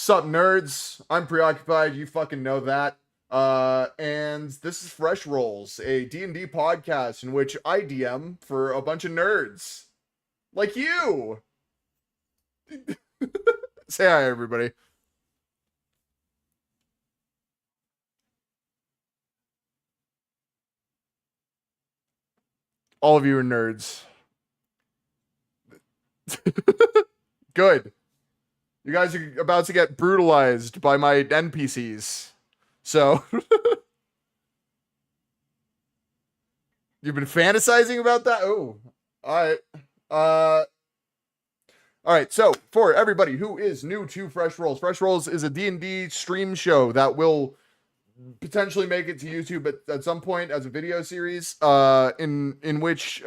Sup, nerds? I'm preoccupied. You fucking know that. And this is Fresh Rolls, a D&D podcast in which I DM for a bunch of nerds like you. Say hi, everybody. All of you are nerds. Good. You guys are about to get brutalized by my NPCs. So, you've been fantasizing about that? Oh, alright. Alright, so for everybody who is new to Fresh Rolls is a D&D stream show that will potentially make it to YouTube at some point as a video series, in which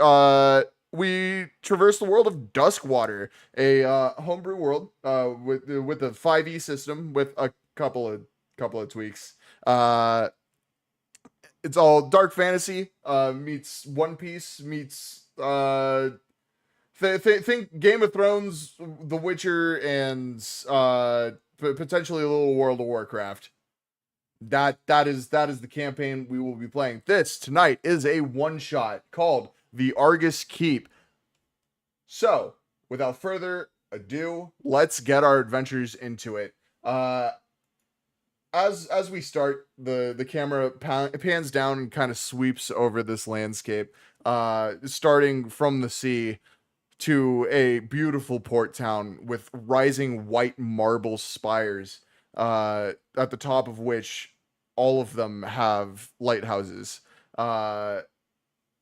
we traverse the world of Duskwater, a homebrew world with a 5e system with a couple of tweaks. It's all dark fantasy meets One Piece meets think Game of Thrones, The Witcher, and potentially a little World of Warcraft. That is the campaign we will be playing. This tonight is a one shot called The Argus Keep. So, without further ado, let's get our adventures into it. As we start, the camera pans down and kind of sweeps over this landscape, starting from the sea to a beautiful port town with rising white marble spires, at the top of which all of them have lighthouses.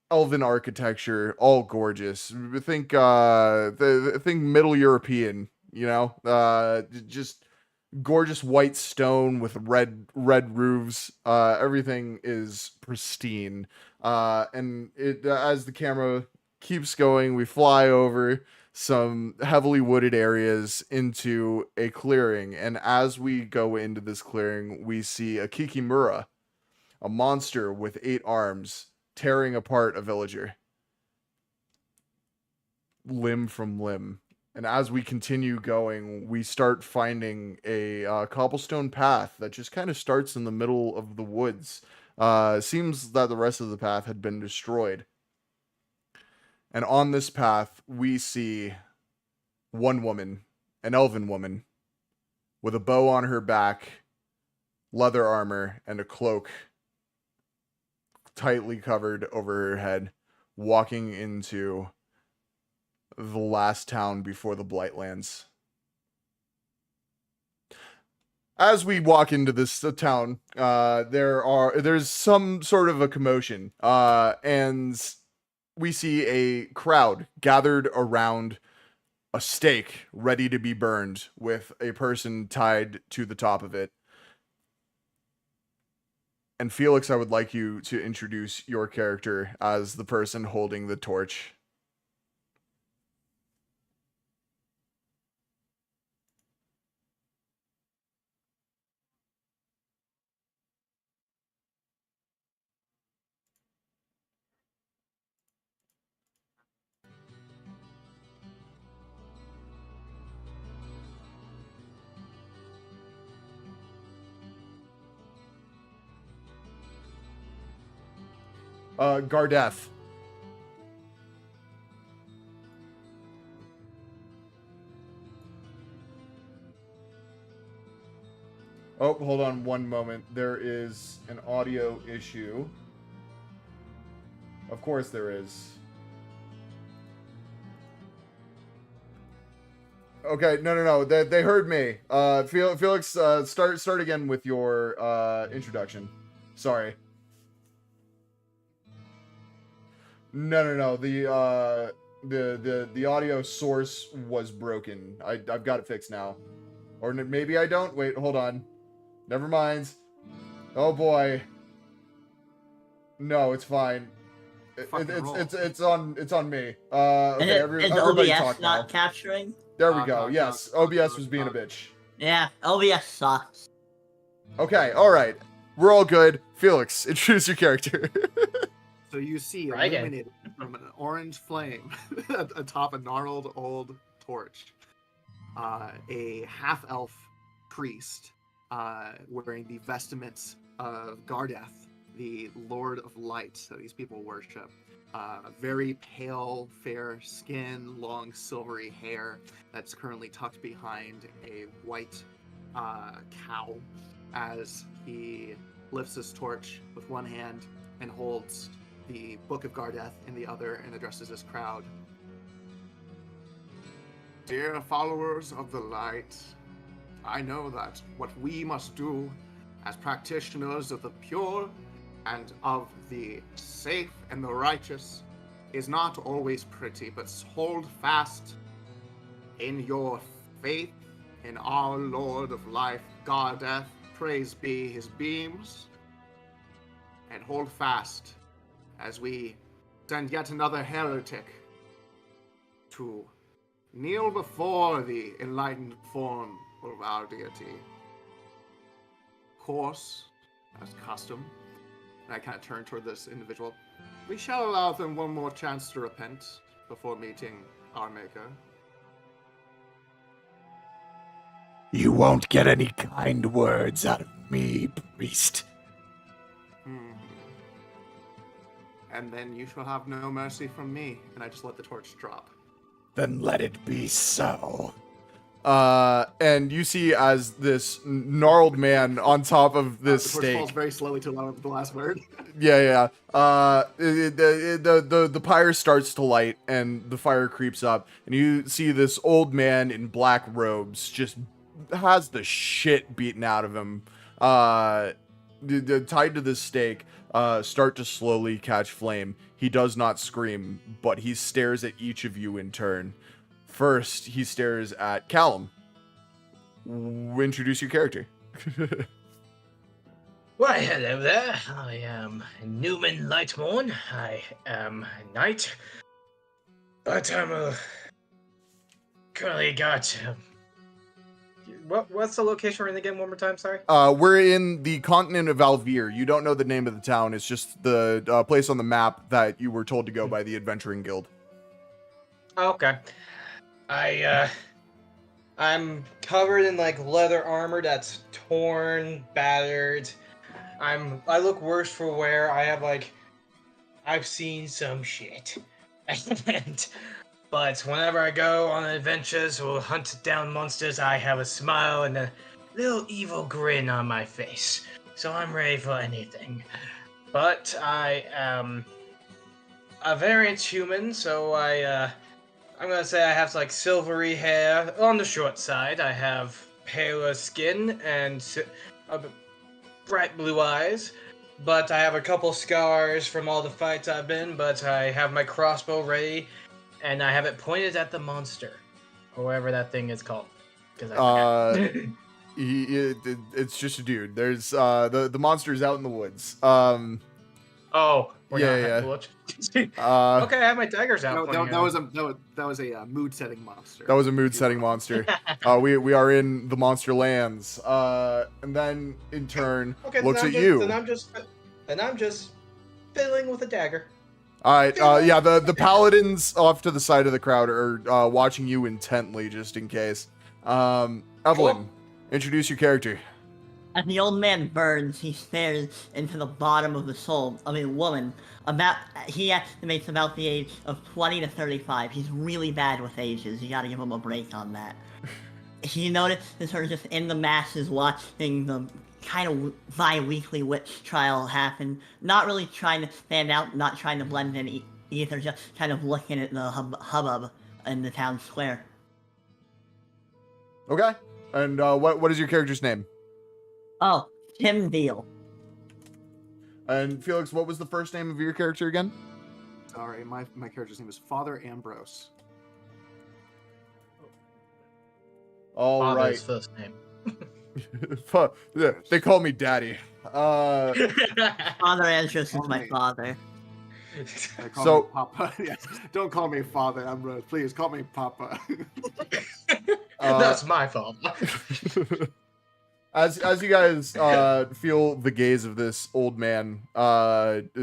Elven architecture, all gorgeous. Think Middle European, just gorgeous white stone with red roofs. Everything is pristine. And it as the camera keeps going, we fly over some heavily wooded areas into a clearing, and as we go into this clearing, we see a Kikimura, a monster with 8 arms, tearing apart a villager, limb from limb. And as we continue going, we start finding a cobblestone path that just kind of starts in the middle of the woods. Seems that the rest of the path had been destroyed. And on this path, we see one woman, an elven woman, with a bow on her back, leather armor, and a cloak tightly covered over her head, walking into the last town before the Blightlands. As we walk into this town, there's some sort of a commotion, and we see a crowd gathered around a stake ready to be burned with a person tied to the top of it. And Felix, I would like you to introduce your character as the person holding the torch. Gardeth. Oh, hold on one moment. There is an audio issue. Of course there is. Okay, no. They heard me. Felix, start again with your introduction. Sorry. No. The audio source was broken. I've got it fixed now. Or maybe I don't. Wait, hold on. Never mind. Oh boy. No, it's fine. It's on me. Okay, everybody OBS talk not now. capturing? There we go. Yes, OBS was being a bitch. Yeah, OBS sucks. Okay, all right. We're all good. Felix, introduce your character. So you see Dragon. illuminated from an orange flame atop a gnarled old torch, a half-elf priest wearing the vestments of Gardeth, the Lord of Light that these people worship. Very pale, fair skin, long silvery hair that's currently tucked behind a white cowl as he lifts his torch with one hand and holds the Book of Gardeth in the other and addresses his crowd. Dear followers of the light, I know that what we must do as practitioners of the pure and of the safe and the righteous is not always pretty, but hold fast in your faith in our Lord of Life, Gardeth, praise be his beams, and hold fast as we send yet another heretic to kneel before the enlightened form of our deity. Of course, as custom, and I kind of turn toward this individual, we shall allow them one more chance to repent before meeting our Maker. You won't get any kind words out of me, priest. And then you shall have no mercy from me. And I just let the torch drop. Then let it be so. And you see as this gnarled man on top of this The torch stake. falls very slowly to the last word. Yeah. The pyre starts to light and the fire creeps up, and you see this old man in black robes just has the shit beaten out of him. Tied to this stake, start to slowly catch flame. He does not scream, but he stares at each of you in turn. First, he stares at Callum. Introduce your character. Why, hello there. I am Newman Lightmorn. I am a knight. But I'm currently got... What's the location we're in again one more time, sorry? We're in the continent of Alviir. You don't know the name of the town. It's just the place on the map that you were told to go by the Adventuring Guild. Okay. I'm covered in like leather armor that's torn, battered. I look worse for wear. I've seen some shit. But whenever I go on adventures or hunt down monsters, I have a smile and a little evil grin on my face. So I'm ready for anything. But I am a variant human, so I'm gonna say I have like silvery hair on the short side. I have paler skin and bright blue eyes. But I have a couple scars from all the fights I've been, but I have my crossbow ready. And I have it pointed at the monster, whoever that thing is called. Because I forgot. It's just a dude. There's the monster's out in the woods. Oh, we're Yeah. okay, I have my daggers out. No, that was a mood setting monster. That was a mood setting monster. We are in the monster lands. And then in turn looks at you. Then I'm just fiddling with a dagger. All right. Yeah. The paladins off to the side of the crowd are watching you intently, just in case. Evelyn, Cool. Introduce your character. As the old man burns, he stares into the bottom of the soul of a woman. He estimates about the age of 20 to 35. He's really bad with ages. You gotta give him a break on that. He notices her just in the masses watching the kind of bi-weekly witch trial happen. Not really trying to stand out, not trying to blend in either, just kind of looking at the hubbub in the town square. Okay. And what is your character's name? Oh, Tim Deal. And Felix, what was the first name of your character again? Sorry, my character's name is Father Ambrose. All right. Father's first name. Yeah, they call me Daddy. Father Andros is my father. Call me Papa. Yes. Don't call me Father Ambrose, please. Call me Papa. That's my fault. As you guys feel the gaze of this old man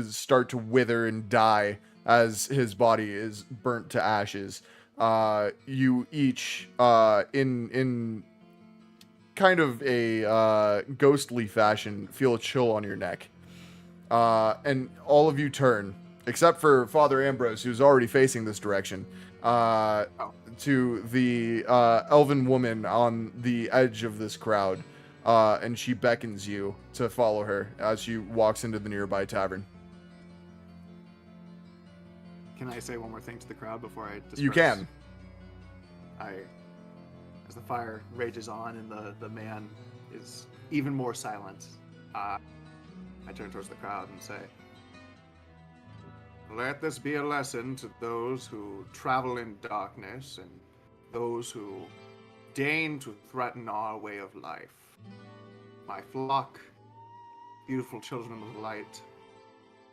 start to wither and die as his body is burnt to ashes, you each in kind of a ghostly fashion, feel a chill on your neck. And all of you turn, except for Father Ambrose, who's already facing this direction, to the elven woman on the edge of this crowd. And she beckons you to follow her as she walks into the nearby tavern. Can I say one more thing to the crowd before I disperse? You can. As the fire rages on and the man is even more silent, I turn towards the crowd and say, "Let this be a lesson to those who travel in darkness and those who deign to threaten our way of life. My flock, beautiful children of light,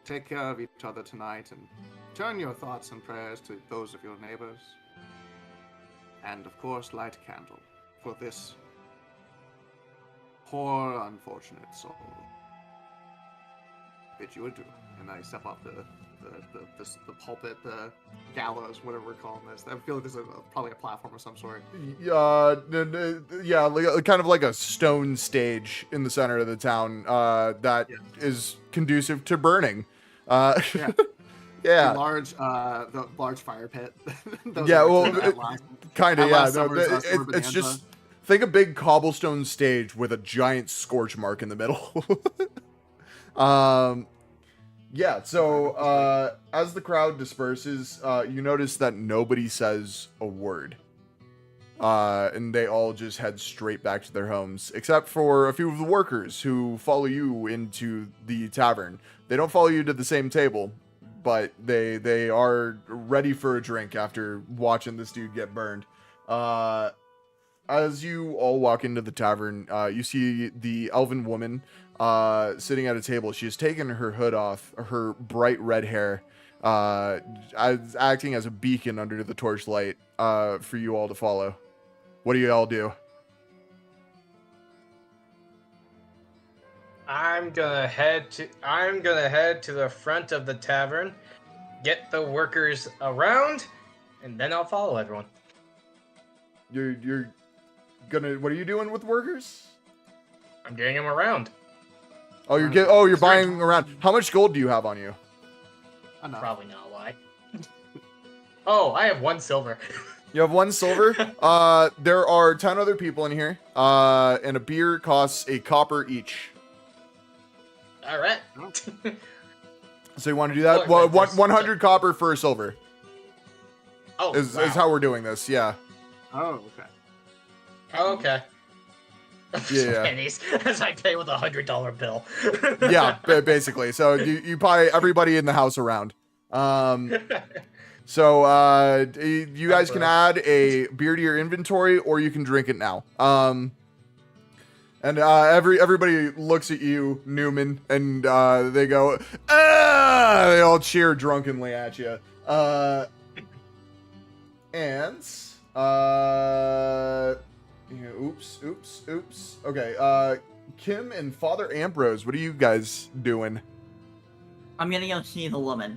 take care of each other tonight and turn your thoughts and prayers to those of your neighbors. And of course, light a candle for this poor, unfortunate soul. Bid you adieu." And I step off the pulpit, the gallows, whatever we're calling this. I feel like this is probably a platform of some sort. Yeah, kind of like a stone stage in the center of the town that is conducive to burning. Yeah. Yeah. The large fire pit. Yeah, well, kind of, yeah. No, Bonanza. it's just, think a big cobblestone stage with a giant scorch mark in the middle. Yeah, so as the crowd disperses, you notice that nobody says a word. And they all just head straight back to their homes, except for a few of the workers who follow you into the tavern. They don't follow you to the same table, but they are ready for a drink after watching this dude get burned. As you all walk into the tavern, you see the elven woman sitting at a table. She has taken her hood off, her bright red hair, acting as a beacon under the torchlight for you all to follow. What do you all do? I'm gonna head to the front of the tavern, get the workers around, and then I'll follow everyone. You're gonna. What are you doing with workers? I'm getting them around. Oh, you're buying around. How much gold do you have on you? Enough. Probably not a lie. Oh, I have 1 silver. You have 1 silver. There are 10 other people in here. And a beer costs a copper each. All right. So you want to do that? Well, 100 copper for a silver. Oh, is wow. how we're doing this. Yeah. Oh, okay. Oh, okay. Yeah. Pennies as I pay with a $100 bill. Yeah, basically. So you buy everybody in the house around. So you guys can add a beer to your inventory, or you can drink it now. And everybody looks at you, Newman, and they go, "Ah!" They all cheer drunkenly at you. Oops. Okay. Kim and Father Ambrose, what are you guys doing? I'm gonna go see the woman.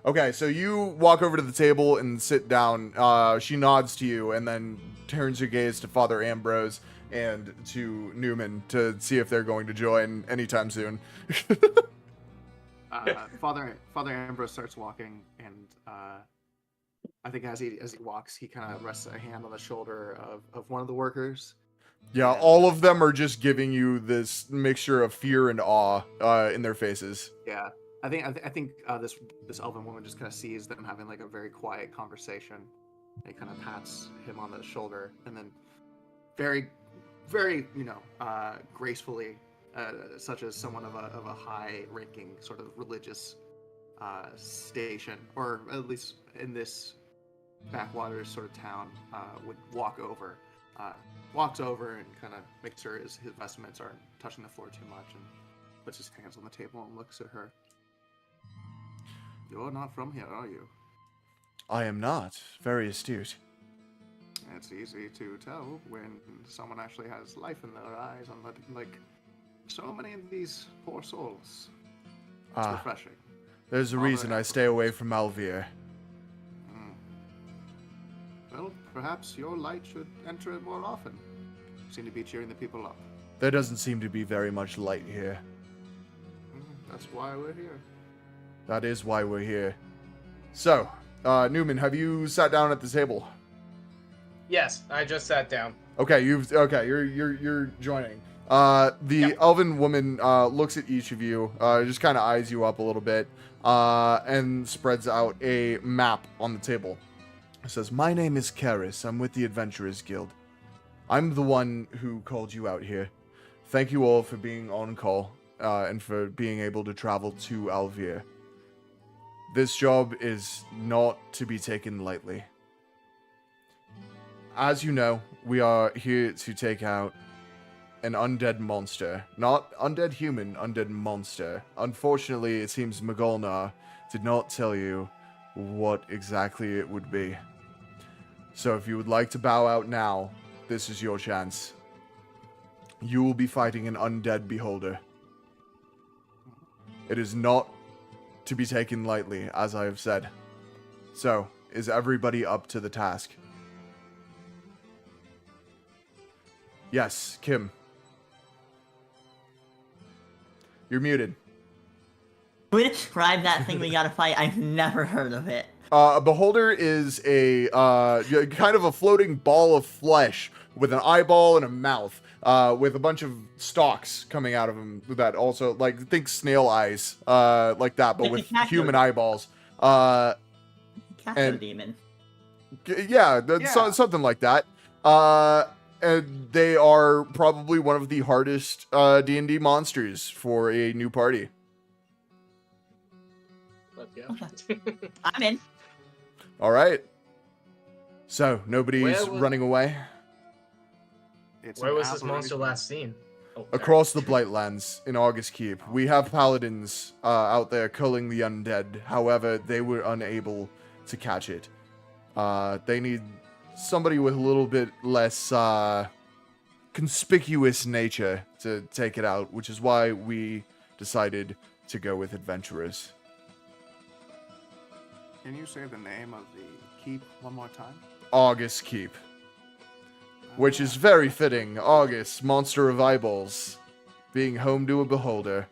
Okay, so you walk over to the table and sit down. She nods to you and then turns her gaze to Father Ambrose and to Newman to see if they're going to join anytime soon. Father Ambrose starts walking, and I think as he walks, he kind of rests a hand on the shoulder of one of the workers. Yeah, all of them are just giving you this mixture of fear and awe in their faces. Yeah, I think this elven woman just kind of sees them having like a very quiet conversation. And he kind of pats him on the shoulder, and then very, very gracefully, such as someone of a high-ranking sort of religious station, or at least in this backwaters sort of town, would walks over and kind of makes sure his vestments aren't touching the floor too much, and puts his hands on the table and looks at her. "You're not from here, are you?" I am not. Very astute. It's easy to tell when someone actually has life in their eyes, like so many of these poor souls. It's refreshing. There's a reason I stay away from Alviir. Well, perhaps your light should enter it more often. seem to be cheering the people up. There doesn't seem to be very much light here. That's why we're here. That is why we're here. So, Newman, have you sat down at the table? Yes, I just sat down. Okay, you're joining. The elven woman looks at each of you, just kind of eyes you up a little bit, and spreads out a map on the table. It says, "My name is Karis. I'm with the Adventurers Guild. I'm the one who called you out here. Thank you all for being on call, and for being able to travel to Alviir. This job is not to be taken lightly. As you know, we are here to take out an undead monster. Not undead human, undead monster. Unfortunately, it seems Magolnar did not tell you what exactly it would be. So if you would like to bow out now, this is your chance. You will be fighting an undead beholder. It is not to be taken lightly, as I have said. So, is everybody up to the task?" Yes, Kim. You're muted. Can we describe that thing we gotta fight? I've never heard of it. A beholder is a kind of a floating ball of flesh with an eyeball and a mouth, with a bunch of stalks coming out of them that also, like, think snail eyes, like that, but Like with the Cacto- human eyeballs. Cacto And- demon. Something like that. And they are probably one of the hardest DnD monsters for a new party. Let's go. I'm in. All right. So nobody's Where was- running away. It's Where an was this monster aberration. last seen? Oh, sorry. Across the Blightlands in August Keep, we have paladins out there culling the undead. However, they were unable to catch it. They need somebody with a little bit less conspicuous nature to take it out, which is why we decided to go with adventurers. Can you say the name of the keep one more time? August Keep, which is very fitting. August, monster of eyeballs, being home to a beholder.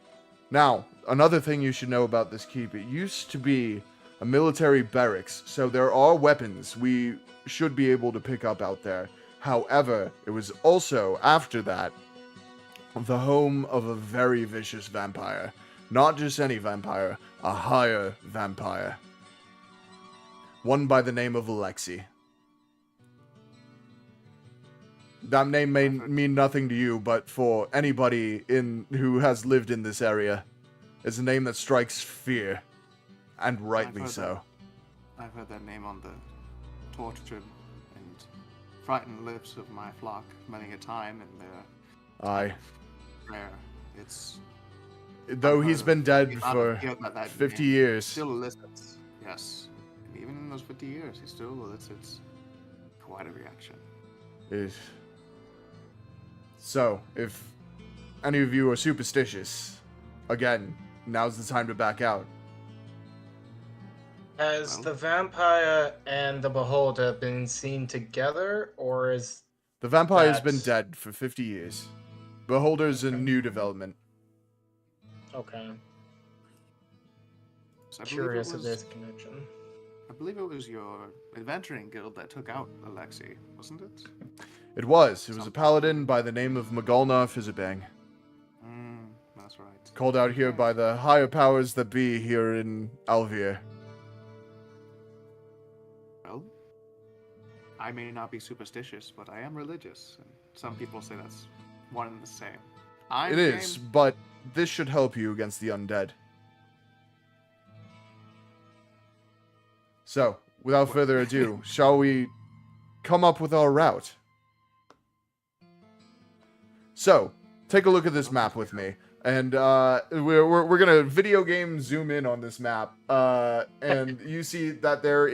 Now, another thing you should know about this keep, it used to be a military barracks, so there are weapons we should be able to pick up out there. However, it was also, after that, the home of a very vicious vampire. Not just any vampire, a higher vampire. One by the name of Alexi. That name may mean nothing to you, but for anybody who has lived in this area, it's a name that strikes fear. And rightly heard so. I've heard that name on the tortured and frightened lips of my flock many a time, and they're Aye. rare. It's Though he's been dead the amount for of fear that 50 name years. still elicits. Yes, and even in those 50 years, he still elicits quite a reaction. So, if any of you are superstitious, again, now's the time to back out. Has Well- the vampire and the beholder been seen together, or is The vampire's been That's- dead for 50 years. Beholder's a new development. okay? So Curious if was, there's a connection. I believe it was your adventuring guild that took out Alexi, wasn't it? It was a paladin by the name of Magolnar Fizzabang, That's right. called out here by the higher powers that be here in Alviir. Well, I may not be superstitious, but I am religious, and some people say that's one and the same. It is, but this should help you against the undead. So, without further ado, shall we come up with our route? So, take a look at this map with me. And we're going to video game zoom in on this map. And you see that there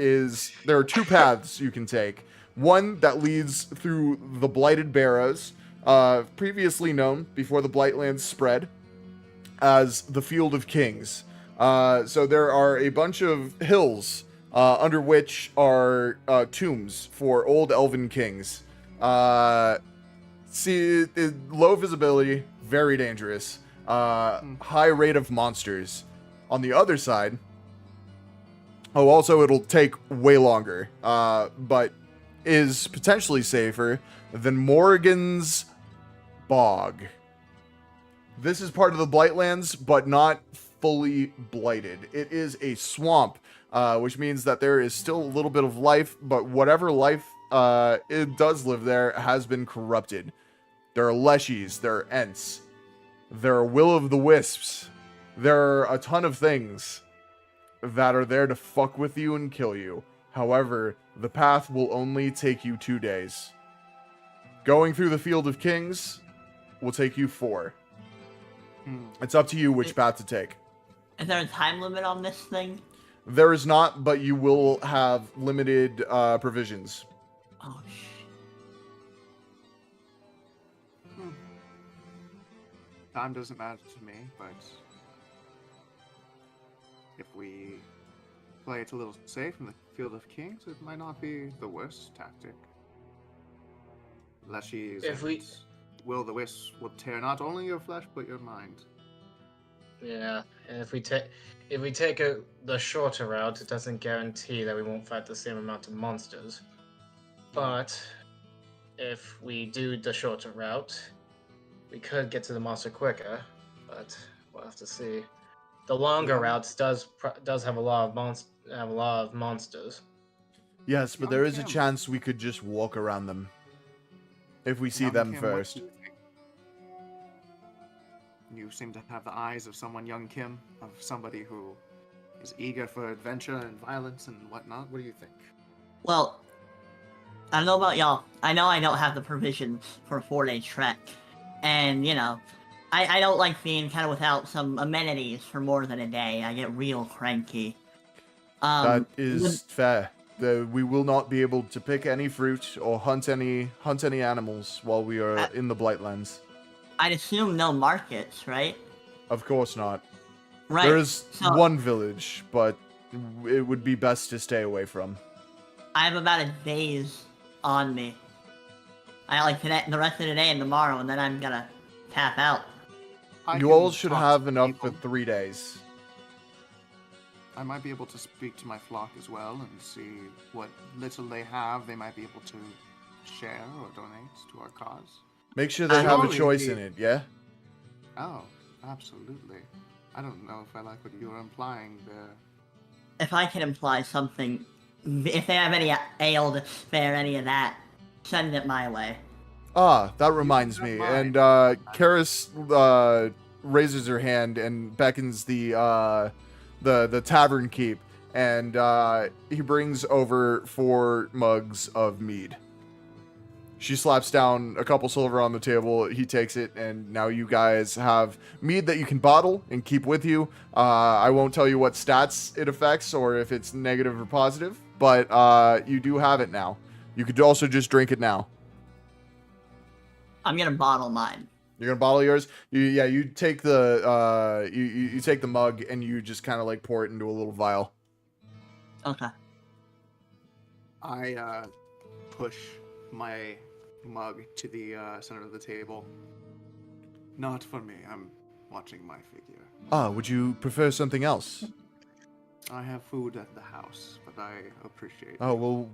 are two paths you can take. One that leads through the Blighted Barrows, previously known, before the Blightlands spread, as the Field of Kings. So there are a bunch of hills under which are tombs for old elven kings. See, low visibility, very dangerous. High rate of monsters. On the other side, also it'll take way longer, but is potentially safer than Morrigan's Bog. This is part of the Blightlands, but not fully blighted. It is a swamp, which means that there is still a little bit of life, but whatever life it does live there has been corrupted. There are leshies, there are ents, there are will-o'-the-wisps, there are a ton of things that are there to fuck with you and kill you. However, the path will only take you 2 days. Going through the Field of Kings will take you 4. It's up to you which path to take. Is there a time limit on this thing? There is not, but you will have limited provisions. Oh, shit. Time doesn't matter to me, but if we play it a little safe in the Field of Kings, it might not be the worst tactic. Leshies and will-o'-the-wisps will tear not only your flesh but your mind. Yeah, and if we take the shorter route, it doesn't guarantee that we won't fight the same amount of monsters. But if we do the shorter route, we could get to the monster quicker. But we'll have to see. The longer routes does have a lot of monsters. Yes, but there is a chance we could just walk around them if we see them Kim, first. what do you think? You seem to have the eyes of someone, young Kim, of somebody who is eager for adventure and violence and whatnot. What do you think? Well, I don't know about y'all. I know I don't have the provision for a 4-day trek. And, you know, I don't like being kind of without some amenities for more than a day. I get real cranky. That is fair. We will not be able to pick any fruit or hunt any animals while we are in the Blightlands. I'd assume no markets, right? Of course not. Right. There is one village, but it would be best to stay away from. I have about a day's on me. I like today, the rest of the day and tomorrow, and then I'm gonna tap out. You all should have enough for 3 days. I might be able to speak to my flock as well and see what little they have they might be able to share or donate to our cause. Make sure they have a choice in it, yeah? Oh, absolutely. I don't know if I like what you were implying there. If I can imply something, if they have any ale to spare any of that, send it my way. Ah, that reminds me. And Karis raises her hand and beckons the tavern keep, and he brings over 4 mugs of mead. She slaps down a couple silver on the table. He takes it, and now you guys have mead that you can bottle and keep with you. I won't tell you what stats it affects or if it's negative or positive, but you do have it now. You could also just drink it now. I'm gonna bottle mine. You're gonna bottle yours. You take the you take the mug and you just kind of like pour it into a little vial. Okay. I push my mug to the center of the table. Not for me. I'm watching my figure. Ah, would you prefer something else? I have food at the house, but I appreciate it. Oh well,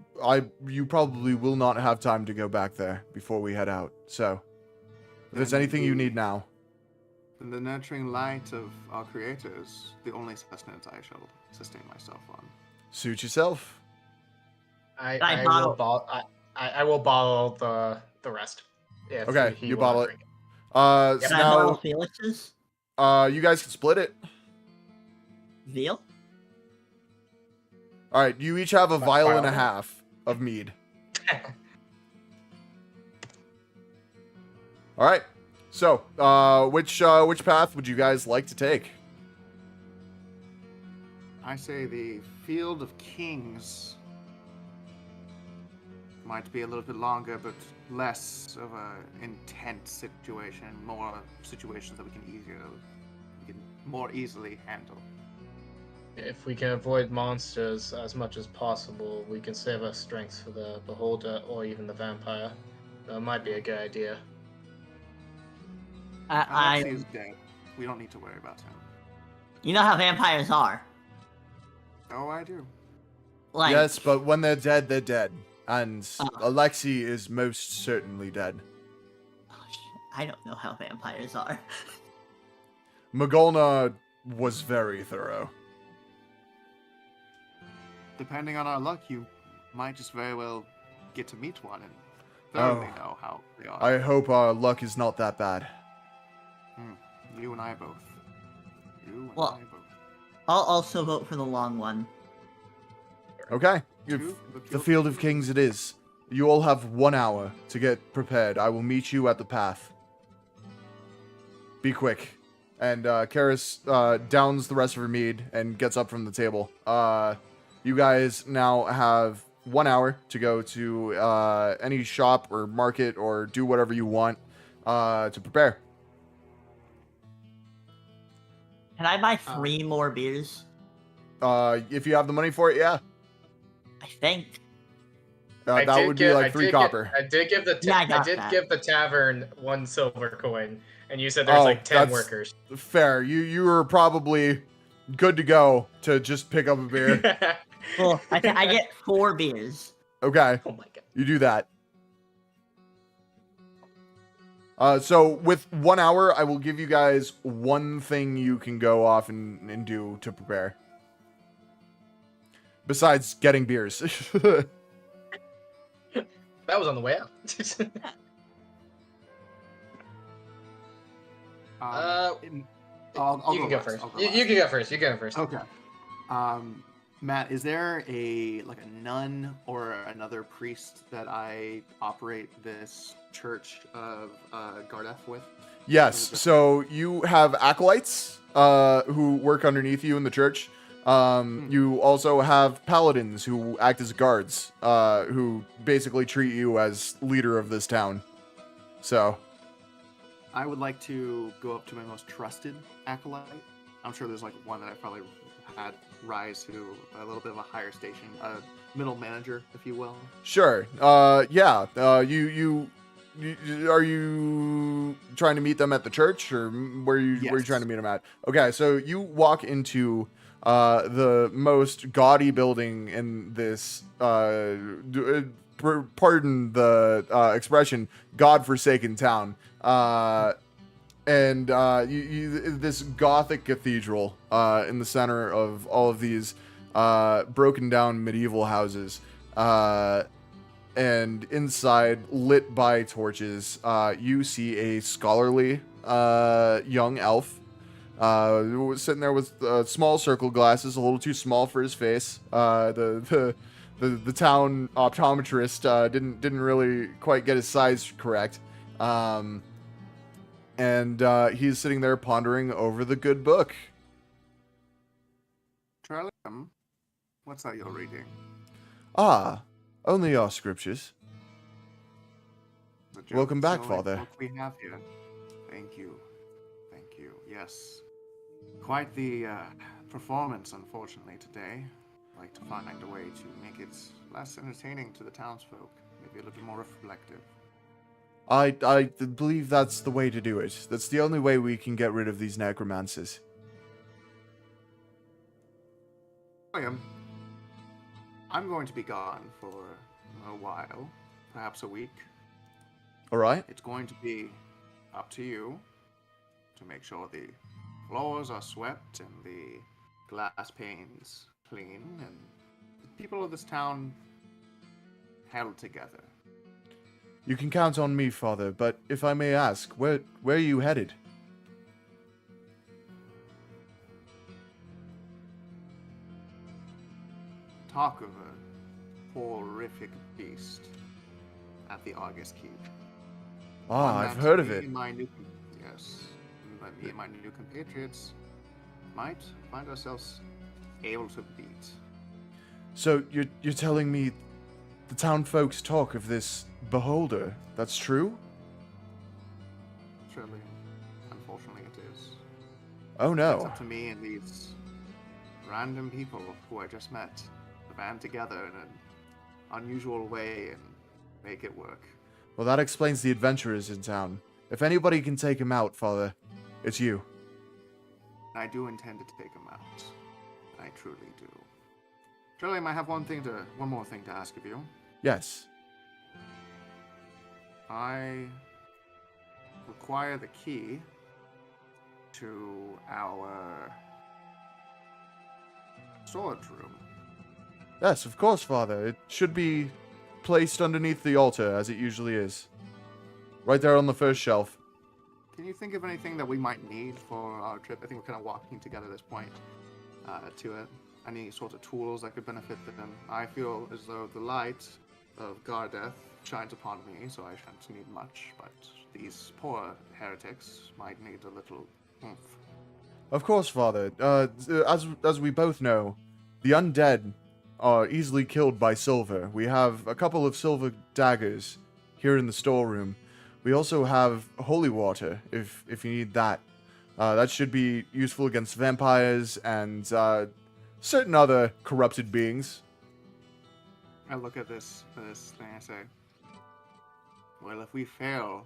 you probably will not have time to go back there before we head out. So, if there's anything you need now. In the nurturing light of our creators, the only sustenance I shall sustain myself on. Suit yourself. I will bottle the rest. If Okay, he you will bottle not it. drink So Can I bottle now, Felix's? you guys can split it. Veal? All right, you each have a vial and a half of mead. All right. So, which path would you guys like to take? I say the Field of Kings might be a little bit longer, but less of a intense situation. More situations that we can more easily handle. If we can avoid monsters as much as possible, we can save our strength for the beholder or even the vampire. That might be a good idea. Alexei I is dead. We don't need to worry about him. you know how vampires are. Oh, I do. Like, Yes, but when they're dead. And Oh. Alexei is most certainly dead. I don't know how vampires are. Magolna was very thorough. Depending on our luck, you might just very well get to meet one and thoroughly Oh. know how they are. I hope our luck is not that bad. You and I both. You and Well- I both. I'll also vote for the long one. Okay. Two, The Field of Kings it is. You all have 1 hour to get prepared. I will meet you at the path. Be quick. And Karis downs the rest of her mead and gets up from the table. You guys now have 1 hour to go to any shop or market or do whatever you want to prepare. Can I buy 3 more beers? If you have the money for it, yeah. I think. That would be like 3 copper. I did give the Yeah, I got that. give the tavern 1 silver coin, and you said there's like 10 that's workers. fair. You were probably good to go to just pick up a beer. Well, I get 4 beers. Okay, Oh my god. you do that. So with 1 hour, I will give you guys one thing you can go off and do to prepare. Besides getting beers. That was on the way out. I'll you go can go last. first. I'll go You last. can go first. You can go first. Okay. Matt, is there a nun or another priest that I operate this church of Gardeth with? Yes, so you have acolytes who work underneath you in the church. You also have paladins who act as guards, who basically treat you as leader of this town. So, I would like to go up to my most trusted acolyte. I'm sure there's like one that I probably had rise to a little bit of a higher station, a middle manager, if you will. sure. Yeah. You are you trying to meet them at the church, or where you Yes. trying to meet them at? Okay, so you walk into the most gaudy building in this, pardon the expression, godforsaken town. And this Gothic cathedral in the center of all of these broken down medieval houses. And inside, lit by torches, you see a scholarly young elf sitting there with small circle glasses, a little too small for his face. The town optometrist didn't really quite get his size correct. And he's sitting there pondering over the good book. Charlie, what's that you're reading? Ah, only our scriptures. The Welcome back, Jones-Sewing Father. book we have here. Thank you. Thank you. Yes. Quite the performance, unfortunately, today. I'd like to find a way to make it less entertaining to the townsfolk. Maybe a little bit more reflective. I believe that's the way to do it. That's the only way we can get rid of these necromancers. William, I'm going to be gone for a while, perhaps a week. All right? It's going to be up to you to make sure the floors are swept and the glass panes clean and the people of this town held together. You can count on me, Father, but if I may ask, where are you headed? Talk of a horrific beast at the August Keep. Ah, One I've that heard of me it. and my new, yes, but me and my new compatriots might find ourselves able to beat. So you're telling me the town folks talk of this beholder? That's true? Surely, unfortunately, it is. Oh It's no. up to me and these random people who I just met to band together in an unusual way and make it work. Well, that explains the adventurers in town. If anybody can take him out, Father, it's you. I do intend to take him out. I truly do. Trillium, I have one more thing to ask of you. Yes. I require the key to our storage room. Yes, of course, Father. It should be placed underneath the altar, as it usually is. Right there on the first shelf. Can you think of anything that we might need for our trip? I think we're kind of walking together at this point to it. Any sort of tools that could benefit them. I feel as though the light of Gardeth shines upon me, so I shan't need much, but these poor heretics might need a little oomph. Of course, Father. As we both know, the undead are easily killed by silver. We have a couple of silver daggers here in the storeroom. We also have holy water, if you need that. That should be useful against vampires and certain other corrupted beings. I look at this thing, I say, well, if we fail,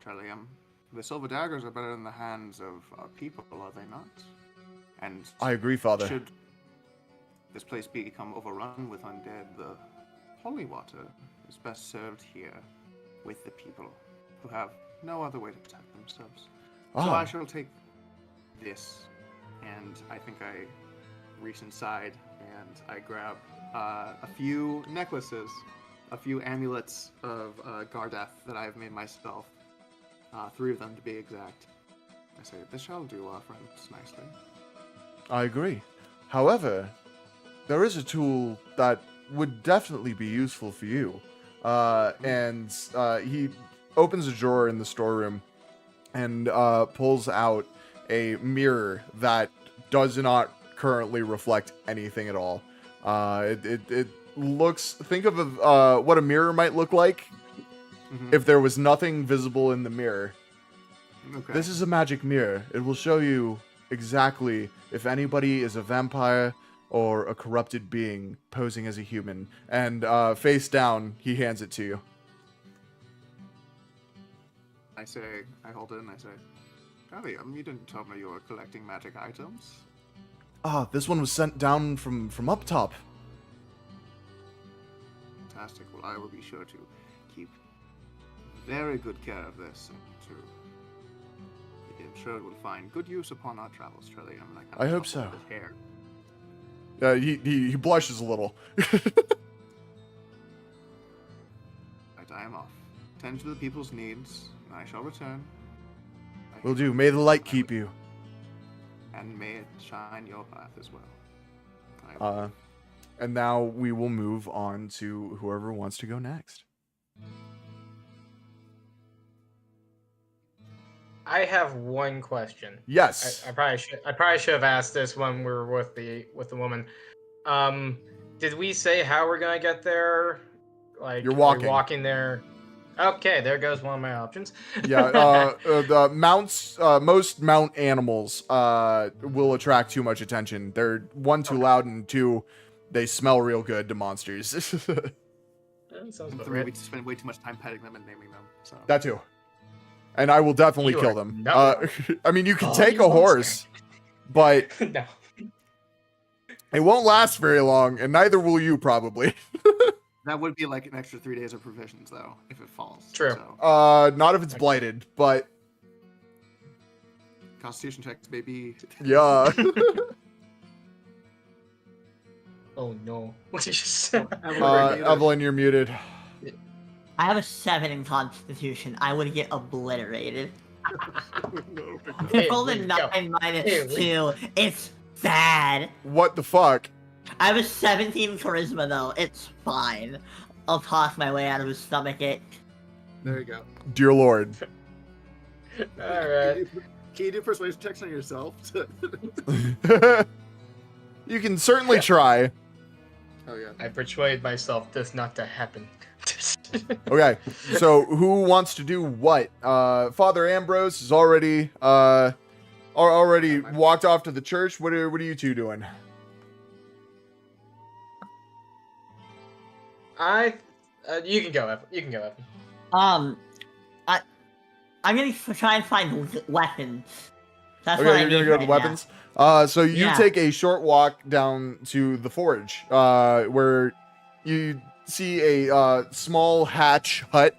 Trillium, the silver daggers are better in the hands of our people, are they not? And I agree, Father. should this place become overrun with undead, the holy water is best served here with the people who have no other way to protect themselves. So I shall take this, and I think I reach inside and I grab a few necklaces, a few amulets of Gardeth that I have made myself, 3 of them to be exact. I say, this shall do our friends nicely. I agree. However, there is a tool that would definitely be useful for you. And he opens a drawer in the storeroom and pulls out a mirror that does not currently reflect anything at all. It looks... Think of what a mirror might look like if there was nothing visible in the mirror. Okay. This is a magic mirror. It will show you exactly if anybody is a vampire or a corrupted being posing as a human. And face down, he hands it to you. I hold it and I say, Charlie, you didn't tell me you were collecting magic items. This one was sent down from up top. Fantastic. Well, I will be sure to keep very good care of this and I'm sure it will find good use upon our travels, Trillium. I hope so. His hair. He blushes a little. Right, I am off. Tend to the people's needs, and I shall return. Will do. May the light keep you. And may it shine your path as well. And now we will move on to whoever wants to go next. I have one question. Yes. I probably should have asked this when we were with the woman. Did we say how we're gonna get there? Like You're walking. Walking there. Okay, there goes one of my options. Yeah. The mounts, most mount animals, will attract too much attention. They're one, too loud, and 2, they smell real good to monsters. That sounds about 3, we right. spend way too much time petting them and naming them. So That too. And I will definitely You kill are them. not- I mean, you can Oh, take you a horse, but No. it won't last very long, and neither will you probably. that would be like an extra 3 days of provisions, though, if it falls. True. So, Not if it's blighted, but Constitution checks, baby. yeah. Oh no. Evelyn, you're muted. I have a 7 in Constitution. I would get obliterated. I rolled a we go. 9 minus Here we 2. It's bad. What the fuck? I have a 17 charisma though. It's fine. I'll toss my way out of his stomach ache. There you go. Dear Lord. Alright. Can you do persuasion checks on yourself? You can certainly try. Oh yeah. I persuade myself this not to happen. Okay, so who wants to do what? Father Ambrose is already walked off to the church. What are you two doing? You can go, Evan. You can go, Evan. I'm gonna try and find weapons. That's Okay, what I you're need gonna go to right the now. weapons. So you Yeah. take a short walk down to the forge, where you see a small hatch hut,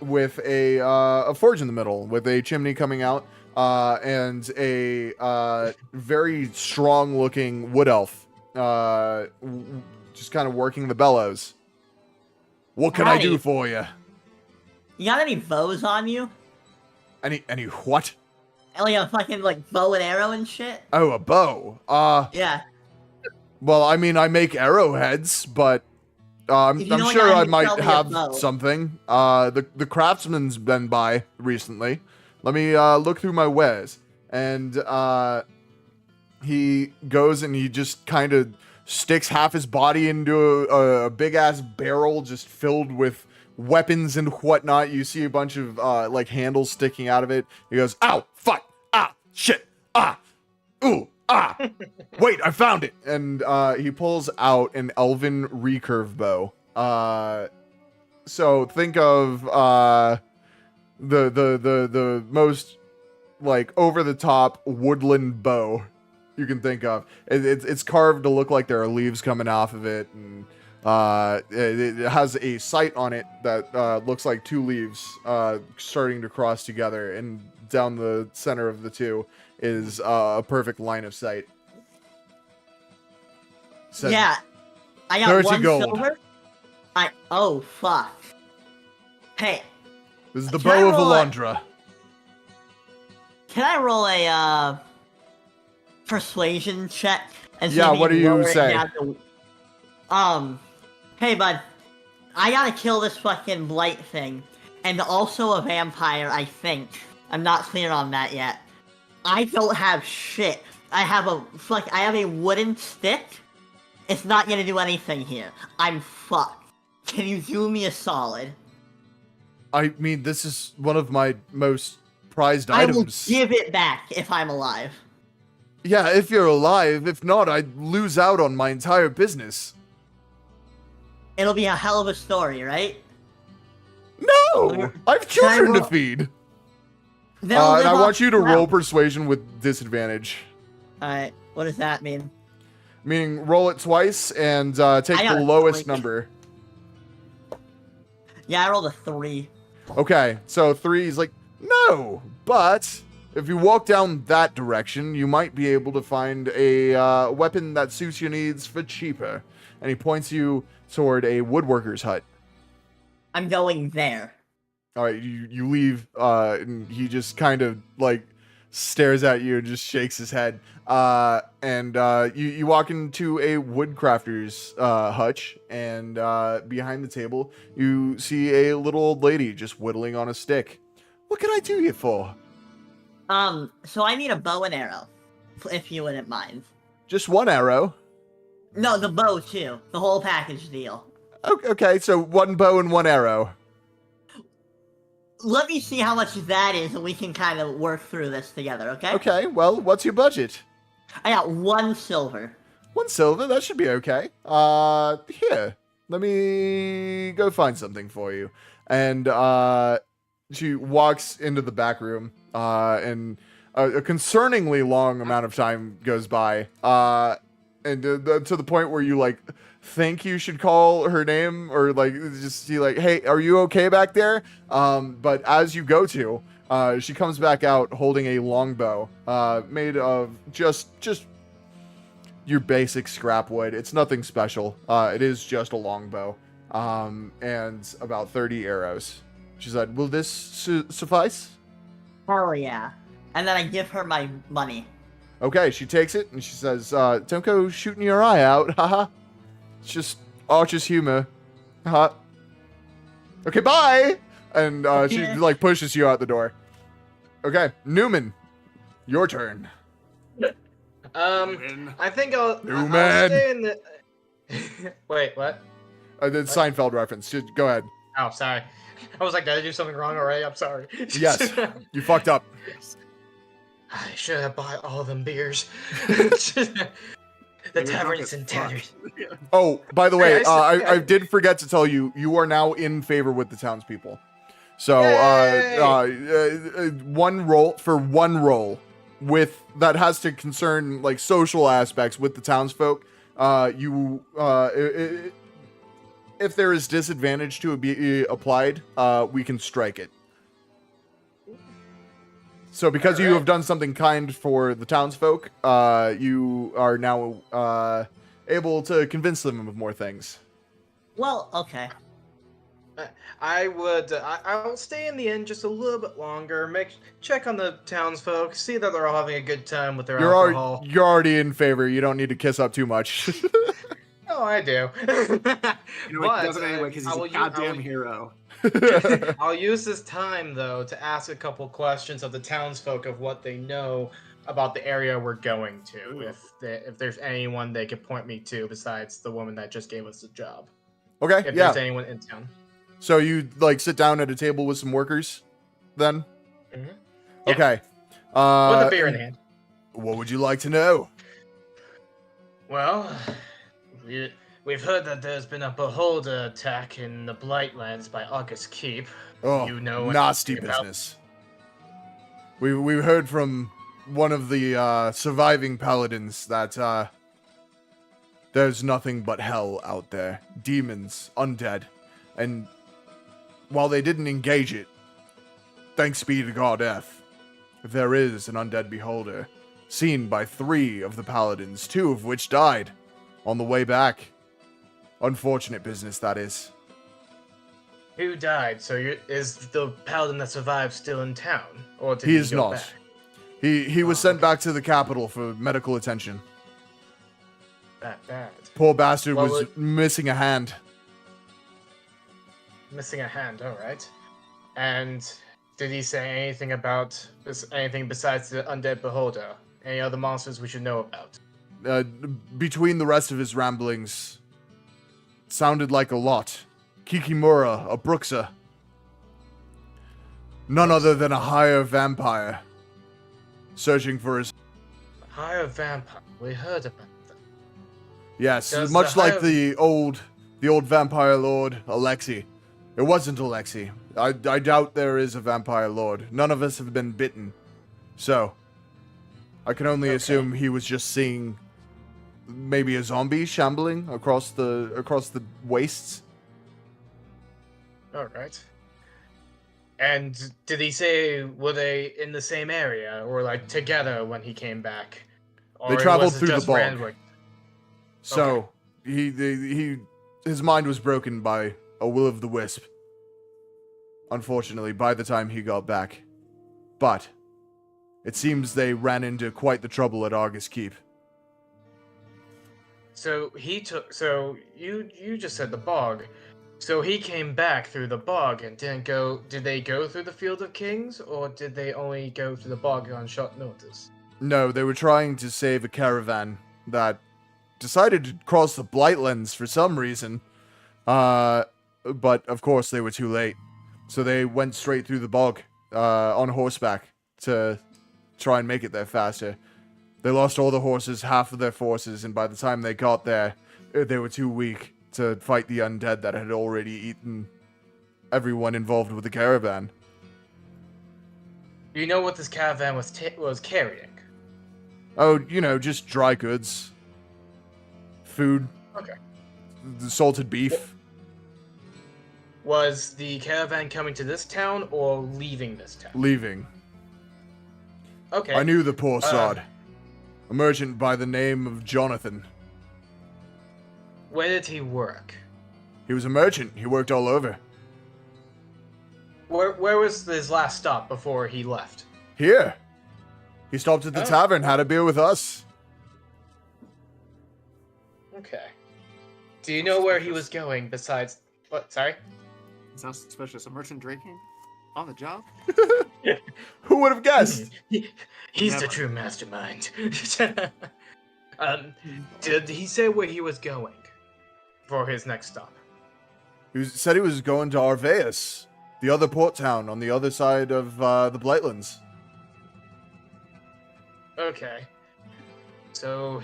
with a forge in the middle, with a chimney coming out, and a very strong-looking wood elf, just kind of working the bellows. What can I do Howdy. for you? You got any bows on you? Any what? Like a fucking like bow and arrow and shit? Oh, a bow. Yeah. Well, I mean, I make arrowheads, but I'm If you know a sure guy I who might sell me a have bow. something. The craftsman's been by recently. Let me look through my wares. And he goes and he just kind of sticks half his body into a big ass barrel just filled with weapons and whatnot. You see a bunch of like handles sticking out of it. He goes, "Ow, fuck, ah, shit, ah, ooh, ah, wait, I found it." And he pulls out an elven recurve bow. So think of the most like over the top woodland bow you can think of. It's carved to look like there are leaves coming off of it, and it has a sight on it that looks like two leaves starting to cross together, and down the center of the two is a perfect line of sight. Said, Yeah. I got 30 one gold. silver. Oh fuck. Hey, This is the Can I bow of roll a- Alondra. can I roll a persuasion check? And see Yeah, if what do can you lower it say? down to- hey bud, I gotta kill this fucking blight thing, and also a vampire. I think I'm not clear on that yet. I don't have shit. I have a wooden stick. It's not gonna do anything here. I'm fucked. Can you do me a solid? I mean, this is one of my most prized I will items. give it back if I'm alive. Yeah, if you're alive. If not, I'd lose out on my entire business. It'll be a hell of a story, right? No! I have Can I children to roll- feed. They'll And live I off want you to now. roll persuasion with disadvantage. Alright, what does that mean? Meaning, roll it twice and take I got the a lowest 3. number. Yeah, I rolled a 3. Okay, so 3 is like, no! But, if you walk down that direction, you might be able to find a weapon that suits your needs for cheaper. And he points you toward a woodworker's hut. I'm going there. All right, you leave, and he just kind of like stares at you and just shakes his head. And you walk into a woodcrafter's hutch, and behind the table you see a little old lady just whittling on a stick. What can I do you for? So I need a bow and arrow, if you wouldn't mind. Just one arrow. No, the bow too. The whole package deal. Okay, so one bow and one arrow. Let me see how much that is, and we can kind of work through this together, okay? Okay, well, what's your budget? I got 1 silver. 1 silver, that should be okay. Here, let me go find something for you. And she walks into the back room, and a concerningly long amount of time goes by, and to the point where you like think you should call her name, or like just see like, hey, are you okay back there? But as you go to, she comes back out holding a longbow, made of just your basic scrap wood. It's nothing special. It is just a longbow, and about 30 arrows. She said, "Will this suffice?" Hell yeah. And then I give her my money. Okay, she takes it and she says, "Don't go shooting your eye out, haha. It's just Archer's humor, haha. Okay, bye." And she Okay. like pushes you out the door. Okay, Newman, your turn. Win. I think I'll Newman. stay in the. Wait, what? The Seinfeld reference. Go ahead. Oh, sorry. I was like, did I do something wrong already? I'm sorry. Yes, you fucked up. I should have bought all them beers. The Maybe tavern not is in as tatters. fuck. Oh, by the way, Hey, I I did forget to tell you, you are now in favor with the townspeople. So Yay! one roll with that has to concern like social aspects with the townsfolk. If there is disadvantage to be applied, we can strike it. So because you have done something kind for the townsfolk, you are now able to convince them of more things. Well, okay. I will stay in the inn just a little bit longer. Check on the townsfolk, see that they're all having a good time with their alcohol. You're already in favor. You don't need to kiss up too much. Oh, I do. You know, he does it anyway because he's a goddamn hero. I'll use this time though to ask a couple questions of the townsfolk of what they know about the area we're going to. If there's anyone they could point me to besides the woman that just gave us the job. Okay, If yeah. there's anyone in town. So you like sit down at a table with some workers, then? Mm-hmm. Yeah. Okay. With a beer in hand. What would you like to know? Well, we've heard that there's been a beholder attack in the Blightlands by August Keep. Oh, You know nasty anything about- business. We heard from one of the surviving paladins that there's nothing but hell out there. Demons, undead. And while they didn't engage it, thanks be to Gardeth, there is an undead beholder, seen by 3 of the paladins, 2 of which died on the way back. Unfortunate business, that is. Who died? So is the paladin that survived still in town, or did He he is go not. back? He was sent back to the capital for medical attention. That bad. Poor bastard What was would- missing a hand. Missing a hand. All right. And did he say anything about anything besides the undead beholder? Any other monsters we should know about? Between the rest of his ramblings, sounded like a lot. Kikimura, a Bruxa. None other than a higher vampire. Searching for his... Higher vampire. We heard about that. Yes, Does much the like higher- the old vampire lord, Alexi. It wasn't Alexi. I doubt there is a vampire lord. None of us have been bitten. So, I can only assume he was just seeing maybe a zombie shambling across the wastes. All right. And did he say were they in the same area or like together when he came back? They Or traveled was it through the just bog. random? So, his mind was broken by a will of the wisp. Unfortunately, by the time he got back. But it seems they ran into quite the trouble at Argus Keep. So you just said the bog. So he came back through the bog and did they go through the Field of Kings or did they only go through the bog on short notice? No, they were trying to save a caravan that decided to cross the Blightlands for some reason. But of course they were too late. So they went straight through the bog on horseback to try and make it there faster. They lost all the horses, half of their forces, and by the time they got there, they were too weak to fight the undead that had already eaten everyone involved with the caravan. Do you know what this caravan was carrying? Oh, just dry goods. Food. Okay. Salted beef. Was the caravan coming to this town or leaving this town? Leaving. Okay. I knew the poor sod. A merchant by the name of Jonathan. Where did he work? He was a merchant. He worked all over. Where was his last stop before he left? Here. He stopped at the tavern, had a beer with us. Okay. Do you know where he was going besides... What? Sorry? Sounds suspicious. A merchant drinking? On the job? Who would have guessed? He's the Never. true mastermind. Did he say where he was going for his next stop? Said he was going to Arveus, the other port town on the other side of the Blightlands. Okay. So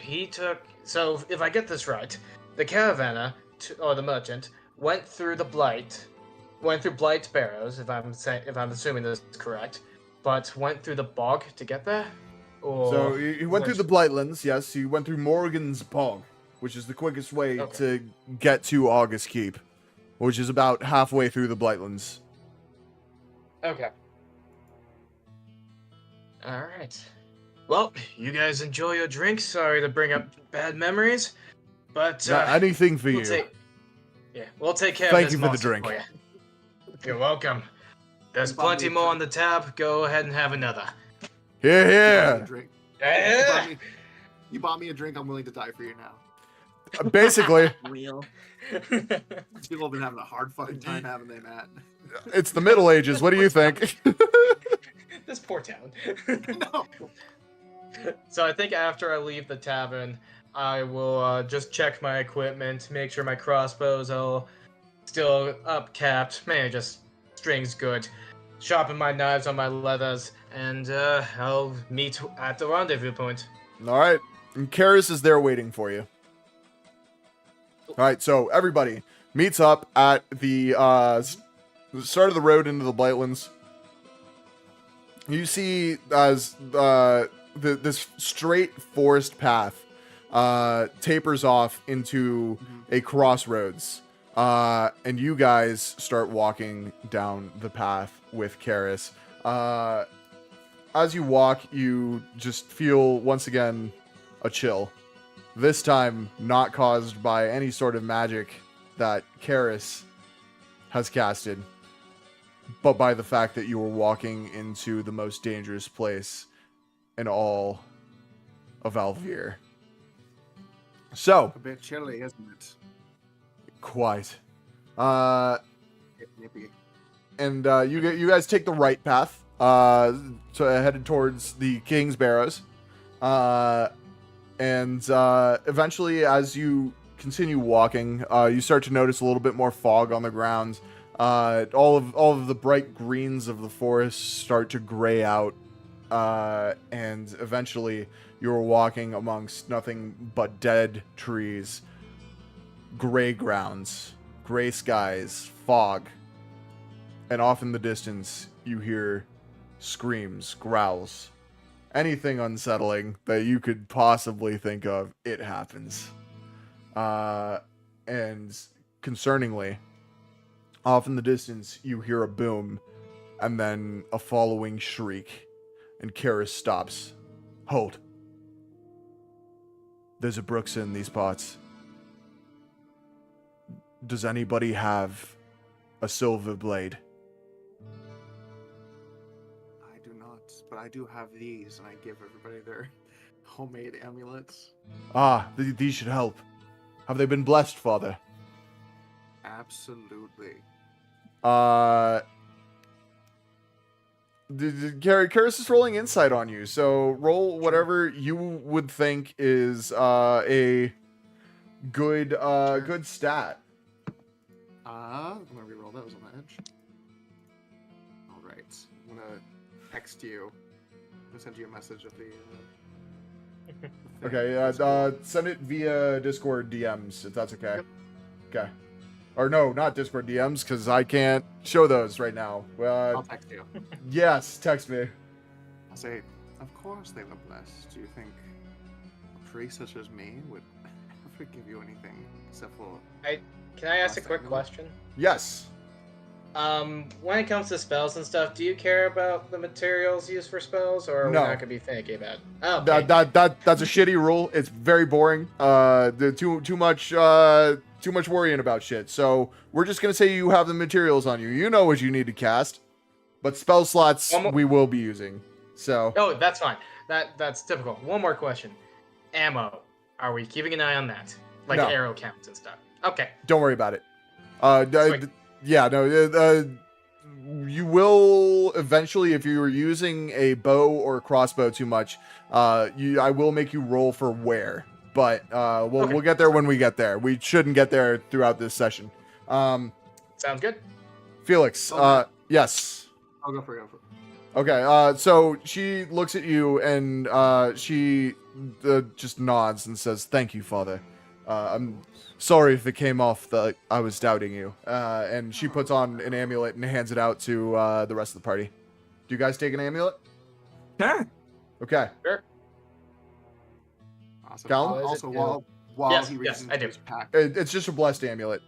if I get this right, the caravanner, or the merchant, went through the Blight, went through Blight Barrows, if I'm assuming this is correct, but went through the bog to get there. Or So you went through the Blightlands, yes. You went through Morgan's Bog, which is the quickest way to get to August Keep, which is about halfway through the Blightlands. Okay. All right. Well, you guys enjoy your drink. Sorry to bring up bad memories, but Anything for you. We'll take care Thank of this you for the monster drink. for you. You're welcome. There's plenty more on the tab. Go ahead and have another. Here, You bought me a here. drink. Yeah. You bought me a drink. I'm willing to die for you now. Basically, Real. These people have been having a hard fucking time, haven't they, Matt? it's the Middle Ages. What do you think? This poor town. No. So I think after I leave the tavern, I will just check my equipment, make sure my crossbow's all still up-capped, maybe just strings good, sharpen my knives on my leathers, and I'll meet at the rendezvous point. All right. And Karis is there waiting for you. All right, so everybody meets up at the start of the road into the Blightlands. You see as this straight forest path tapers off into a crossroads, and you guys start walking down the path with Karis. As you walk, you just feel once again a chill. This time, not caused by any sort of magic that Karis has casted, but by the fact that you were walking into the most dangerous place in all of Alviir. So, A bit chilly, isn't it? quite. Maybe. And you guys take the right path, headed towards the King's Barrows. And eventually, as you continue walking, you start to notice a little bit more fog on the ground. All of the bright greens of the forest start to gray out, and eventually you're walking amongst nothing but dead trees, gray grounds, gray skies, fog, and off in the distance you hear screams, growls. Anything unsettling that you could possibly think of, it happens. And concerningly, off in the distance, you hear a boom, and then a following shriek, and Karis stops. Hold. There's a Brooks in these parts. Does anybody have a silver blade? I do not, but I do have these, and I give everybody their homemade amulets. These should help. Have they been blessed, Father? Absolutely. Karis is rolling insight on you, so roll whatever you would think is a good good stat. I'm gonna reroll. That was on the edge. All right, I'm gonna text you. I'm gonna send you a message of the. Okay, send it via Discord DMs if that's okay. Yep. Okay. Or no, not Discord DMs, because I can't show those right now. I'll text you. Yes, text me. I'll say, of course they were blessed. Do you think a priest such as me would ever give you anything except for? Can I ask a quick question? Yes. When it comes to spells and stuff, do you care about the materials used for spells, or are we No. not gonna be finicky about it? Oh, okay. That's a shitty rule. It's very boring. Too much worrying about shit. So we're just gonna say you have the materials on you. You know what you need to cast, but spell slots we will be using. So. Oh, that's fine. That's typical. One more question. Ammo. Are we keeping an eye on that? Like No. arrow counts and stuff. Okay. Don't worry about it. Sweet. You will eventually, if you were using a bow or crossbow too much, I will make you roll for wear. But we'll get there when we get there. We shouldn't get there throughout this session. Sounds good. Felix, yes. I'll go for it. Okay, so she looks at you and she just nods and says, "Thank you, Father." I'm sorry if it came off that I was doubting you. And she puts on an amulet and hands it out to the rest of the party. Do you guys take an amulet? Sure. Okay. Sure. Awesome. Callum? Also, Is it- while Yes, he yes, reaches I into do. his pack, It's just a blessed amulet.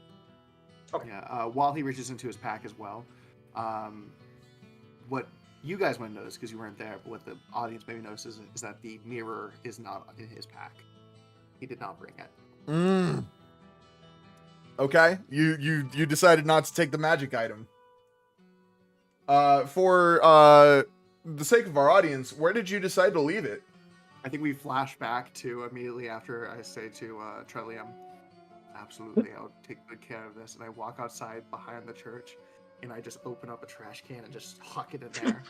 yeah, while he reaches into his pack as well, what you guys might notice because you weren't there, but what the audience maybe notices is that the mirror is not in his pack. He did not bring it. Mm. Okay. You decided not to take the magic item. For the sake of our audience, where did you decide to leave it? I think we flash back to immediately after I say to Trellium, absolutely, I'll take good care of this. And I walk outside behind the church, and I just open up a trash can and just huck it in there.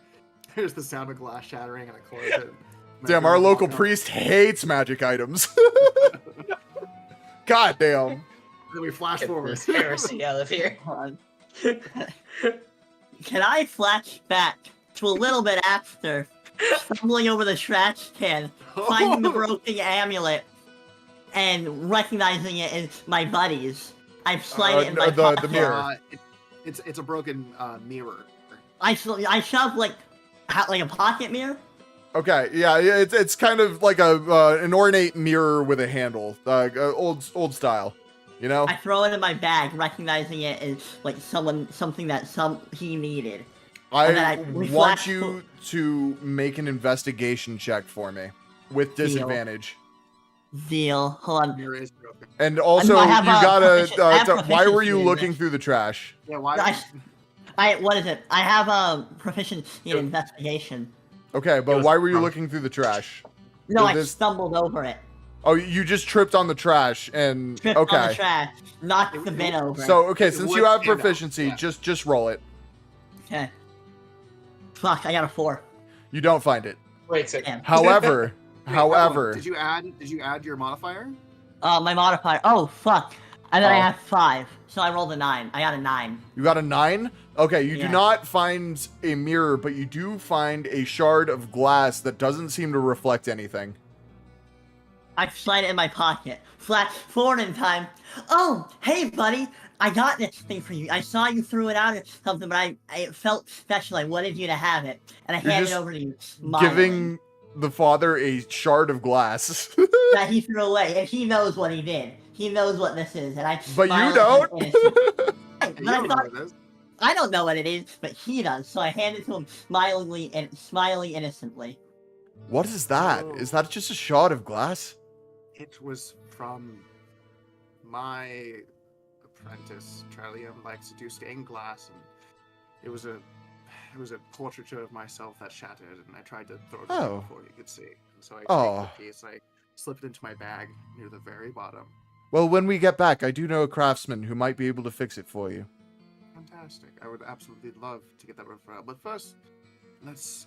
There's the sound of glass shattering, and I close it. And I Damn, go our and local walk up. priest hates magic items. God damn. And then we flash Get forward. this heresy out of here. Hold on. Can I flash back to a little bit after stumbling over the trash can, finding the broken amulet, and recognizing it as my buddies? I slide it in my the pocket. mirror. It's a broken mirror. I shove like a pocket mirror. Okay, yeah, it's kind of like an ornate mirror with a handle, old style, you know. I throw it in my bag, recognizing it as like something that he needed. And then we want flash you to make an investigation check for me with Deal. disadvantage. Deal. Hold on. Mirror is broken. And also, I have, you gotta. I have Why were you proficiency in looking this. through the trash? Yeah, why? What is it? I have proficiency in investigation. Okay, It but was why were you wrong. looking through the trash? No, I This- stumbled over it. Oh, you just tripped on the trash and Tripped on the okay. trash. Knocked the bin over. So okay, It since would you have stand out, proficiency, yeah. just roll it. Okay. Fuck, I got a 4. You don't find it. Wait a second. Damn. However, Wait, however, did you add your modifier? My modifier. Oh, fuck. And then I Oh. have 5. So I rolled a 9. I got a 9. you got a 9? Okay, you Yeah. do not find a mirror, but you do find a shard of glass that doesn't seem to reflect anything. I slide it in my pocket. Flash forward in time. Oh, hey, buddy. I got this thing for you. I saw you threw it out or something, but it felt special. I wanted you to have it. And I You're handed it just over to you. smiling. Giving the father a shard of glass. That he threw away. And he knows what he did. He knows what this is. And I But you smile don't. at him innocent. And But you I don't know thought, what it is. I don't know what it is, but he does. So I hand it to him smilingly and smiling innocently. What is that? Oh. Is that just a shard of glass? It was from my apprentice, Trellium, likes to do stained glass, and it was a portraiture of myself that shattered, and I tried to throw it away Oh. before you could see. And so I Oh. take the piece, I slipped it into my bag near the very bottom. Well, when we get back, I do know a craftsman who might be able to fix it for you. Fantastic. I would absolutely love to get that referral. But first, let's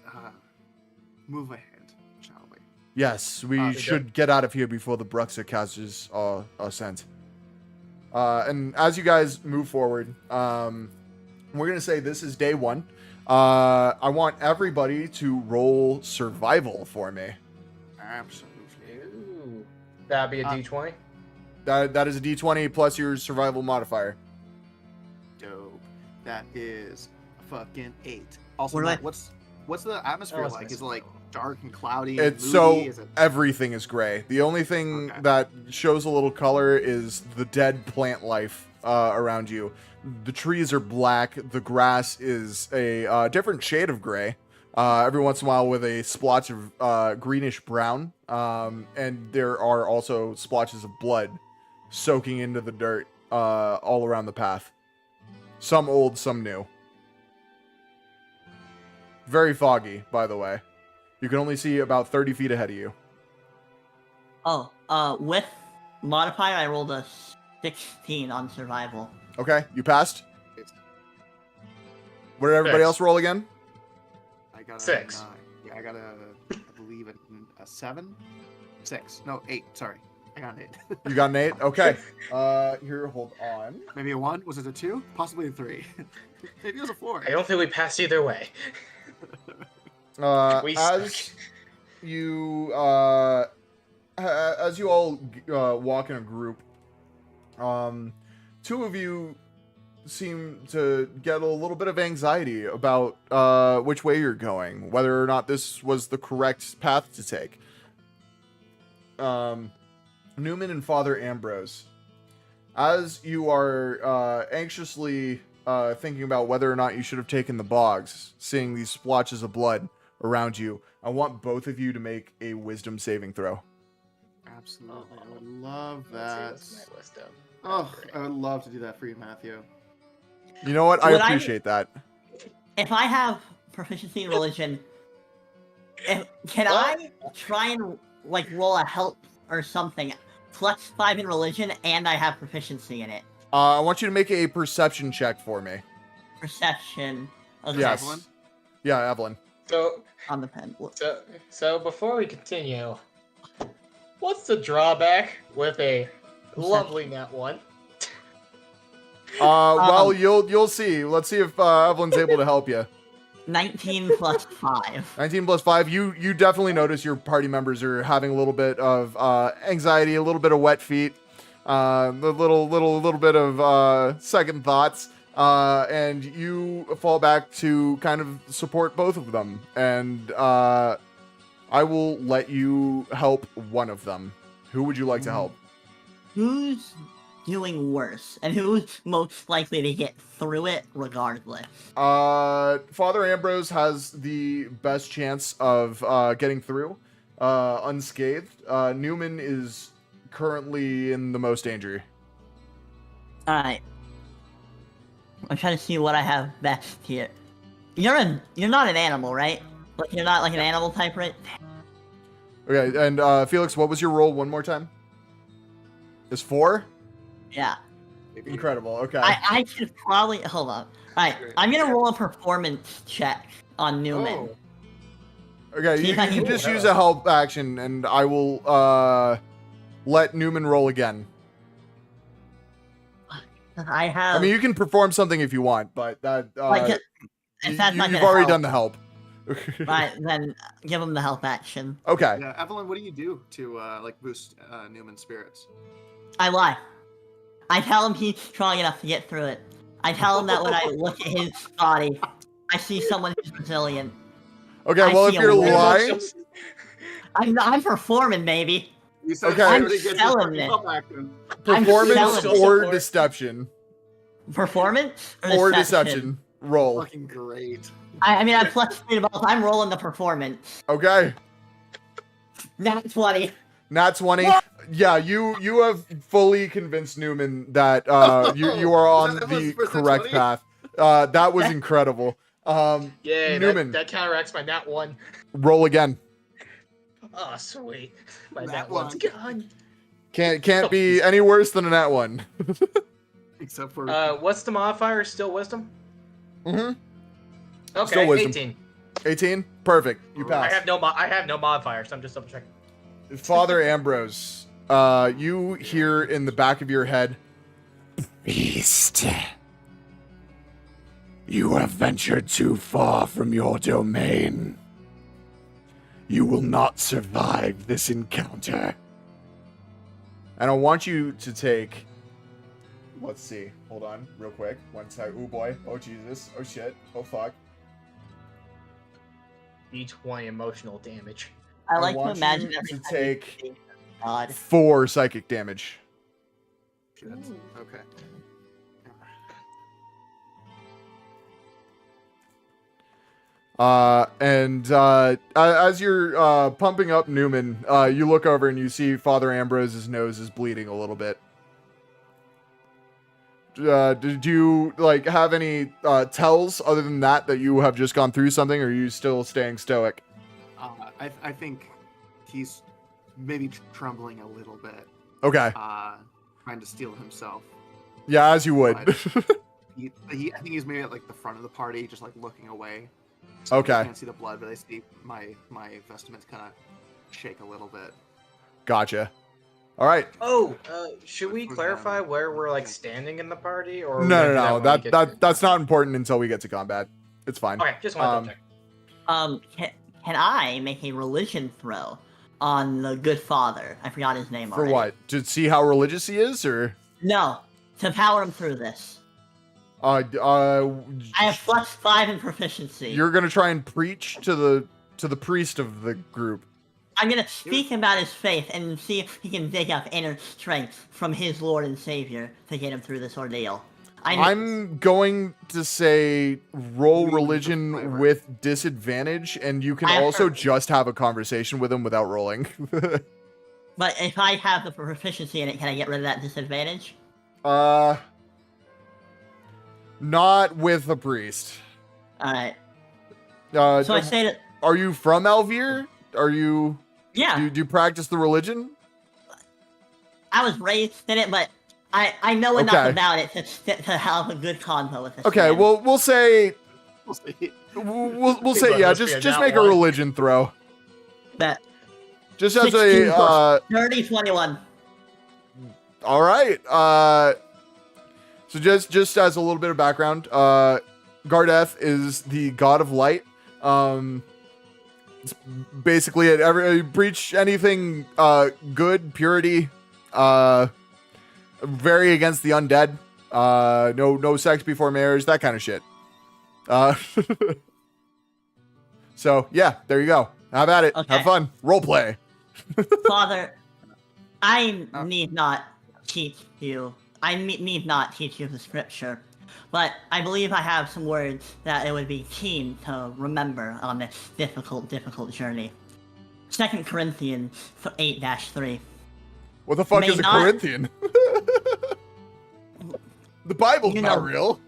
move ahead, shall we? Yes, we should get out of here before the Bruxer casters are sent. And as you guys move forward, we're going to say this is day 1. I want everybody to roll survival for me. Absolutely. Ooh. That'd be a D20. That is a d20 plus your survival modifier. Dope. That is a fucking 8. Also, What do Matt, I- what's the atmosphere Oh, it's like? nice. Is it like dark and cloudy? It's and so moody? Is it... everything is gray. The only thing Okay. that shows a little color is the dead plant life around you. The trees are black. The grass is a different shade of gray. Every once in a while with a splotch of greenish brown. And there are also splotches of blood soaking into the dirt all around the path. Some old, some new. Very foggy, by the way. You can only see about 30 feet ahead of you. Oh, with modifier, I rolled a 16 on survival. Okay, you passed? What did everybody 6. else roll again? I got a 6. 9. Yeah, I got I believe a 7? 6. No, 8. Sorry. I got an 8. You got an 8? Okay. Here, hold on. Maybe a 1? Was it a 2? Possibly a 3. Maybe it was a 4. I don't think we passed either way. We As you all walk in a group Two of you seem to get a little bit of anxiety about which way you're going, whether or not this was the correct path to take. Newman and Father Ambrose, as you are anxiously thinking about whether or not you should have taken the bogs, seeing these splotches of blood around you, I want both of you to make a wisdom saving throw. Absolutely. I would love Let's see that. what's my wisdom. Oh, I would love to do that for you, Matthew. You know what? I Would I- appreciate that. If I have proficiency in religion, can I try and like roll a help or something? +5 in religion, and I have proficiency in it. I want you to make a perception check for me. Perception. Okay. Yes. Evelyn? Yeah, Evelyn. So, On the pen. so before we continue, what's the drawback with a lovely nat 1? Well, you'll see. Let's see if Evelyn's able to help you. 19 + 5. 19 plus 5. You definitely notice your party members are having a little bit of anxiety, a little bit of wet feet, a little bit of second thoughts, and you fall back to kind of support both of them. And I will let you help one of them. Who would you like to help? Who's doing worse, and who's most likely to get through it regardless? Father Ambrose has the best chance of getting through unscathed. Newman is currently in the most danger. Alright. I'm trying to see what I have best here. You're not an animal, right? Like, you're not like an animal type, right? Okay, and Felix, what was your roll one more time? Is 4? Yeah. Incredible. Okay. I should probably hold on. Alright, I'm gonna roll a performance check on Newman. Oh, Okay, See you if I can can- just use a help action, and I will let Newman roll again. I have. I mean, you can perform something if you want, but that like, if that's not you've gonna already help, done the help. Right, then give him the help action. Okay. Yeah, Evelyn, what do you do to like boost Newman's spirits? I lie. I tell him he's strong enough to get through it. I tell him that when I look at his body, I see someone who's resilient. Okay. I Well, if see a you're wolf. lying, I'm performing, baby. You said Okay. somebody I'm gets selling your it. help action. performance selling or support. deception Performance or deception roll. Fucking great. I mean, I plus 3 to both. I'm rolling the performance. Okay. Nat 20. Nat 20. Yeah, you have fully convinced Newman that you are on That was the first correct 20? path. That was incredible. yeah, Newman, that counteracts my nat 1. roll again. Oh, sweet. My Nat nat 1's 1. gone. Can't be any worse than a nat 1. Except for What's the modifier? Still wisdom? Mm-hmm. Okay, Still wisdom. 18. 18. Perfect. You I pass. I have no modifiers. I'm just double checking. Father Ambrose, you hear in the back of your head, Beast. You have ventured too far from your domain. You will not survive this encounter. and I want you to take. Let's see. Hold on, real quick. One sec. Oh boy. Oh Jesus. Oh shit. Oh fuck. D20 emotional damage. I I like to want imagine you every to time take- you say God. 4 psychic damage. shit. Okay. As you're pumping up Newman, you look over and you see Father Ambrose's nose is bleeding a little bit. Did you like have any tells other than that you have just gone through something, or are you still staying stoic? I think he's maybe trembling a little bit, Okay. trying to steel himself. Yeah, as you would. I think he's maybe at like the front of the party, just like looking away. So Okay. I can't see the blood, but I see my vestments kind of shake a little bit. Gotcha. All right. Oh, should we What's clarify happening? where we're like standing in the party, or are we No, gonna do no, when we get to- that's not important until we get to combat. It's fine. Okay, just wanted to check. Can I make a religion throw on the good father? I forgot his name For already. what? To see how religious he is, or No, to power him through this. Uh, uh, I have +5 in proficiency. you're gonna try and preach to the priest of the group. I'm gonna speak about his faith and see if he can dig up inner strength from his Lord and Savior to get him through this ordeal. I'm going to say roll religion with disadvantage, and you can also just have a conversation with him without rolling. But if I have the proficiency in it, can I get rid of that disadvantage? Not with a priest. Alright. So I say that... Are you from Alviir? Are you... Yeah. Do you practice the religion? I was raised in it, but I know enough about it to have a good convo with this. Okay, man. well, we'll say... We'll say, yeah, must be just that make one. a religion throw. That Just as 16 a... 30, 21. All right. So just as a little bit of background, Gardeth is the god of light. It's basically it. Preach anything good, purity, very against the undead. No sex before marriage, that kind of shit. So yeah, there you go. Have at it. Okay. Have fun. Role play. Father, I need not teach you. I need not teach you the scripture, but I believe I have some words that it would be keen to remember on this difficult journey. 2 Corinthians 8-3. What the fuck May is a not- Corinthian? The Bible's You not know- real.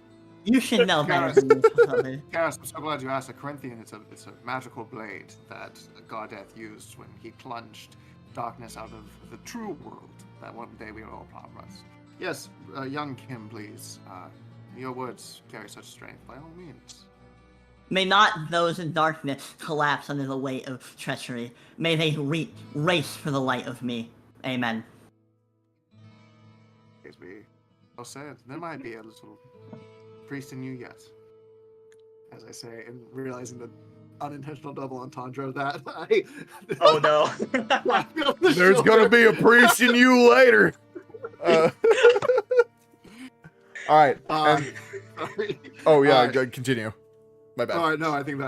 You should know better than me, Father. Garrus, I'm so glad you asked. A Corinthian, it's a magical blade that Gardeth used when he plunged darkness out of the true world that one day we will all promise. Yes, young Kim, please. Your words carry such strength, by all means. May not those in darkness collapse under the weight of treachery. May they race for the light of me. Amen. As we all said, there might be a little priest in you yet. As I say, and realizing the unintentional double entendre that I... Oh no. There's gonna be a priest in you later. All right. Sorry. Oh yeah, Alright. continue. My bad. All right, no, I think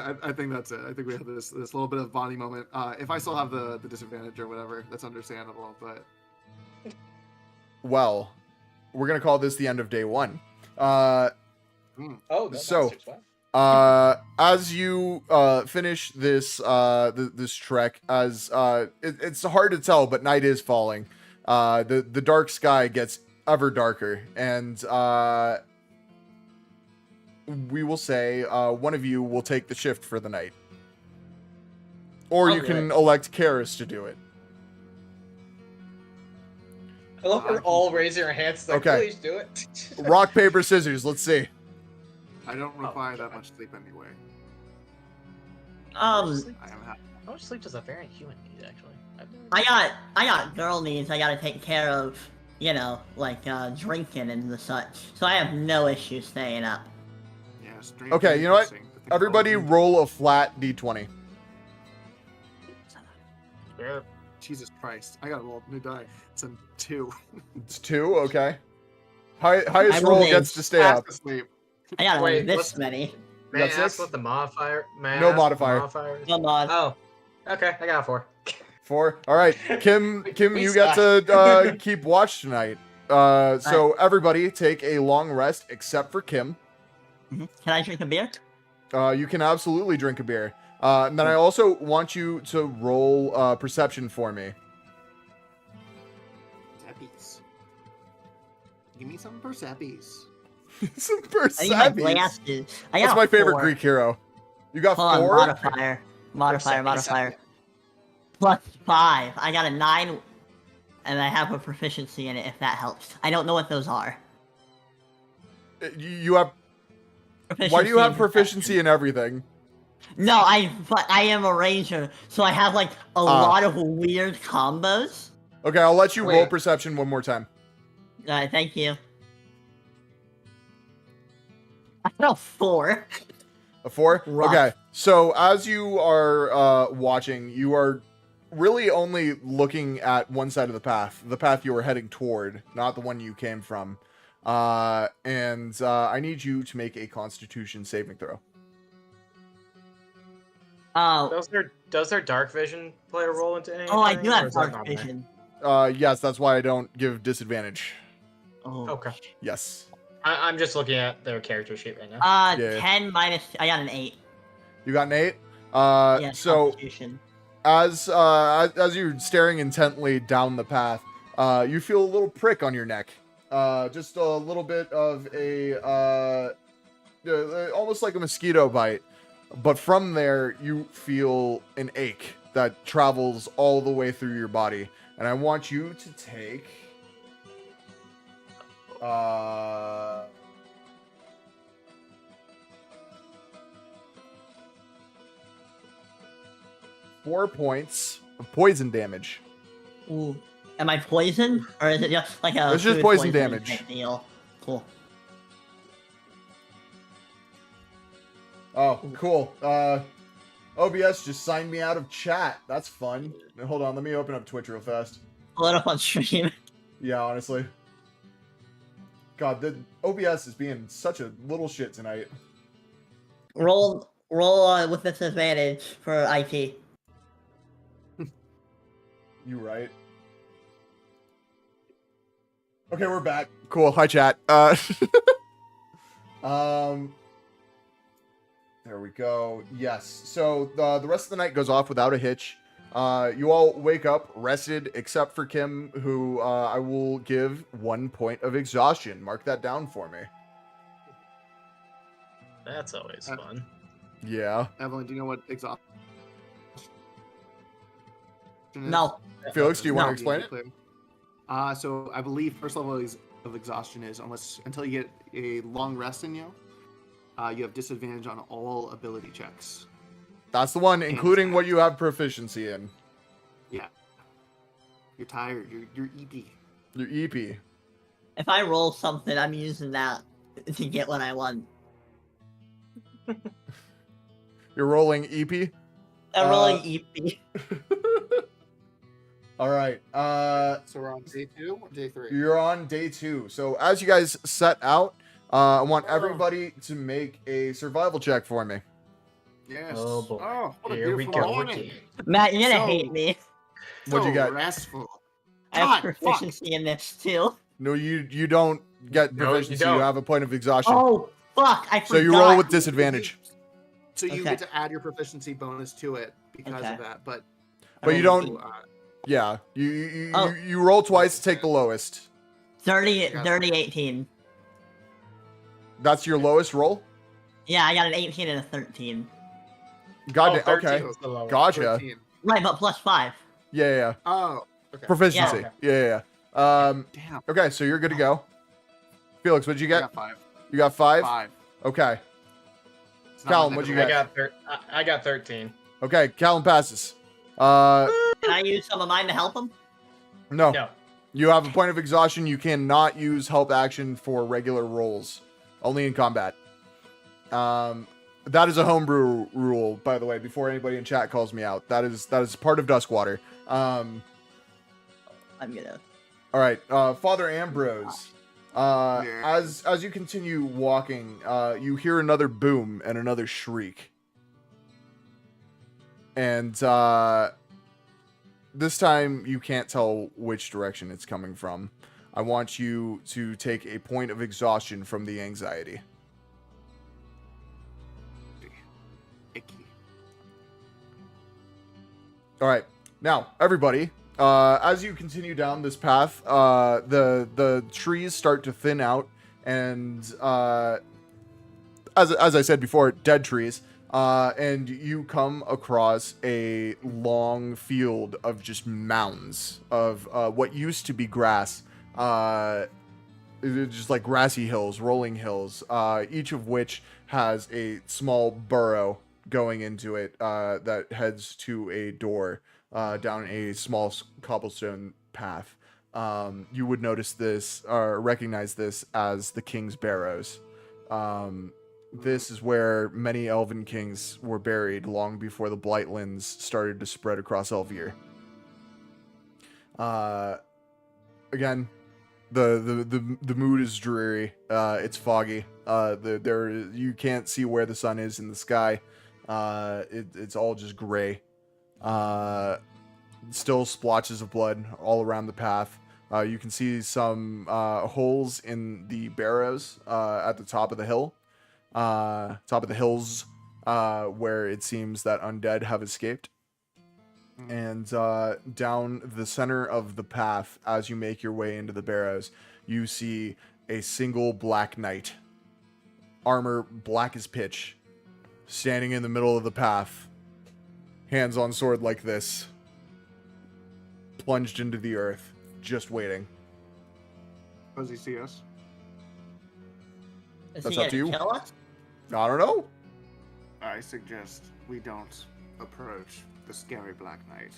that's it. I think we have this little bit of Bonnie moment. If I still have the disadvantage or whatever, that's understandable. But Well, we're gonna call this the end of day one. Oh, no, So- that's fine. As you finish this this trek, as it's hard to tell, but night is falling. The dark sky gets ever darker, and we will say one of you will take the shift for the night, or I'll you do can it. elect Karis to do it. I love we're all raising our hands like, Okay. please do it. Rock paper scissors. Let's see. I don't require that much sleep anyway. How I am happy. much sleep does a very human need, actually? I've never- I got girl needs I gotta take care of, you know, like drinking and the such. So I have no issue staying up. Yes. Okay, you know what? Everybody roll a flat d20. Yeah. Jesus Christ! I gotta roll a new die. It's a 2. It's 2. Okay. Highest I roll rolled gets to stay Fast up. asleep. I got Wait, this what's- many. May I got ask 6? what the modifier? May I No ask what the modifier. modifier is? Come on. Oh, okay. I got a 4. 4. All right, Kim, We you get to keep watch tonight. So everybody take a long rest except for Kim. Can I drink a beer? You can absolutely drink a beer. And then I also want you to roll perception for me. Perceppies. Give me some perceppies. Some I need my perception. glasses. I got That's my favorite 4. Greek hero. You got Hold on, 4. modifier. Perception. +5. I got a 9, and I have a proficiency in it if that helps. I don't know what those are. You have. Why do you have proficiency in everything? No, but I am a ranger, so I have like a lot of weird combos. Okay, I'll let you roll Wait. perception one more time. Thank you. I got a 4. A 4? Rough. Okay. So as you are watching, you are really only looking at one side of the path you were heading toward, not the one you came from. I need you to make a Constitution saving throw. Oh, Does their dark vision play a role into anything? oh, I do or have is that dark not there? vision. Yes, that's why I don't give disadvantage. Oh. Okay. Yes. I'm just looking at their character sheet right now. Yeah. 10 minus. I got an 8. You got an 8? Yeah, So Constitution. as you're staring intently down the path, you feel a little prick on your neck. Just a little bit of almost like a mosquito bite. But from there, you feel an ache that travels all the way through your body. And I want you to take 4 points of poison damage. Ooh. Am I poisoned? Or is it just like a. It's just food poison poisoning damage. type deal? Cool. Oh, cool. OBS just signed me out of chat. That's fun. Hold on, let me open up Twitch real fast. Pull it up on stream. Yeah, honestly. God, the OBS is being such a little shit tonight. Roll with disadvantage for IT. You right. Okay, we're back. Cool. Hi, chat. There we go. Yes. So the rest of the night goes off without a hitch. You all wake up rested, except for Kim, who I will give 1 point of exhaustion. Mark that down for me. That's always fun. Yeah. Evelyn, do you know what exhaustion is? No. Felix, do you want to No. explain it? So I believe first level of exhaustion is until you get a long rest in you, you have disadvantage on all ability checks. That's the one, including what you have proficiency in. Yeah. You're tired. You're EP. Your EP. If I roll something, I'm using that to get what I want. You're rolling EP? I'm rolling EP. All right. So we're on day 2 or day 3? You're on day 2. So as you guys set out, I want everybody to make a survival check for me. Yes. Oh, boy. Oh, what a Here we beautiful go morning. again. Matt, you're gonna So- hate me. What'd you So got? restful. I have God, fuck. proficiency in this too. No, you don't get No, you proficiency. You don't. have a point of exhaustion. Oh, fuck! I forgot. so you roll with disadvantage. So you Okay. get to add your proficiency bonus to it because Okay. of that. But But you rolled don't. uh, Yeah. You Oh. you roll twice, take the lowest. 30, Yeah. 18. That's your lowest roll? Yeah, I got an 18 and a 13. God Oh, damn. 13 Okay. was the lowest. Gotcha. 13. Right, but plus 5. Yeah. Oh, okay. Proficiency. Yeah. Damn. Okay, so you're good to go. Felix, what'd you I get? got 5. You got 5? 5. Okay. It's not Callum, my what'd you negative. I got 13. Okay, Callum passes. Can I use some of mine to help him? No. No. You have a point of exhaustion. You cannot use help action for regular rolls. Only in combat. That is a homebrew rule, by the way, before anybody in chat calls me out. That is part of Duskwater. I'm gonna. All right, Father Ambrose. Yeah. As you continue walking, you hear another boom and another shriek. And this time you can't tell which direction it's coming from. I want you to take a point of exhaustion from the anxiety. Icky. All right, now everybody, as you continue down this path, the trees start to thin out, and as I said before, dead trees. And you come across a long field of just mounds of what used to be grass, just like grassy hills, rolling hills, each of which has a small burrow going into it that heads to a door down a small cobblestone path. You would notice this or recognize this as the King's Barrows. This is where many elven kings were buried long before the Blightlands started to spread across Alviir. Again, the mood is dreary. It's foggy. You can't see where the sun is in the sky. It's all just gray. Still splotches of blood all around the path. You can see some holes in the barrows at the top of the hill. Top of the hills, where it seems that undead have escaped. And down the center of the path, as you make your way into the barrows, you see a single black knight, armor black as pitch, standing in the middle of the path, hands on sword like this, plunged into the earth, just waiting. Does he see us? Is That's he up to gonna you. kill us? I don't know. I suggest we don't approach the scary Black Knight.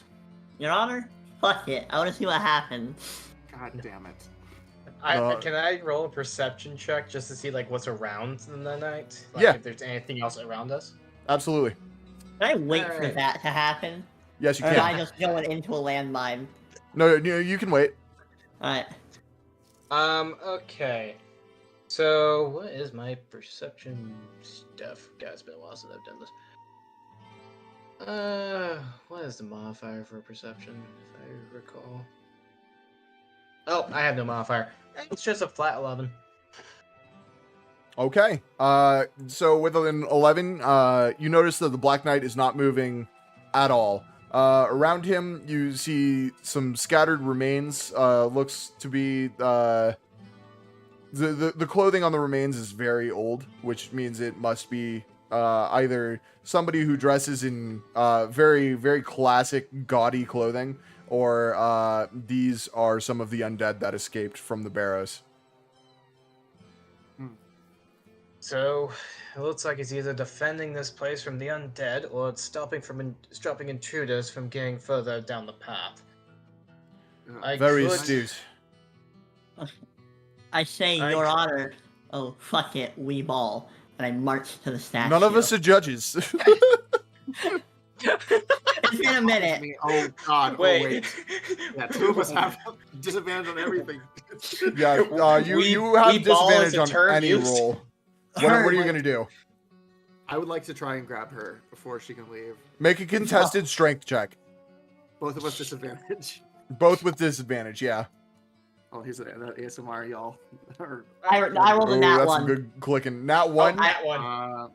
Your Honor? Fuck it. I want to see what happens. God damn it. Can I roll a perception check just to see like what's around the night? Like, Yeah. if there's anything else around us. Absolutely. Can I wait for Alright. that to happen? Yes, you Or am I can. just going into a landmine? No, you can wait. Alright. Okay. So, what is my perception stuff? God, it's been a while since I've done this. What is the modifier for perception, if I recall? Oh, I have no modifier. It's just a flat 11. Okay. So with an 11, you notice that the Black Knight is not moving at all. Around him, you see some scattered remains. Looks to be the clothing on the remains is very old, which means it must be either somebody who dresses in very, very classic, gaudy clothing, or these are some of the undead that escaped from the barrows. So, it looks like it's either defending this place from the undead, or it's stopping intruders from getting further down the path. I Very could- astute. I say, I Your c- Honor. Oh, fuck it. We ball. And I march to the statue. None of us are judges. It's been a minute. Oh god, Wait. oh wait. Yeah, two of us have disadvantage on everything. Yeah, you We have ball is disadvantage a on term any used. roll. What are you Her- gonna do? I would like to try and grab her before she can leave. Make a contested strength check. Both of us disadvantage. Both with disadvantage, yeah. Oh, here's that ASMR, y'all. I rolled a Oh, nat that's one. some good clicking. Nat one. That one.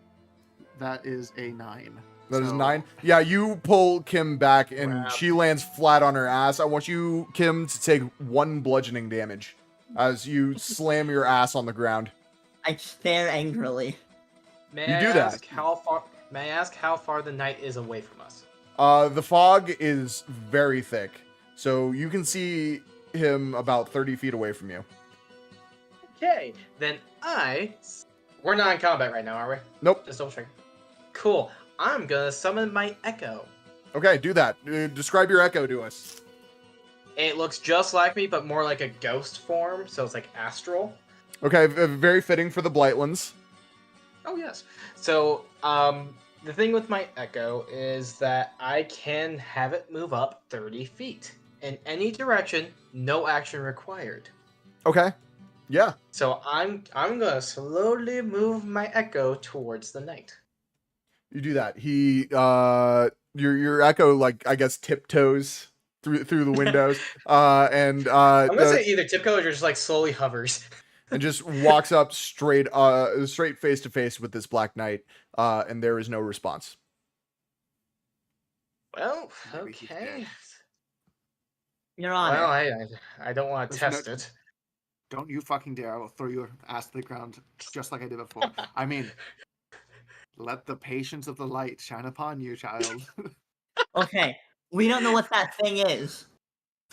That is a 9. That is So, 9. Yeah, you pull Kim back and Crap. she lands flat on her ass. I want you, Kim, to take 1 bludgeoning damage as you slam your ass on the ground. I stare angrily. May You I do that. ask how far? May I ask how far the knight is away from us? The fog is very thick, so you can see him about 30 feet away from you. Okay, then we're not in combat right now, are we? Nope. Just double checking. Cool. I'm gonna summon my echo. Okay, do that. Describe your echo to us. It looks just like me, but more like a ghost form, so it's like astral. Okay, very fitting for the Blightlands. Oh yes. So, the thing with my echo is that I can have it move up 30 feet in any direction, no action required. Okay. Yeah. So I'm gonna slowly move my echo towards the knight. You do that. He your echo, like, I guess, tiptoes through the windows. I'm gonna say either tiptoe or just like slowly hovers. and just walks up straight face to face with this Black Knight, and there is no response. Well, Maybe he's okay. dead. Your Honor. Well, I don't want to Listen, test no- it. Don't you fucking dare. I will throw your ass to the ground just like I did before. I mean, let the patience of the light shine upon you, child. Okay, we don't know what that thing is,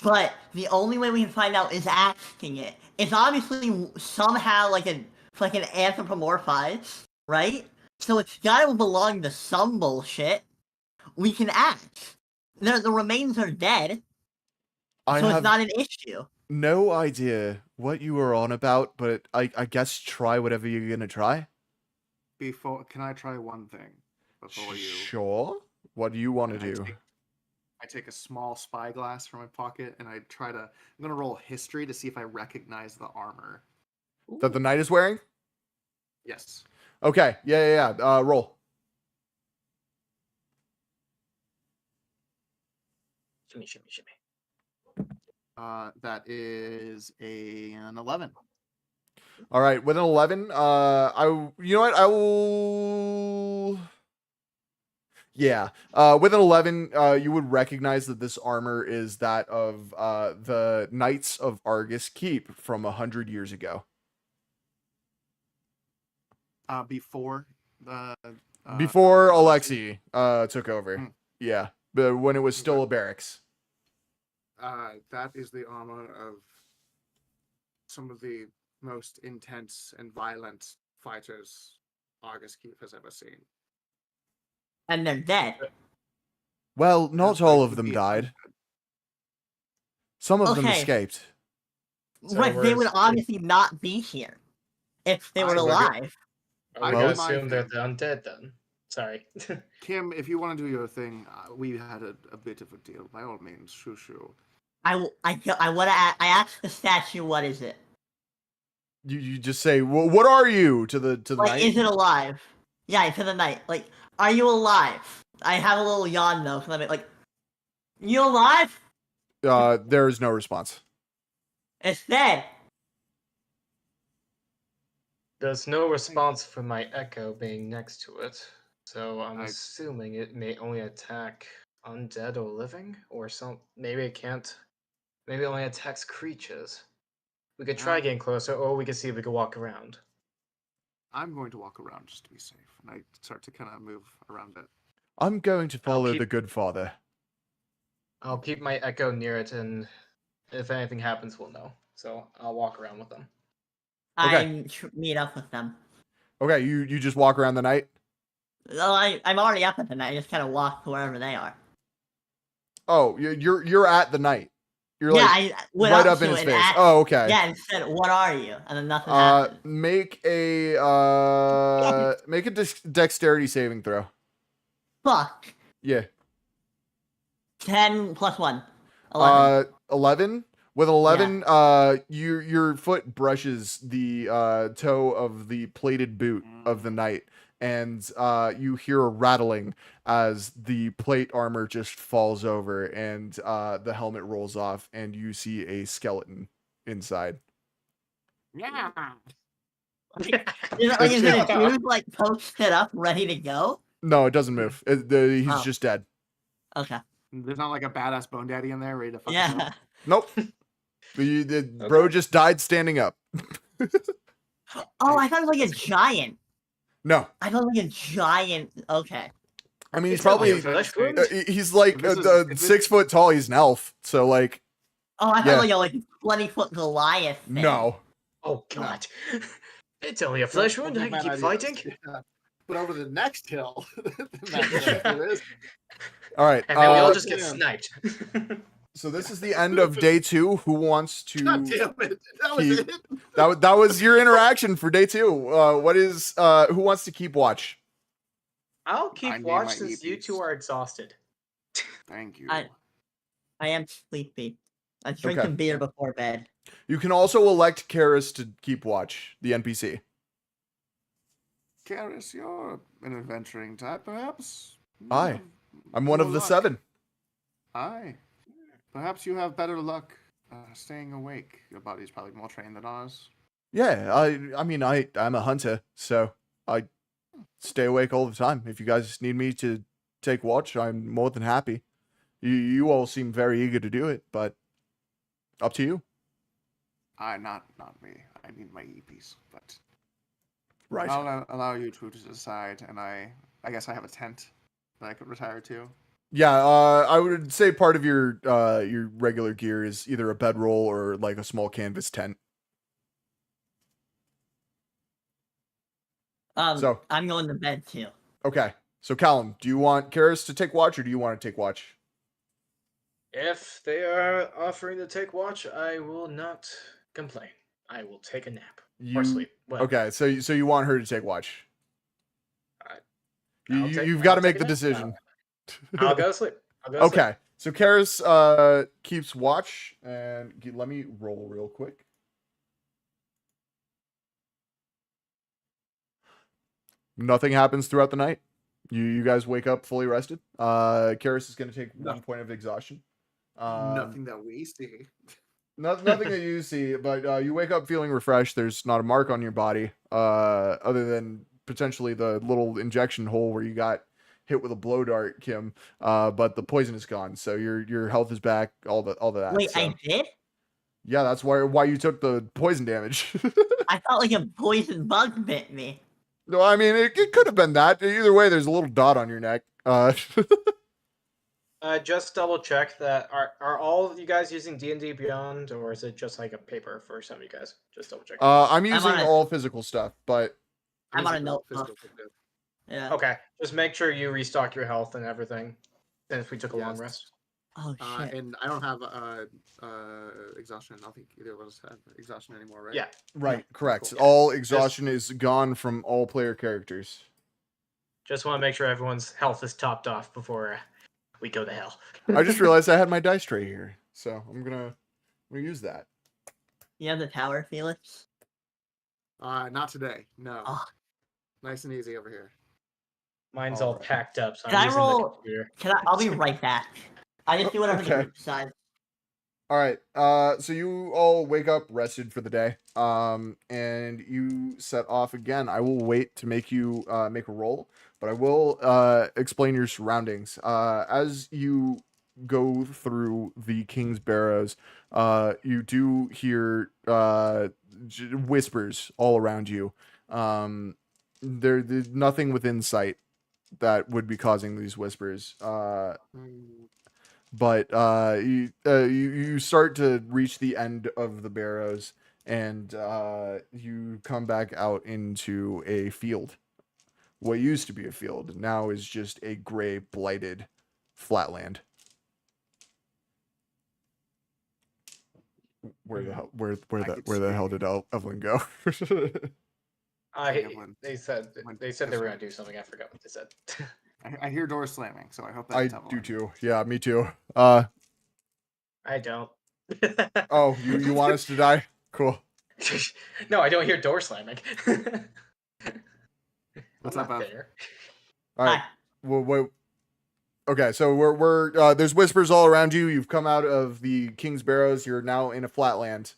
but the only way we can find out is asking it. It's obviously somehow like an anthropomorphized, right? So it's gotta belong to some bullshit. We can ask. The remains are dead, I so have it's not an issue. no idea what you are on about, but I guess try whatever you're gonna try. Can I try one thing before you? Sure. What do you want to Can I do? I take a small spyglass from my pocket and I'm gonna roll history to see if I recognize the armor. That the knight is wearing? Yes. Okay. Yeah. Roll. Shimmy, shimmy, shimmy. That is an 11. All right. With an 11, you know what? I will. Yeah. With an 11, you would recognize that this armor is that of the Knights of Argus Keep from 100 years ago. Before the Before Alexei took over. Mm. Yeah. But when it was still a barracks. that is the armor of some of the most intense and violent fighters Argus Keep has ever seen. And they're dead. Well, not Like, all of would them be died. Some of them Okay. escaped. So Right, they would we're- obviously not be here if they were I- alive. Are we Well- gonna assume they're the undead then? Sorry. Kim, if you want to do your thing, we had a bit of a deal. By all means, shoo. I want to. I asked the statue, what is it? You just say, "What are you?" to the Like, knight? is it alive? Yeah, to the knight. Like, are you alive? I have a little yawn though, because I'm like, you alive? There is no response. It's dead. There's no response from my echo being next to it, so I'm I- assuming it may only attack undead or living, or some. Maybe it can't. Maybe it only attacks creatures. We could try getting closer, or we could see if we could walk around. I'm going to walk around just to be safe, and I start to kind of move around it. I'm going to follow keep- the good father. I'll keep my echo near it, and if anything happens, we'll know. So I'll walk around with them. Okay. Meet up with them. Okay, you just walk around the night. Well, I'm already up at the night. I just kind of walk to wherever they are. Oh, you're at the night. You're Yeah, like I went right up up in to his it face. and asked, Oh, okay. yeah, and said, "What are you?" And then nothing happened. Make a dexterity saving throw. Fuck. Yeah. 10 plus 1. 11. 11. With an 11, your foot brushes the toe of the plated boot of the knight, and you hear a rattling as the plate armor just falls over, and the helmet rolls off, and you see a skeleton inside. Yeah. Is it dude like posted up, ready to go? No, it doesn't move. He's Oh. just dead. Okay. There's not like a badass bone daddy in there ready to fuck us Yeah. up. Nope. Bro just died standing up. Oh, I thought it was like a giant. No, I thought it was like a giant. Okay. I mean he's It's only probably a flesh wound. he's like This is- 6 foot tall. He's an elf, so like Oh, I thought Yeah. like a 20-foot Goliath thing. no. Oh god. It's only a flesh wound. I can keep fighting. Yeah. But over the next hill, it is. All right. And then we all uh, just get yeah. sniped. So this is the end of day 2. Who wants to? God damn it! That was keep- it. That was your interaction for day 2. What is who wants to keep watch? I'll I keep need watch my since you EPs. two are exhausted. Thank you. I am sleepy. I drink Okay. some beer before bed. You can also elect Karis to keep watch, the NPC. Karis, you're an adventuring type, perhaps. Aye. I'm one of the More luck. 7. Aye. Perhaps you have better luck staying awake. Your body's probably more trained than ours. Yeah, I mean I'm a hunter, so I stay awake all the time. If you guys need me to take watch, I'm more than happy. You all seem very eager to do it, but up to you. Not me. I need my EPs, but Right. I'll allow you two to decide. And I guess I have a tent that I could retire to. Yeah, I would say part of your regular gear is either a bedroll or like a small canvas tent. So- I'm going to bed too. Okay. So Callum, do you want Karis to take watch or do you want to take watch? If they are offering to take watch, I will not complain. I will take a nap You or sleep. Whatever. Okay, so you want her to take watch. I'll You've got to I'll make take the a nap. decision. I'll go to sleep. Okay. So Karis keeps watch, and let me roll real quick. Nothing happens throughout the night. You guys wake up fully rested. Karis is going to take 1 point of exhaustion. Nothing that we see. Nothing that you see, but you wake up feeling refreshed. There's not a mark on your body, other than potentially the little injection hole where you got hit with a blow dart, Kim. But the poison is gone, so your health is back. All that. Wait, so. I did? Yeah, that's why you took the poison damage. I felt like a poison bug bit me. No, I mean it could have been that. Either way, there's a little dot on your neck. Just double check that are all of you guys using D&D Beyond, or is it just like a paper for some of you guys? Just double check. I'm using on a- all physical stuff, but I'm on a Physical- notebook. physical good. Yeah. Okay, just make sure you restock your health and everything. Then if we took a long Yes. rest. Oh shit. And I don't have exhaustion. I don't think either of us have exhaustion anymore, right? Yeah. right, correct. Cool. All exhaustion is gone from all player characters. Just want to make sure everyone's health is topped off before we go to hell. I just realized I had my dice tray here, so I'm gonna use that. You have the tower, Felix? Not today. No. Oh. Nice and easy over here. Mine's all Alright. packed up, so Can I'm I using roll- the computer. I'll be right back. I just do whatever the Okay. group decides. All right. So you all wake up rested for the day. And you set off again. I will wait to make you make a roll, but I will explain your surroundings. As you go through the King's Barrows, you do hear whispers all around you. There's nothing within sight that would be causing these whispers. But you start to reach the end of the barrows, and you come back out into a field. What used to be a field now is just a gray, blighted flatland. Where the hell? Where the hell did Evelyn go? Evelyn. They said Went they this were way. gonna do something. I forgot what they said. I hear doors slamming, so I hope that's I Evelyn. do too. Yeah, me too. I don't. Oh, you want us to die? Cool. No, I don't hear door slamming. What's I'm up, not Ev? there. All right. Hi. Well, wait. Okay, so we're there's whispers all around you. You've come out of the King's Barrows. You're now in a flatland.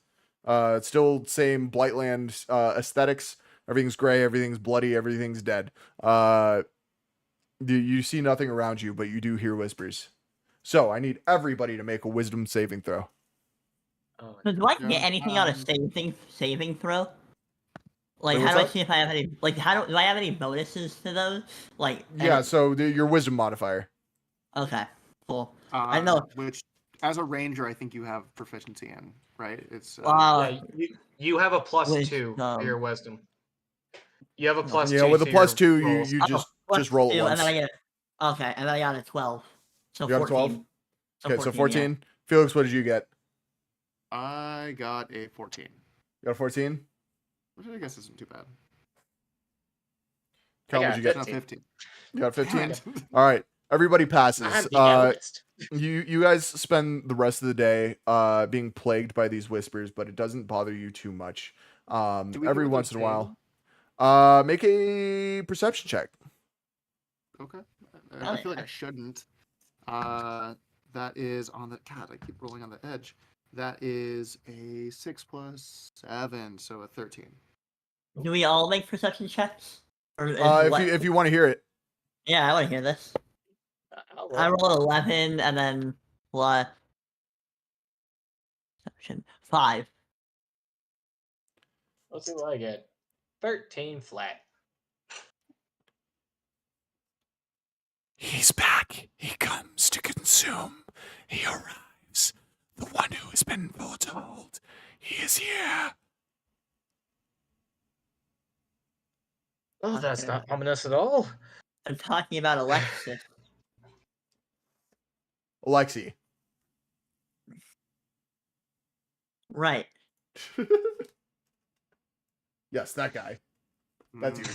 It's still same Blightland aesthetics. Everything's gray. Everything's bloody. Everything's dead. You see nothing around you, but you do hear whispers. So I need everybody to make a wisdom saving throw. Oh, So do I get Yeah, anything out of saving throw? Like, Wait, how what's do I that? see if I have any? Like, do I have any bonuses to those? Like, Yeah. any- So your wisdom modifier. Okay, cool. I know. Which, as a ranger, I think you have proficiency in, right? It's yeah, you have a plus With, 2 for your um, wisdom. You have a plus 2. Yeah, with a to plus your 2, rolls. you Oh, just roll it two, once. and then I get okay, and then I got a 12. So You got a 14. 12? Okay, so 14. 14. Felix, what did you get? I got a 14, You got a 14? which I guess isn't too bad. Cal, got what'd you It's get? not 15. You got 15? Damn it. All right. Everybody I'm passes. the eldest. You guys spend the rest of the day being plagued by these whispers, but it doesn't bother you too much. Do we Every go with once the in a while. Make a perception check. Okay. Oh, I feel like yeah. I shouldn't. That is on the God. I keep rolling on the edge. That is a 6 plus 7, so a 13. Do we all make perception checks? Or is If you want to hear it. yeah, I want to hear this. I'll I roll. rolled 11 and then plus perception 5. Let's see what I get. 13 flat. He's back. He comes to consume. He arrives. The one who has been foretold. He is here. Oh, that's Okay. not ominous at all. I'm talking about Alexis. Alexi. Right. Yes, that guy. That's you.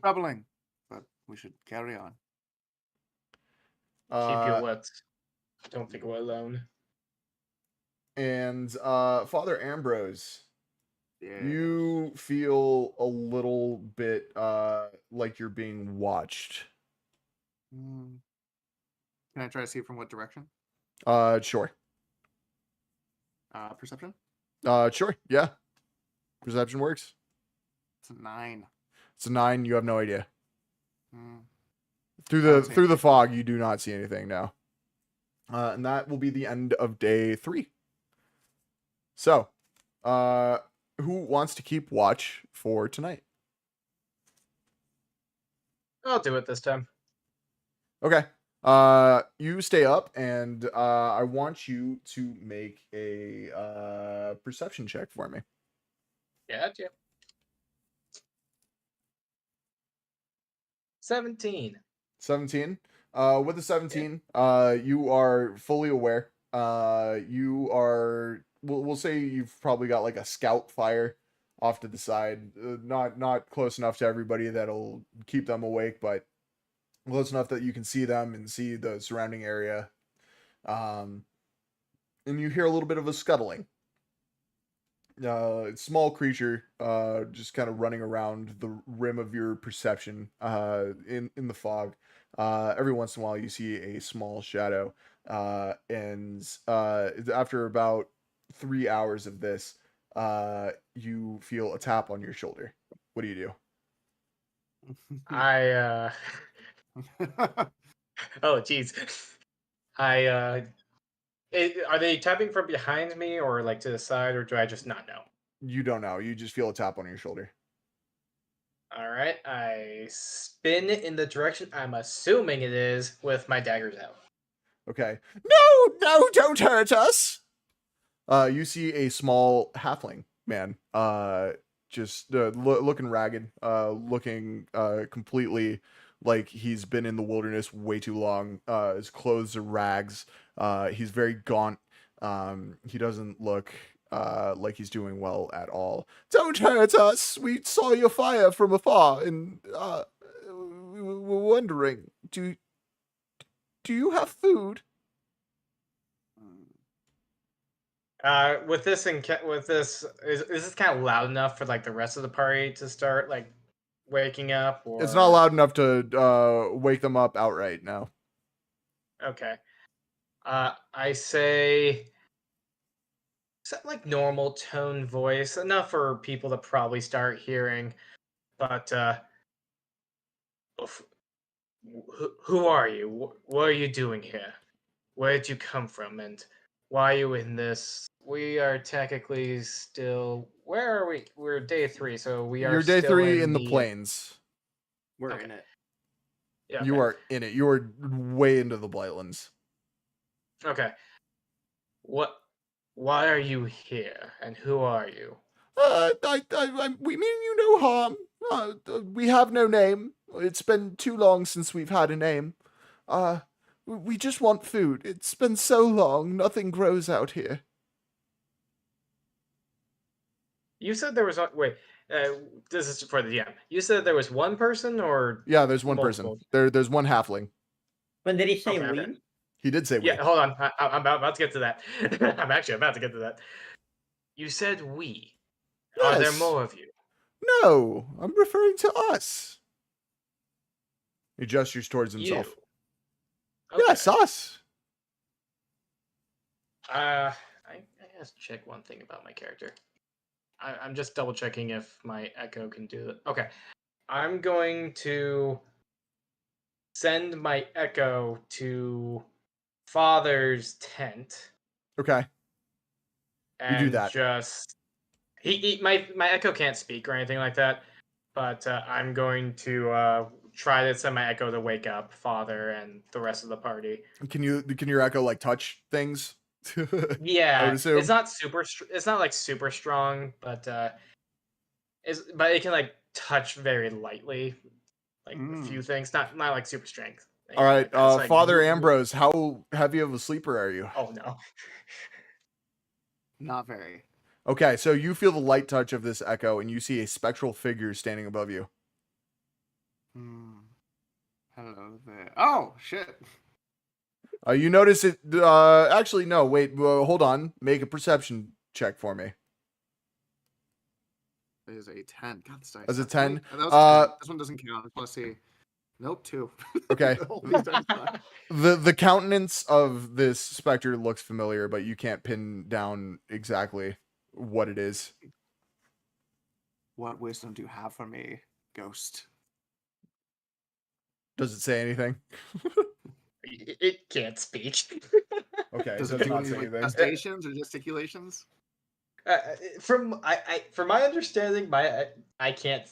Troubling, but we should carry on. Keep your wits. don't think we're alone. And Father Ambrose, Yeah. you feel a little bit like you're being watched. Hmm. Can I try to see from what direction? Sure. Perception? Sure. Yeah. Perception works. It's a 9. It's a 9. You have no idea. Hmm. Through I don't the see through the anything. fog, you do not see anything now. And that will be the end of day 3. So, who wants to keep watch for tonight? I'll do it this time. Okay. You stay up, and I want you to make a perception check for me. Yeah. 17. 17. With the 17, you are fully aware. You are. We'll say you've probably got like a scout fire off to the side. Not close enough to everybody that'll keep them awake, but close enough that you can see them and see the surrounding area. And you hear a little bit of a scuttling. Small creature, just kind of running around the rim of your perception, in the fog. Every once in a while, you see a small shadow, and after about 3 hours of this, you feel a tap on your shoulder. What do you do? I oh jeez. I are they tapping from behind me or like to the side, or do I just not know? You don't know. You just feel a tap on your shoulder. All right, I spin in the direction I'm assuming it is with my daggers out. Okay. No, don't hurt us. You see a small halfling man, just looking ragged, looking completely like he's been in the wilderness way too long. His clothes are rags. He's very gaunt. He doesn't look like he's doing well at all. Don't hurt us. We saw your fire from afar, and we were wondering, do you have food? With this is this kind of loud enough for like the rest of the party to start like waking up, or It's not loud enough to wake them up outright now. Okay. I say something like normal tone voice, enough for people to probably start hearing. But oof, who are you? What are you doing here? Where did you come from? And why are you in this? We are technically still. Where are we? We're day 3, so we are You're day still 3 in in the the. plains. We're Okay. in it. Yeah. You Okay. are in it. You are way into the Blightlands. Okay. What? Why are you here? And who are you? We mean you no harm. We have no name. It's been too long since we've had a name. We just want food. It's been so long. Nothing grows out here. You said there was wait. This is for the DM. You said there was one person or Yeah, there's one multiple? person. There's one halfling. When did he say Okay, okay. we? He did say we. Yeah, hold on. I'm about to get to that. I'm actually about to get to that. You said we. Are there Yes. more of you? No, I'm referring to us. He gestures towards himself. You. Yes, Okay. us. I have to check one thing about my character. I'm just double checking if my echo can do that. Okay. I'm going to send my echo to Father's tent. Okay. You do And that. just my echo can't speak or anything like that, but I'm going to try to send my echo to wake up Father and the rest of the party. Can your echo like touch things? I would Yeah, assume. it's not super. It's not like super strong, but but it can like touch very lightly, like a few things. Not like super strength. All right, Like that. It's like Father Ambrose, how heavy of a sleeper are you? Oh no. Not very. Okay, so you feel the light touch of this echo, and you see a spectral figure standing above you. Hello there. Oh, shit. You notice it. Actually, no. Wait. Hold on. Make a perception check for me. It is a 10. God, this dice. As a sucks. 10? That was a 10. This one doesn't count. Let's see. Nope, 2. Okay. All these dice suck. The countenance of this specter looks familiar, but you can't pin down exactly what it is. What wisdom do you have for me, ghost? Does it say anything? It can't speak. Okay. Does Does it do not any say like anything. gestations or gesticulations? From my understanding, I can't.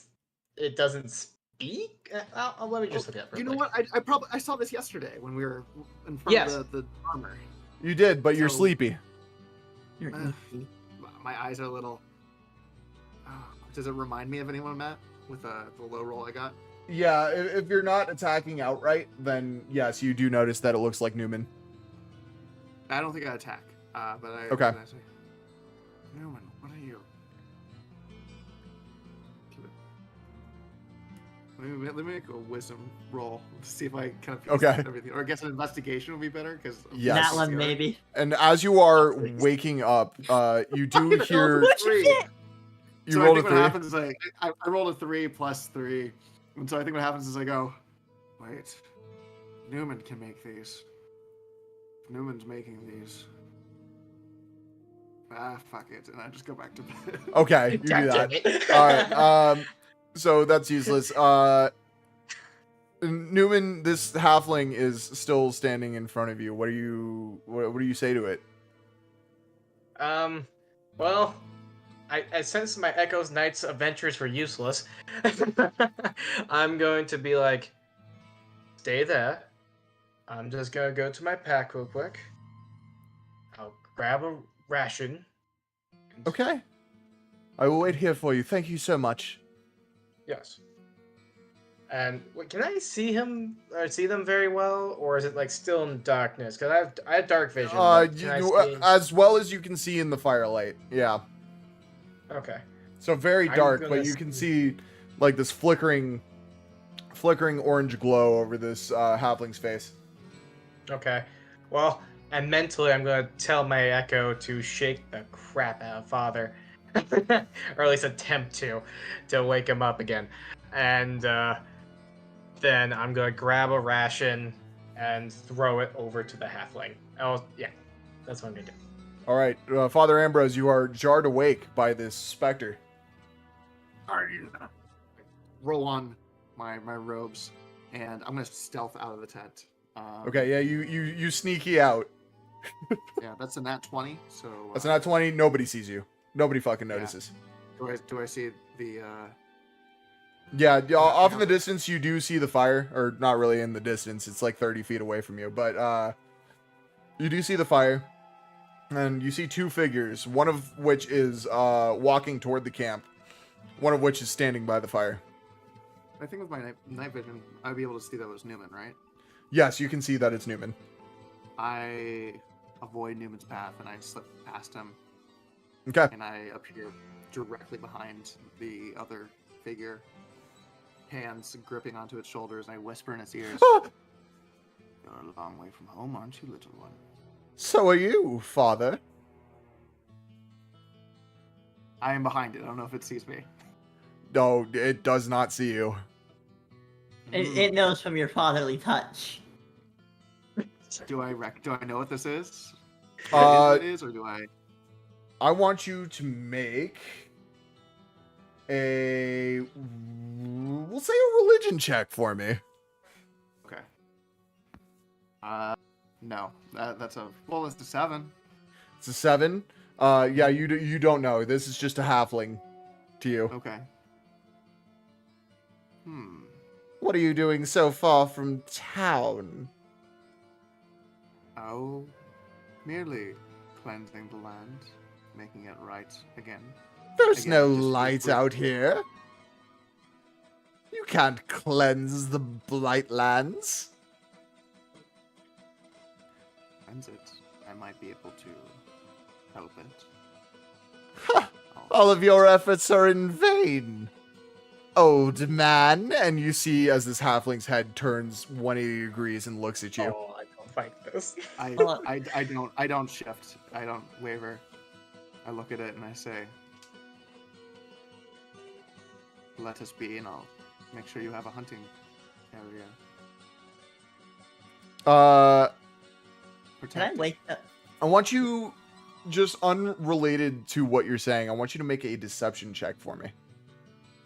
It doesn't speak. Let me just look at it. You know what? I saw this yesterday when we were in front Yes. of the armor. You did, but you're So- sleepy. You're Uh, easy. My eyes are a little. Does it remind me of anyone, Matt? With the low roll I got? Yeah, if you're not attacking outright, then yes, you do notice that it looks like Newman. I don't think I attack. But I. Okay. What did I say? Newman, what are you? Let me make a wisdom roll to see if I kind of piece Okay. everything. Or I guess an investigation would be better because Yes. That one, maybe. And as you are waking up, you do hear. What'd you get? You so rolled I a think 3. what happens is I rolled a 3 plus 3, and so I think what happens is I go, wait, Newman can make these. Newman's making these. Fuck it, and I just go back to bed. Okay, you do God that. damn it. All right. So that's useless. Newman, this halfling is still standing in front of you. What do you say to it? Well, I since my Echo's Knight's adventures were useless, I'm going to be like, stay there. I'm just gonna go to my pack real quick. I'll grab a ration. Okay. I will wait here for you. Thank you so much. Yes. And wait, can I see him or see them very well, or is it like still in darkness? Because I have dark vision. but can I see... As well as you can see in the firelight. Yeah. Okay. So very I'm dark, gonna but you can see like this flickering orange glow over this halfling's face. Okay. Well, and mentally, I'm gonna tell my Echo to shake the crap out of Father, or at least attempt to wake him up again, and then I'm gonna grab a ration and throw it over to the halfling. Oh, yeah, that's what I'm gonna do. All right, Father Ambrose, you are jarred awake by this specter. Roll on my robes, and I'm gonna stealth out of the tent. Okay, yeah, you sneaky out. Yeah, that's a nat 20. So That's not 20. Nobody sees you. Nobody fucking notices. do I see the? Yeah, off in the distance, you do see the fire, or not really in the distance. It's like 30 feet away from you, but you do see the fire, and you see two figures. One of which is walking toward the camp. One of which is standing by the fire. I think with my night vision, I'd be able to see that it was Newman, right? Yes, you can see that it's Newman. I avoid Newman's path and I slip past him, Okay. and I appear directly behind the other figure, hands gripping onto its shoulders, and I whisper in its ears, "You're a long way from home, aren't you, little one?" So are you, father. I am behind it. I don't know if it sees me. No, it does not see you. It knows from your fatherly touch. Do I know what this is? What it is, or do I? I want you to make we'll say a religion check for me. Okay. No. That's a it's a 7. It's a 7. Yeah, you don't know. This is just a halfling to you. Okay. What are you doing so far from town? Oh, merely cleansing the land, making it right again. There's Again, no just light with- out here. You can't cleanse the Blightlands. Cleanse it. I might be able to help it. Ha! All of your efforts are in vain. Old man, and you see as this halfling's head turns 180 degrees and looks at you. Oh, I don't like this. I don't shift. I don't waver. I look at it and I say, "Let us be, and I'll make sure you have a hunting area." Can I Protected. wake up? I want you, just unrelated to what you're saying, I want you to make a deception check for me.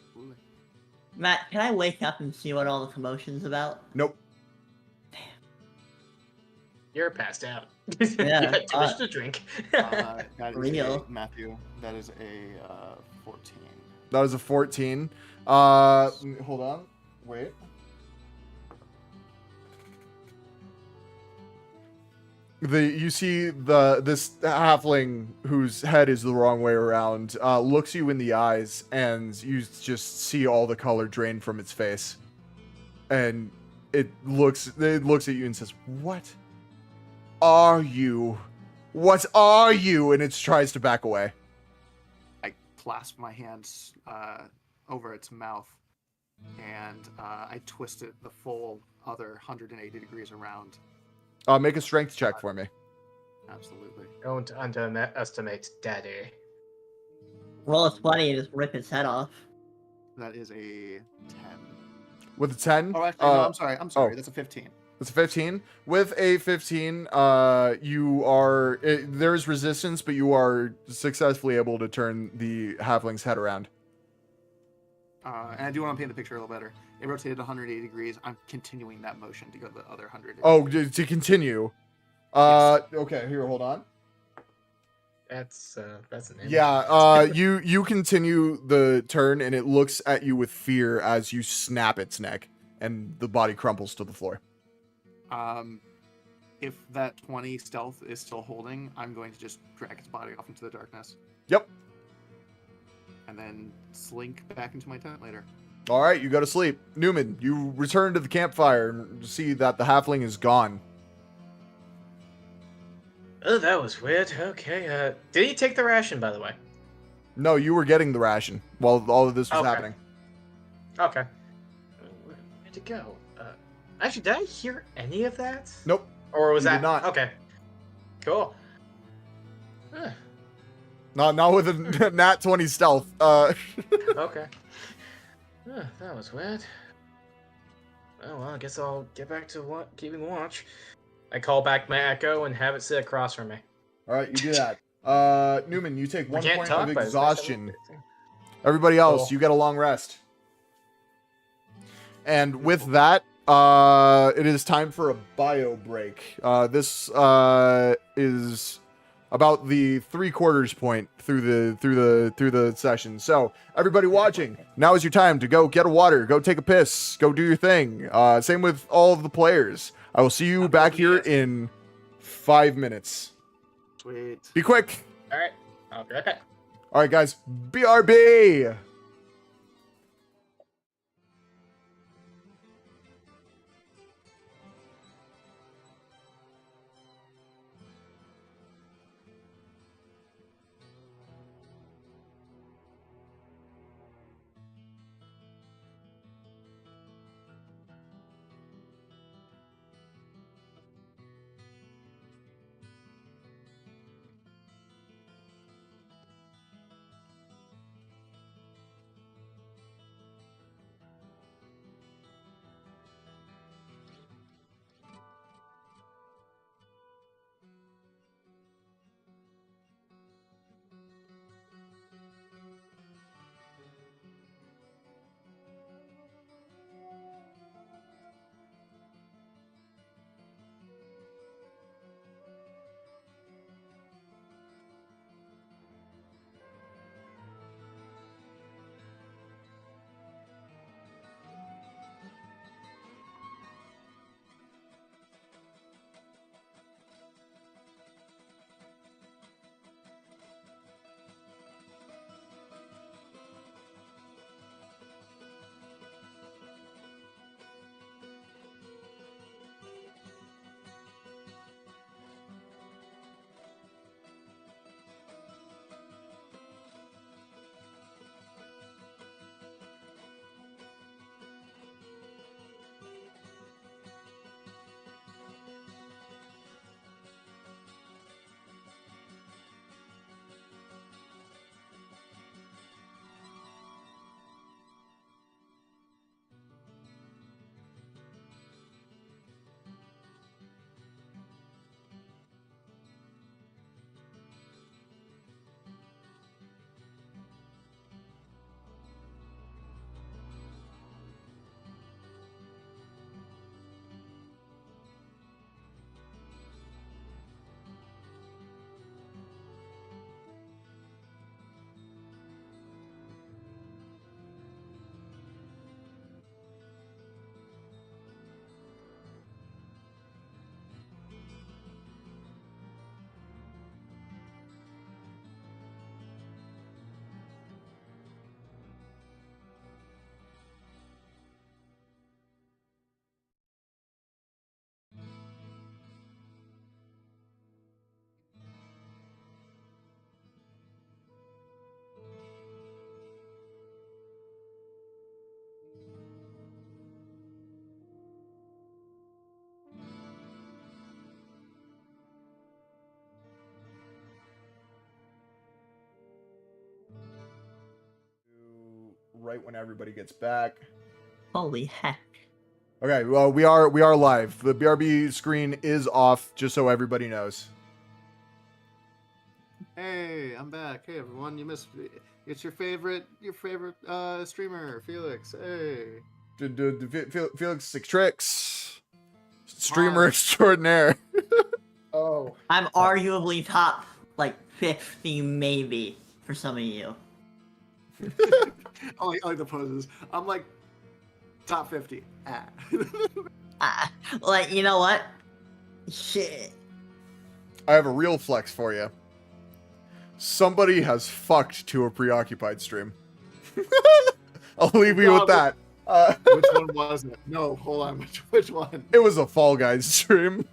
Absolutely. Matt, can I wake up and see what all the commotion's about? Nope. You're passed out. Yeah, you had too much to drink. That is Real. Matthew. That is a 14. That was a 14. Hold on. Wait. You see this halfling whose head is the wrong way around looks you in the eyes, and you just see all the color drain from its face, and it looks at you and says, "What are you? What are you?" And it tries to back away. I clasp my hands over its mouth, and I twist it the full other 180 degrees around. Make a strength check for me. Absolutely. Don't underestimate Daddy. Roll a 20 and just rip his head off. That is a 10. With a 10? Oh, actually, no, I'm sorry. oh. That's a 15. It's a 15. With a 15, there's resistance, but you are successfully able to turn the halfling's head around. And I do want to paint the picture a little better. It rotated 180 degrees. I'm continuing that motion to go the other 100 degrees. Oh, to continue. Yes. Okay, here, hold on. That's an image. Yeah, you continue the turn, and it looks at you with fear as you snap its neck, and the body crumples to the floor. If that 20 stealth is still holding, I'm going to just drag its body off into the darkness. Yep. And then slink back into my tent later. All right, you go to sleep. Newman, you return to the campfire and see that the halfling is gone. Oh, that was weird. Okay. Did he take the ration, by the way? No, you were getting the ration while all of this was Okay. happening. Okay. Where'd it go? Actually, did I hear any of that? Nope. Or was You that did not. Okay. Cool. Huh. Not with a nat 20 stealth. Okay. That was weird. Oh well, I guess I'll get back to keeping watch. I call back my echo and have it sit across from me. All right, you do that. Newman, you take I 1 can't point talk, of but it's exhaustion. Everybody else, Cool. you get a long rest. And with that, it is time for a bio break. This is about the 3/4 point through the session. So everybody watching, now is your time to go get a water, go take a piss, go do your thing. Same with all of the players. I will see you back here in 5 minutes. Sweet. Be quick. All right. I'll be right back. All right, guys. BRB. right when everybody gets back. Holy heck. Okay, well, we are live. The BRB screen is off, just so everybody knows. Hey, I'm back. Hey everyone, you missed me. It's your favorite streamer, Felix. Hey. Felix Six Tricks, streamer extraordinaire. Oh. I'm arguably top, like, 50 maybe, for some of you. I like the poses. I'm like top 50. Like, you know what? Shit. I have a real flex for you. Somebody has fucked to a preoccupied stream. I'll leave you with that. Which one was it? No, hold on. Which one? It was a Fall Guys stream.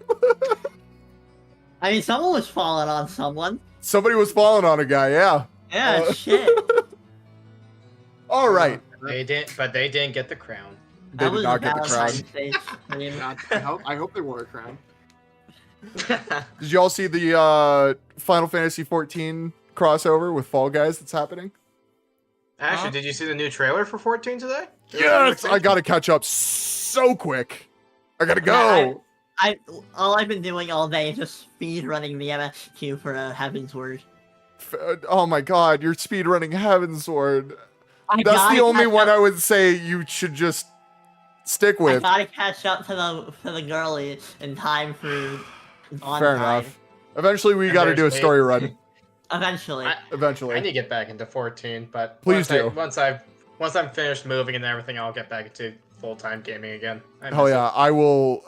I mean, someone was falling on someone. Somebody was falling on a guy, yeah. Yeah, shit. All right. They didn't get the crown. They That did was not get the Valentine's crown. Day. I mean, I hope they wore a crown. Did you all see the Final Fantasy 14 crossover with Fall Guys that's happening? Actually, did you see the new trailer for 14 today? Yes! I gotta catch up so quick. I gotta go. all I've been doing all day is just speed running the MSQ for Heaven's Word. Oh my god, you're speedrunning Heavensward. I That's gotta the only catch one up- I would say you should just stick I with. gotta catch up to the girlie in time for on Fair time. enough. Eventually, we And gotta do a there's me. story run. Eventually. Eventually. I need to get back into 14, but Please do. once I'm finished moving and everything, I'll get back into full-time gaming again. I Hell miss yeah, it. I will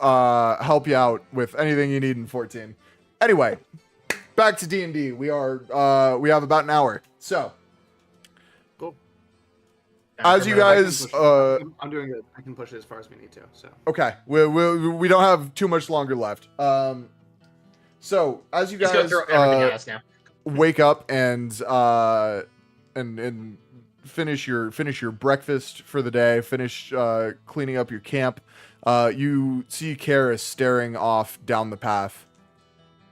help you out with anything you need in 14. Anyway, back to D&D. We have about an hour. So, Cool. as you guys I'm doing it. I can push it as far as we need to. So. okay, we don't have too much longer left. So, as you Just go guys through everything else now. wake up and finish your breakfast for the day, finish cleaning up your camp, you see Karis staring off down the path,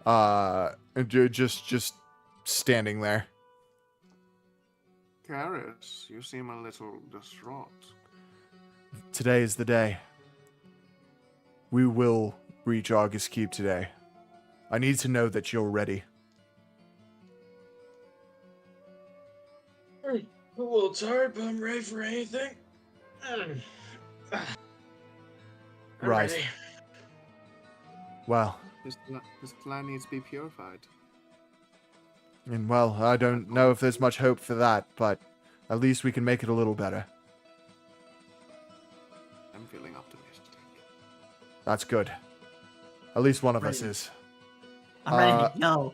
and just standing there. Karis, you seem a little distraught. Today is the day. We will reach August Keep today. I need to know that you're ready. A little tired, but I'm ready for anything. I'm Right. ready. Well, This plan needs to be purified. and well, I don't know if there's much hope for that, but at least we can make it a little better. I'm feeling optimistic. That's good. At least one of us Right. is. I'm ready to go.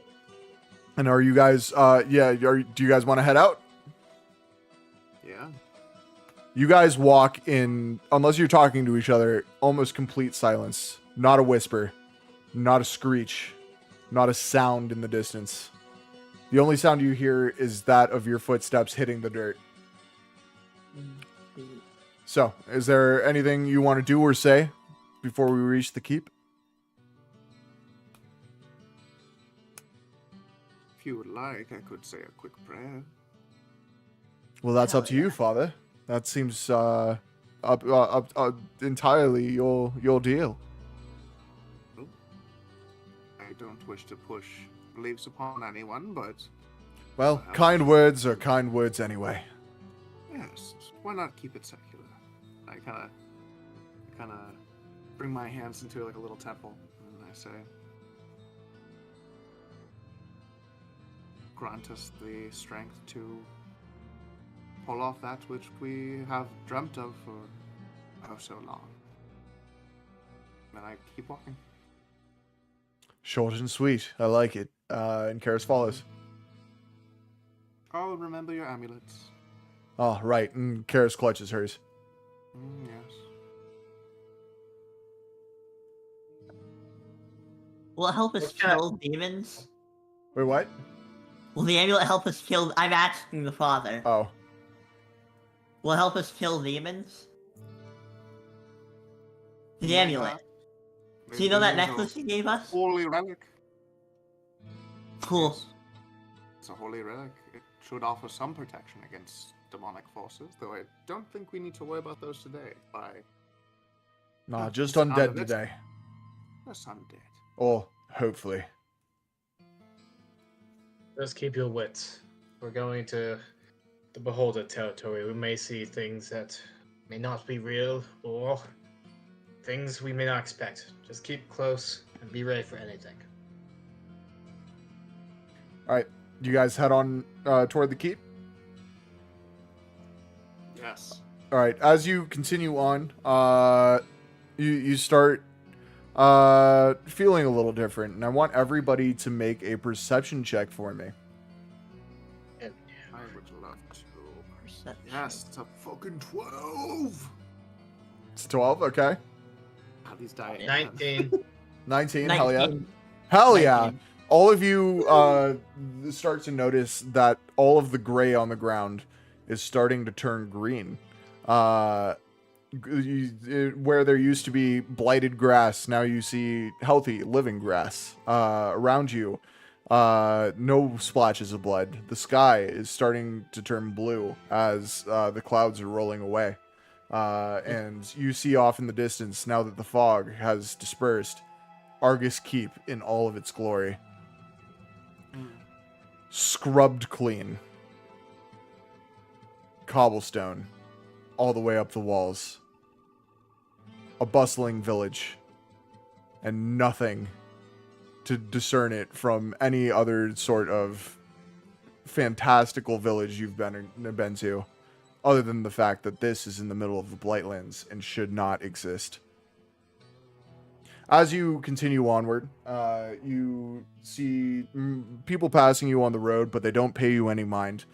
And are you guys, do you guys want to head out? Yeah. You guys walk in, unless you're talking to each other, almost complete silence. Not a whisper, not a screech, not a sound in the distance. The only sound you hear is that of your footsteps hitting the dirt. So, is there anything you want to do or say before we reach the keep? If you would like, I could say a quick prayer. Well, that's Hell up to you, Father. That seems entirely your deal. I don't wish to push beliefs upon anyone, but Well, kind words are kind words anyway. yes, why not keep it secular? I kind of bring my hands into like a little temple, and I say, grant us the strength to pull off that which we have dreamt of for oh so long. And I keep walking. Short and sweet. I like it. And Karis follows. Oh, remember your amulets. Oh, right. And Karis clutches hers. Yes. Will it help us It's kinda- kill demons? Wait, what? Will the amulet help us kill? I'm asking the father. Oh. Will it help us kill demons? The May amulet. not. Do you know that Maybe it's a necklace you gave us? Holy relic. Cool. Yes. It's a holy relic. It should offer some protection against demonic forces, though I don't think we need to worry about those today. Nah, just It's undead undead. today. Yes, undead. Oh, hopefully. Just keep your wits. We're going to the Beholder territory. We may see things that may not be real or things we may not expect. Just keep close and be ready for anything. All right, you guys head on toward the keep. Yes. All right, as you continue on, you start feeling a little different, and I want everybody to make a perception check for me. And I would love to. Perception. Yes, it's a fucking 12. It's 12, okay. How these die? 19. 19, hell yeah. 19. Hell yeah. 19. All of you start to notice that all of the gray on the ground is starting to turn green. Where there used to be blighted grass, now you see healthy, living grass around you. No splashes of blood. The sky is starting to turn blue as the clouds are rolling away. And you see off in the distance, now that the fog has dispersed, Argus Keep in all of its glory. Scrubbed clean. Cobblestone all the way up the walls. A bustling village. And nothing to discern it from any other sort of fantastical village you've been to, other than the fact that this is in the middle of the Blightlands and should not exist. As you continue onward, you see people passing you on the road, but they don't pay you any mind.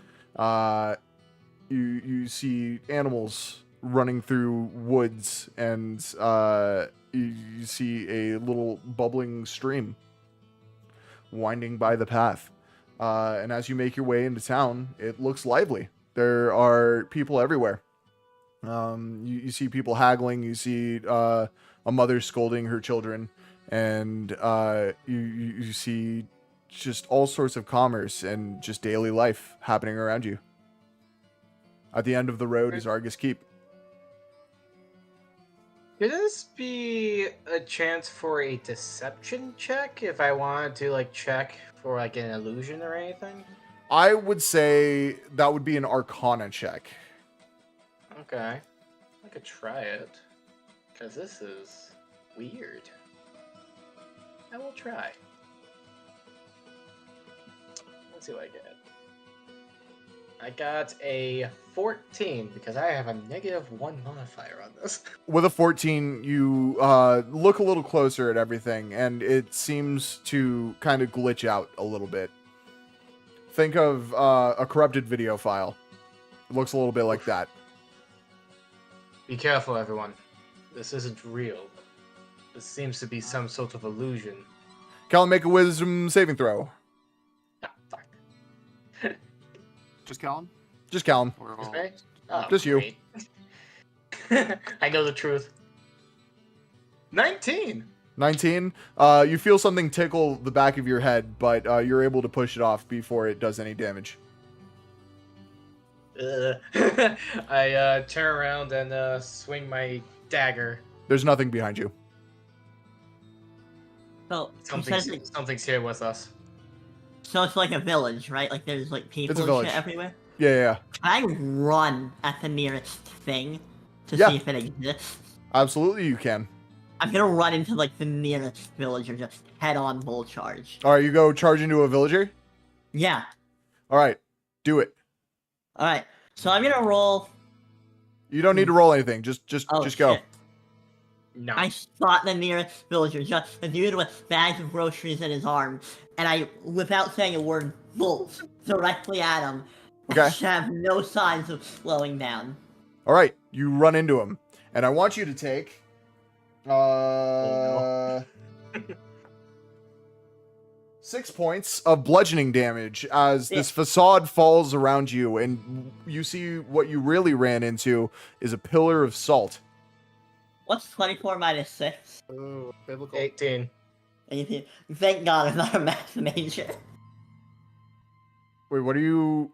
You see animals running through woods, and you see a little bubbling stream winding by the path. And as you make your way into town, it looks lively. There are people everywhere. You see people haggling. You see a mother scolding her children, and you see just all sorts of commerce and just daily life happening around you. At the end of the road is Argus Keep. Could this be a chance for a deception check if I wanted to like check for like an illusion or anything? I would say that would be an Arcana check. Okay. I could try it. Because this is weird. I will try. Let's see what I get. I got a 14 because I have a -1 modifier on this. With a 14, you look a little closer at everything, and it seems to kind of glitch out a little bit. Think of a corrupted video file. It looks a little bit like that. Be careful, everyone. This isn't real. This seems to be some sort of illusion. Callum, make a wisdom saving throw. Ah, fuck. Just Callum? Just Callum. We're Just all... me? Oh, Just you. great. I know the truth. 19! 19. You feel something tickle the back of your head, but you're able to push it off before it does any damage. I turn around and swing my dagger. There's nothing behind you. So, you said Something's here with us. so it's like a village, right? Like there's like people It's a and village. shit everywhere. Yeah. Can I run at the nearest thing to Yeah. see if it exists? Absolutely, you can. I'm gonna run into like the nearest village and just head on bull charge. All right, you go charge into a villager. Yeah. All right, do it. All right. So I'm gonna roll. You don't need to roll anything. Just Oh, go. shit. No. I spot the nearest villager, just a dude with bags of groceries in his arm, and I, without saying a word, bolt directly at him. Okay. I have no signs of slowing down. All right, you run into him, and I want you to take 6 points of bludgeoning damage as this facade falls around you, and you see what you really ran into is a pillar of salt. What's 24 minus 6? Oh, biblical. 18. 18. Thank God I'm not a math major. Wait, what did you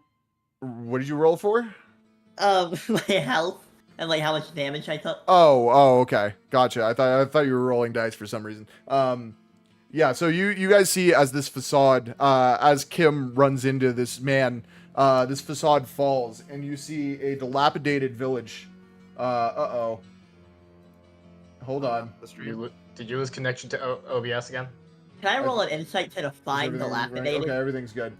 roll for? my health and like how much damage I took. Oh, okay, gotcha. I thought you were rolling dice for some reason. Yeah. So you guys see as this facade, as Kim runs into this man, this facade falls, and you see a dilapidated village. Uh-oh. Hold on. The stream. Did you lose connection to OBS again? Can I roll an insight to Is define everything right? dilapidated? Okay, everything's good.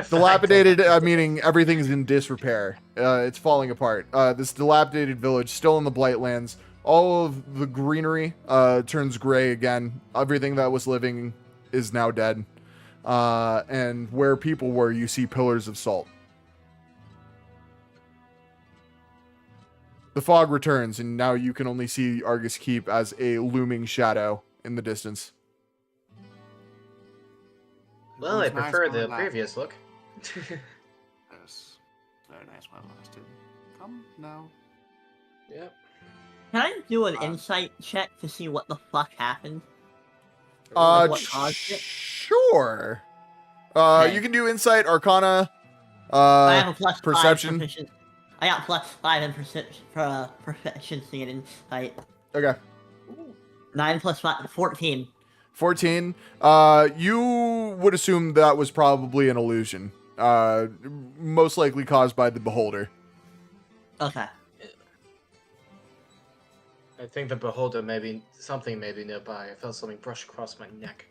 Dilapidated, meaning everything's in disrepair. It's falling apart. This dilapidated village, still in the Blightlands. All of the greenery turns gray again. Everything that was living is now dead. And where people were, you see pillars of salt. The fog returns, and now you can only see Argus Keep as a looming shadow in the distance. Well, I It was nice prefer while the it lasted. previous look. Yes. Very nice while it lasted. Come now. Yep. Can I do an Uh, insight check to see what the fuck happened? Like what caused it? Sure. Okay. You can do insight, arcana, I have a plus perception. 5 proficiency. I got plus 5 in proficiency in insight. Okay. 9 plus 5, 14. 14. You would assume that was probably an illusion. Most likely caused by the beholder. Okay. I think the beholder something may be nearby. I felt something brush across my neck.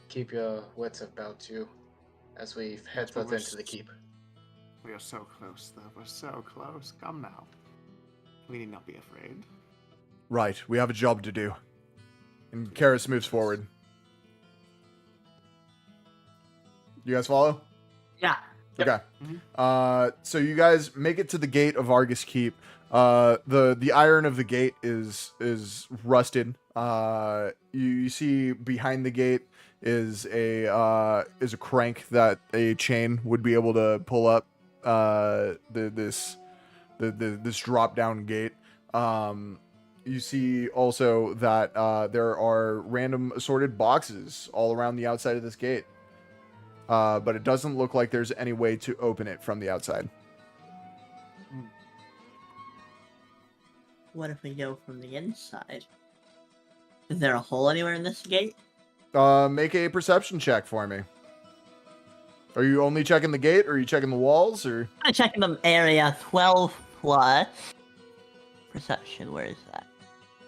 Keep your wits about you as we head further into the keep. We are so close, though. We're so close. Come now. We need not be afraid. Right. We have a job to do. And Karis moves forward. You guys follow? Yeah. Okay. Mhm. So you guys make it to the gate of Argus Keep. The iron of the gate is rusted. You see behind the gate is a crank that a chain would be able to pull up. This drop down gate. You see also that there are random assorted boxes all around the outside of this gate. But it doesn't look like there's any way to open it from the outside. What if we go from the inside? Is there a hole anywhere in this gate? Make a perception check for me. Are you only checking the gate, or are you checking the walls, or? I'm checking the area. 12 plus perception. Where is that?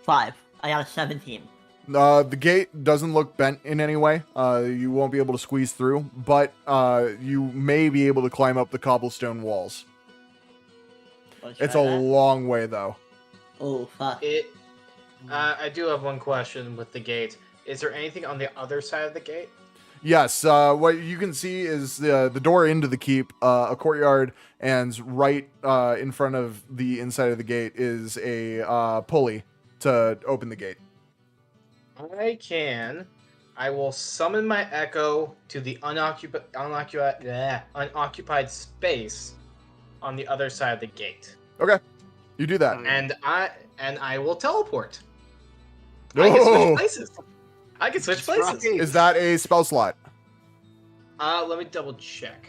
5. I got a 17. The gate doesn't look bent in any way. You won't be able to squeeze through, but you may be able to climb up the cobblestone walls. Let's It's try a that. long way, though. Oh fuck. I do have one question with the gate. Is there anything on the other side of the gate? Yes, what you can see is the door into the keep, a courtyard, and right in front of the inside of the gate is a pulley to open the gate. I will summon my echo to the unoccupied space on the other side of the gate, Okay, you do that. and I will teleport. Oh, I can switch It's places. rocky. is that a spell slot? Let me double check,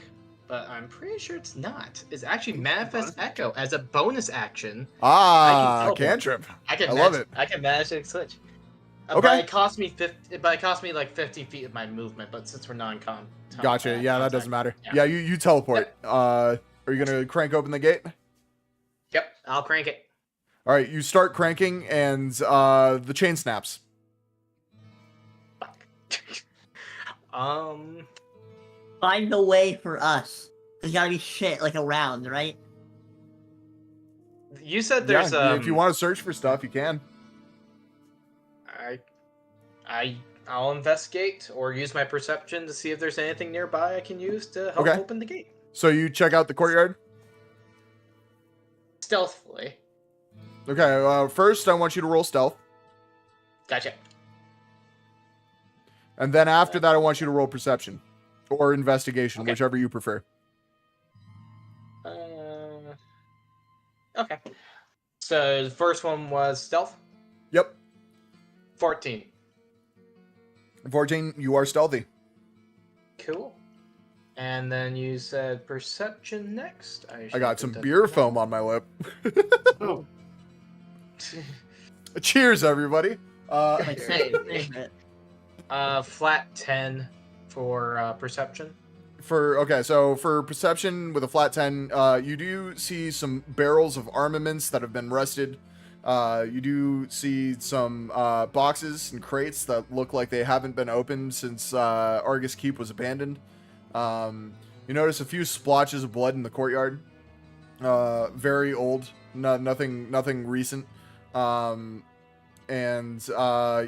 but I'm pretty sure it's not. It's actually manifest echo as a bonus action. Ah, teleport. cantrip. I love it. I can magically switch. Okay. But it cost me 50. Like 50 feet of my movement. But since we're non-con, Gotcha. Yeah, that doesn't matter. Yeah. Yeah, you teleport. Are you gonna crank open the gate? Yep, I'll crank it. All right, you start cranking, and the chain snaps. Find a way for us. There's gotta be shit like around, right? You said there's Yeah, if you want to search for stuff, you can. I'll investigate or use my perception to see if there's anything nearby I can use to help Okay. open the gate So you check out the courtyard. stealthily. Okay. First, I want you to roll stealth, Gotcha. and then after that, I want you to roll perception or investigation, Okay. whichever you prefer. Okay. So the first one was stealth. Yep. 14. 14. You are stealthy. Cool. And then you said perception next. I got some beer foam on my lip. Oh, Cheers, everybody. My second favorite. Flat 10 for perception. So for perception with a flat 10, you do see some barrels of armaments that have been rested. You do see some boxes and crates that look like they haven't been opened since Argus Keep was abandoned. You notice a few splotches of blood in the courtyard. Very old, nothing recent. And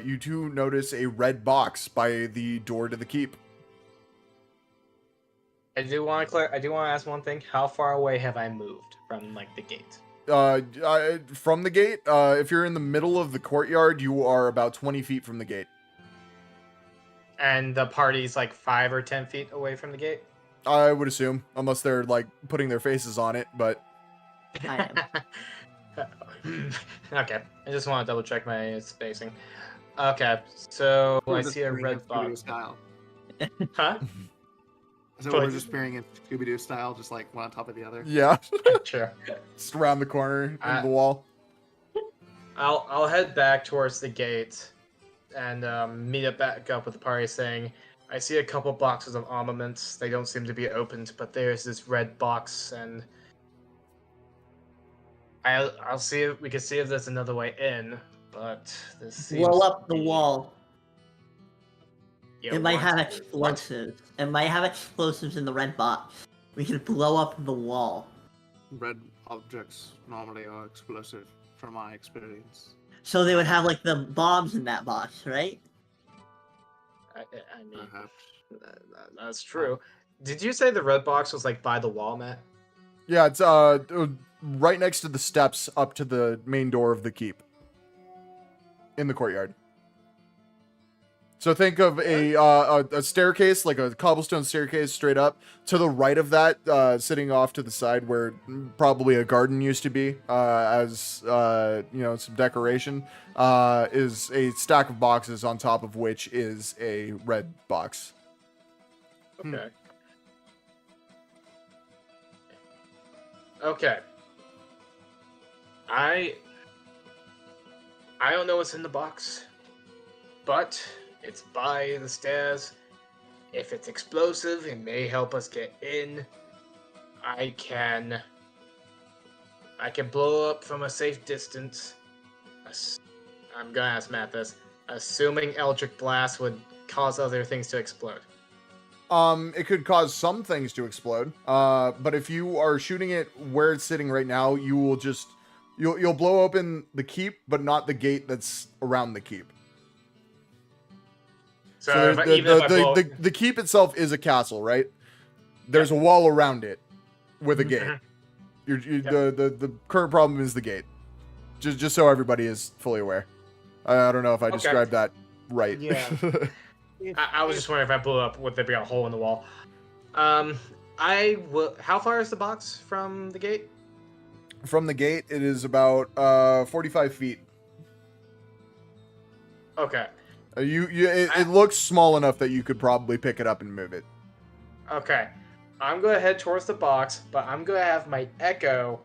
you do notice a red box by the door to the keep. I do want to ask one thing. How far away have I moved from like the gate? From the gate, if you're in the middle of the courtyard, you are about 20 feet from the gate. And the party's like 5 or 10 feet away from the gate? I would assume, unless they're like putting their faces on it, but I am. Okay, I just want to double check my spacing. Okay, so I see a red box. Style. Huh? So we're just spearing in Scooby-Doo style, just like one on top of the other. yeah, Sure. just around the corner into the wall. I'll head back towards the gate and meet up back up with the party, saying, I see a couple boxes of armaments. They don't seem to be opened, but there's this red box, and I'll see if we can see if there's another way in. But this seems Blow up the wall. You It might want have to- explosives. It might have explosives in the red box. We can blow up the wall. Red objects normally are explosive, from my experience. So they would have like the bombs in that box, right? I mean, Perhaps. that's true. Did you say the red box was like by the wall, Matt? Yeah, it's right next to the steps up to the main door of the keep. In the courtyard. So think of a staircase, like a cobblestone staircase straight up. To the right of that, sitting off to the side where probably a garden used to be, as some decoration, is a stack of boxes on top of which is a red box. Okay. Okay. I don't know what's in the box, but it's by the stairs. If it's explosive, it may help us get in. I can blow up from a safe distance. I'm gonna ask Matt this. Assuming Eldritch Blast would cause other things to explode. It could cause some things to explode. But if you are shooting it where it's sitting right now, you will just you'll blow open the keep, but not the gate that's around the keep. So if I blow up- the keep itself is a castle, right? There's a wall around it with a gate. The current problem is the gate. Just so everybody is fully aware. I don't know if I Okay. described that right. Yeah. I was just wondering if I blew up, would there be a hole in the wall? I will. How far is the box from the gate? From the gate, it is about 45 feet. Okay. It looks small enough that you could probably pick it up and move it. Okay. I'm gonna head towards the box, but I'm gonna have my echo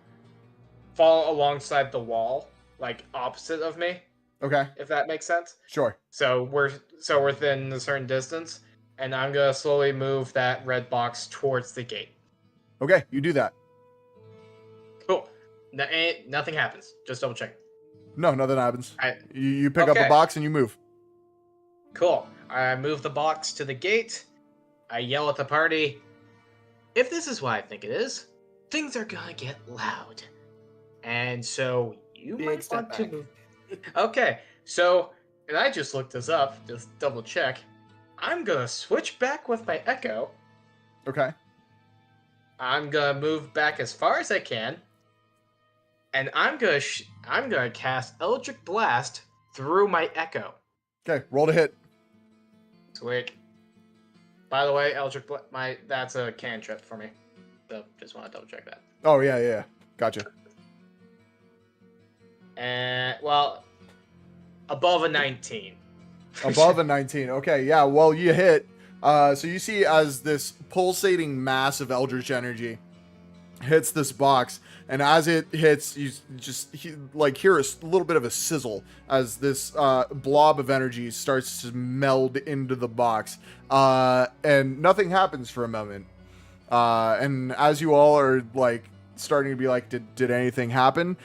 fall alongside the wall, like opposite of me, Okay, if that makes sense. sure. So we're within a certain distance, and I'm gonna slowly move that red box towards the gate. Okay, you do that. Cool. Nothing happens. Just double check. No, nothing happens. I- You pick up the Okay. box and you move. Cool. I move the box to the gate. I yell at the party. If this is what I think it is, things are gonna get loud. And so you Big might step want to back. move. Okay, so, and I just looked this up, just double check. I'm gonna switch back with my echo. Okay. I'm gonna move back as far as I can. And I'm gonna cast Eldritch Blast through my echo. Okay, roll to hit. Sweet. By the way, Eldritch that's a cantrip for me. So just want to double check that. Oh, yeah. Gotcha. And well, above a 19. Above a 19. Okay, yeah, well, you hit. So you see as this pulsating mass of eldritch energy hits this box, and as it hits, you just hear a little bit of a sizzle as this blob of energy starts to meld into the box, and nothing happens for a moment. And as you all are like starting to be like, did anything happen?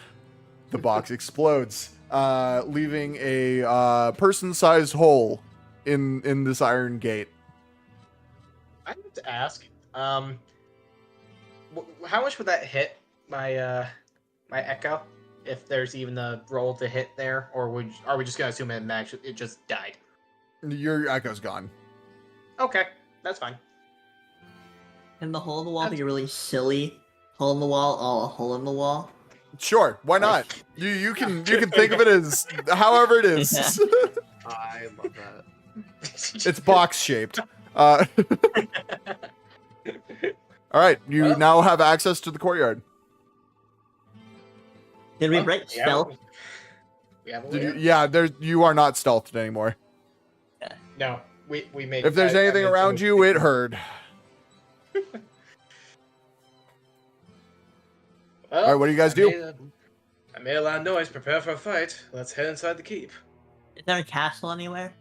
The box explodes, leaving a person-sized hole in this iron gate. I have to ask, how much would that hit my my echo? If there's even a roll to hit there, or are we just gonna assume it just died? Your echo's gone. Okay, that's fine. Can the hole in the wall be a really silly hole in the wall, all a hole in the wall? Sure, why not? You can think of it as however it is. I love that. It's box shaped. All right, you now have access to the courtyard. Did we break stealth? We have a Did layer? yeah, you are not stealthed anymore. No, we made. If there's anything around you, it heard. Well, All right, what do you guys do? I made a lot of noise. Prepare for a fight. Let's head inside the keep. Is there a castle anywhere?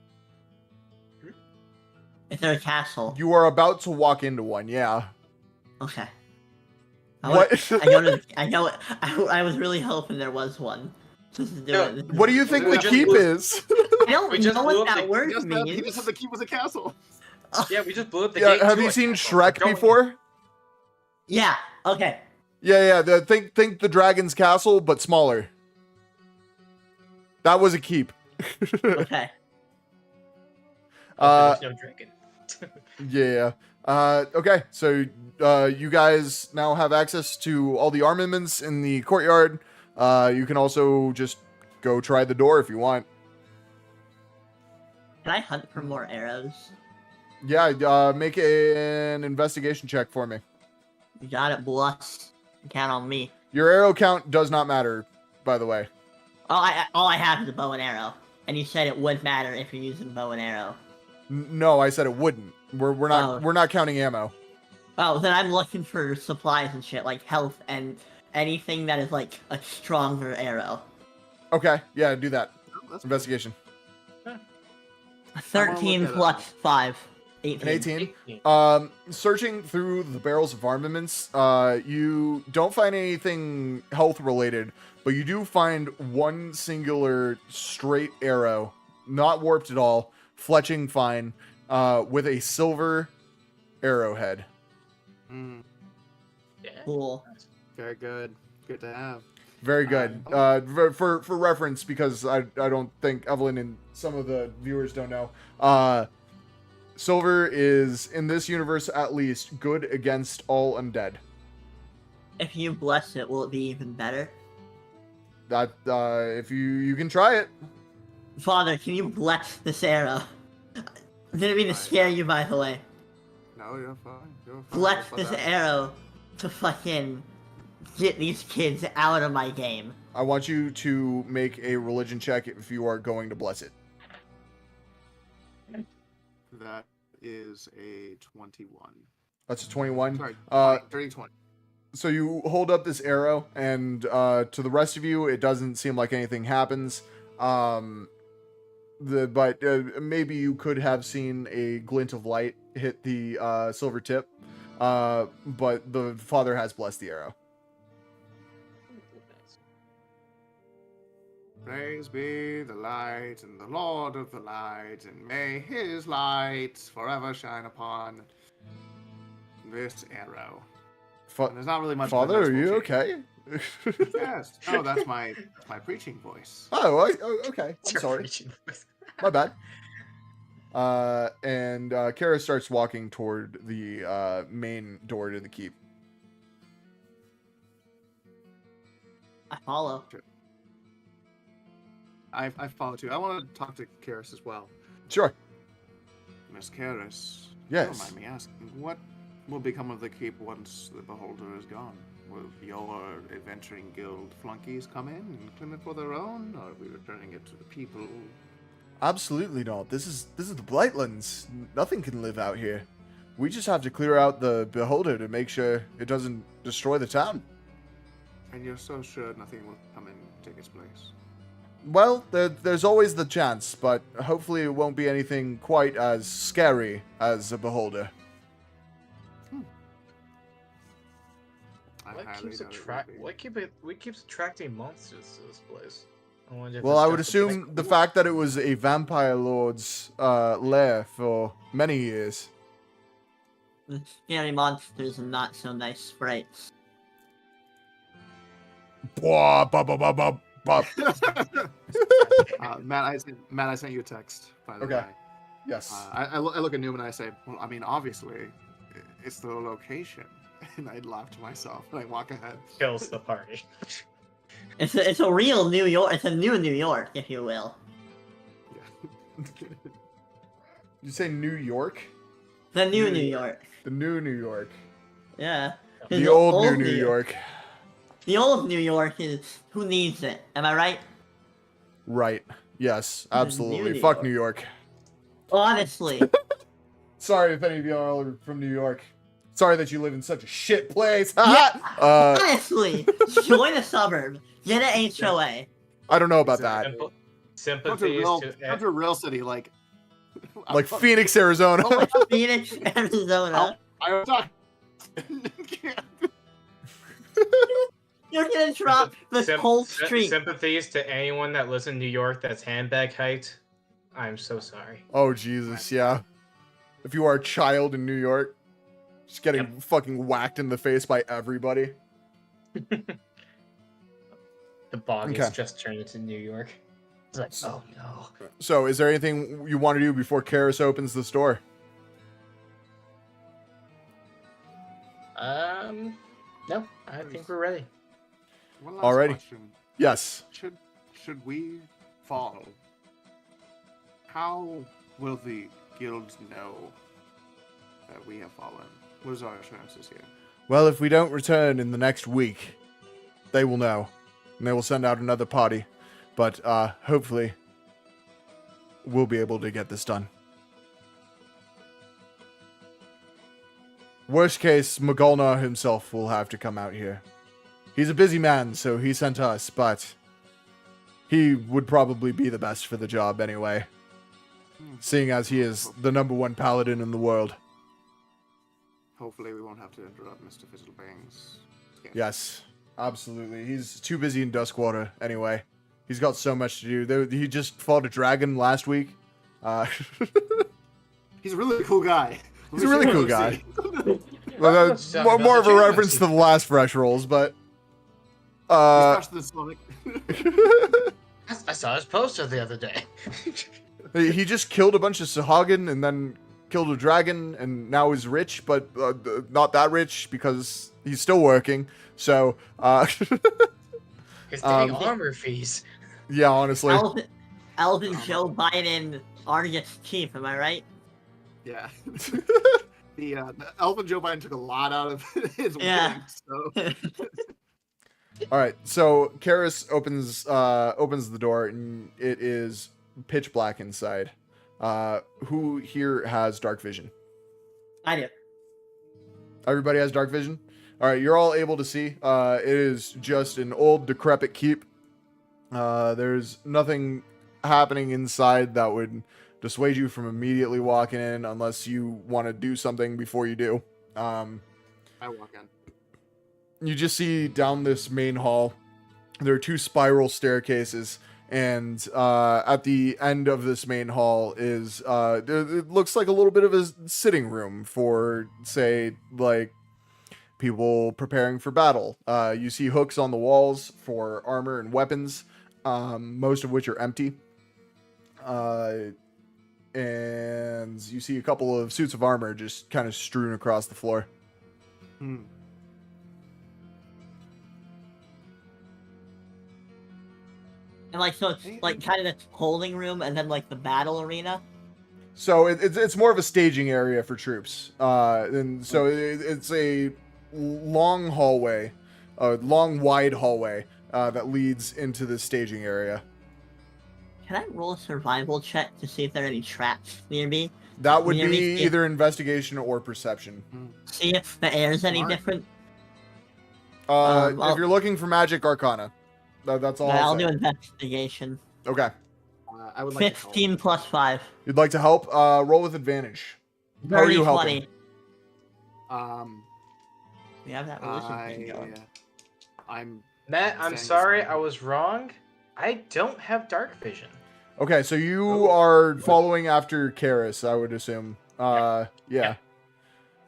Is there a castle? You are about to walk into one, yeah. Okay. What? I was really hoping there was one. Just to do No, it. What do you think We the just keep blew- is? I don't we just know blew what up that the- word He just means. said the keep was a castle. Yeah, we just blew up the Yeah, gate. have to you it. seen We're Shrek going- before? Yeah. Okay. Yeah. Think the dragon's castle, but smaller. That was a keep. Okay. But there's no dragon. Yeah. Okay, so you guys now have access to all the armaments in the courtyard. You can also just go try the door if you want. Can I hunt for more arrows? Yeah, make an investigation check for me. You got it, boss. Count on me. Your arrow count does not matter, by the way. All I have is a bow and arrow, and you said it would matter if you're using bow and arrow. No, I said it wouldn't. We're not counting ammo. Oh, then I'm looking for supplies and shit, like health and anything that is like a stronger arrow. Okay, yeah, do that. That's Investigation. 13 look at plus 5. 18. An 18. Searching through the barrels of armaments, you don't find anything health related, but you do find one singular straight arrow, not warped at all, fletching fine, with a silver arrowhead. Mm, Yeah. Cool. very good. Good to have. Very good. For reference, because I don't think Evelyn and some of the viewers don't know. Silver is, in this universe at least, good against all undead. If you bless it, will it be even better? That if you can try it. Father, can you bless this arrow? Didn't mean to scare you, by the way. No, you're fine. You're fine. Bless For this that. arrow to fucking get these kids out of my game. I want you to make a religion check if you are going to bless it. That is a 21. That's a 21. Sorry, Uh, 30, 20. So you hold up this arrow, and to the rest of you, it doesn't seem like anything happens. But maybe you could have seen a glint of light hit the silver tip. But the father has blessed the arrow. Praise be the light and the Lord of the light, and may his light forever shine upon this arrow. And there's not really much. Father, are you noticeable okay? change. Yes. Oh, that's my preaching voice. Okay. I'm sorry. My bad. And Kara starts walking toward the main door to the keep. I follow. I follow too. I want to talk to Karis as well. Sure. Miss Karis. Yes. Don't mind me asking, what will become of the keep once the beholder is gone? Will your adventuring guild flunkies come in and claim it for their own, or are we returning it to the people? Absolutely not. This is the Blightlands. Nothing can live out here. We just have to clear out the beholder to make sure it doesn't destroy the town. And you're so sure nothing will come and take its place? Well, there's always the chance, but hopefully it won't be anything quite as scary as a beholder. I What highly keeps doubt it will be. what keeps attracting monsters to this place? I wonder if Well, it's I would just because- assume the fact that it was a vampire lord's lair for many years. Scary monsters and not so nice sprites. Blah, blah, blah, blah, blah, blah. Matt, I sent you a text, by the Okay. way. Yes. I look at Newman and I say, well, I mean, obviously, it's the location. And I laugh to myself and I walk ahead. kills the party. It's a real New York. It's a new New York, if you will. Yeah. You say New York? The new New New York. York. The new New York. Yeah. The old New York. The old New York is who needs it? Am I right? Right. Yes, The new absolutely. New Fuck York. New York. Honestly. Sorry if any of y'all are from New York. Sorry that you live in such a shit place. Yeah. Uh, Honestly. Join a suburb. Get an HOA. I don't know about that. Exactly. Simple, Come to sympathies real, to come to real city, like Like Phoenix, Arizona. Oh, Phoenix, Arizona. I was talking. You're gonna drop the whole street. sympathies to anyone that lives in New York that's handbag height. I'm so sorry. Oh, Jesus, yeah. If you are a child in New York, just getting fucking whacked in the face by everybody. The bog Okay. has just turned into New York. It's like, oh no. So, is there anything you want to do before Karis opens the store? No, I think we're ready. One last Alrighty. question. Yes. Should we fall? How will the guilds know that we have fallen? What is our chances here? Well, if we don't return in the next week, they will know. And they will send out another party. But hopefully, we'll be able to get this done. Worst case, Magolnar himself will have to come out here. He's a busy man, so he sent us, but he would probably be the best for the job anyway, seeing as he is the #1 paladin in the world. Hopefully, we won't have to interrupt Mr. Fizzlebangs. Yes, absolutely. He's too busy in Duskwater anyway. He's got so much to do. He just fought a dragon last week. He's a really cool guy. He's a really cool guy. Well, that's Well, more of a John, reference to the last Fresh Rolls, but He's faster than Sonic. I saw his poster the other day. he just killed a bunch of Sahagin and then killed a dragon, and now is rich, but not that rich because he's still working. So, He's getting Um, armor fees. yeah, honestly. Alvin Joe Biden Argus Chief, am I right? Yeah. The Elvin Joe Biden took a lot out of his Yeah. wings, so All right, so Karis opens the door, and it is pitch black inside. Who here has dark vision? I do. Everybody has dark vision? All right, you're all able to see. It is just an old, decrepit keep. There's nothing happening inside that would dissuade you from immediately walking in unless you want to do something before you do. I walk in. You just see down this main hall, there are 2 spiral staircases, and at the end of this main hall is it looks like a little bit of a sitting room for, say, like people preparing for battle. You see hooks on the walls for armor and weapons, most of which are empty. And you see a couple of suits of armor just kind of strewn across the floor. Hmm. And like so, it's like kind of the holding room, and then like the battle arena. So it's more of a staging area for troops. And so it's a long hallway, a long wide hallway that leads into the staging area. Can I roll a survival check to see if there are any traps near me? That would Near be me, either investigation or perception. see if the air is any Smart. different. If you're looking for magic arcana, that's all. I'll I'll do say. investigation. Okay. I would like to 15 plus 5. You'd like to help? Roll with advantage. How are Dirty you 20. helping? help. We have that religion thing going. I'm Matt, I'm Saying sorry, this- I was wrong. I don't have dark vision. Okay, so you are following after Karis, I would assume. Yeah.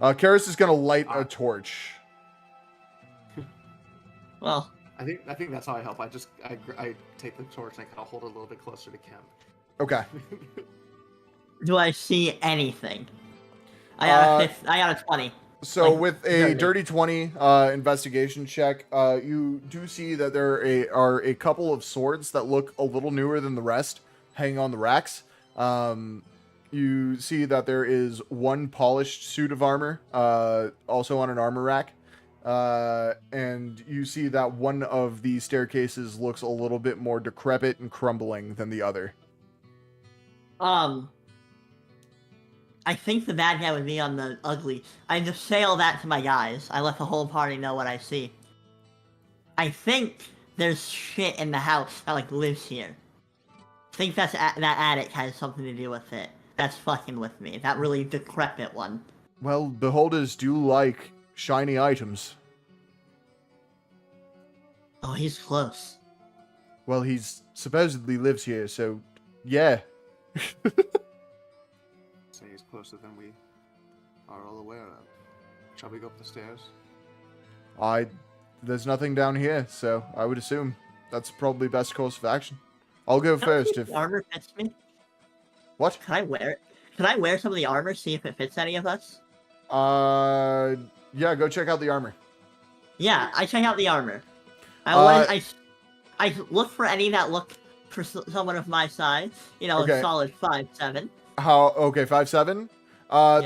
Karis is gonna light a torch. Well, I think that's how I help. I take the torch and I kind of hold it a little bit closer to Kemp. Okay. do I see anything? I got a 20. So Like, with a dirty. dirty 20 investigation check, you do see that there are a couple of swords that look a little newer than the rest hanging on the racks. You see that there is one polished suit of armor, also on an armor rack. And you see that one of the staircases looks a little bit more decrepit and crumbling than the other. I think the bad guy would be on the ugly. I just say all that to my guys. I let the whole party know what I see. I think there's shit in the house that, like, lives here. I think that attic has something to do with it. That's fucking with me. That really decrepit one. Well, beholders do like shiny items. Oh, he's close. Well, he's supposedly lives here, so yeah. Say he's closer than we are all aware of. Shall we go up the stairs? There's nothing down here, so I would assume that's probably best course of action. I'll go Can I see first if the armor fits me? what? Can I wear it? Can I wear some of the armor, see if it fits any of us? Yeah, go check out the armor. Yeah, I check out the armor. Uh, I look for any that look for someone of my size. You know, Okay. a solid 5'7". Okay, 5'7"?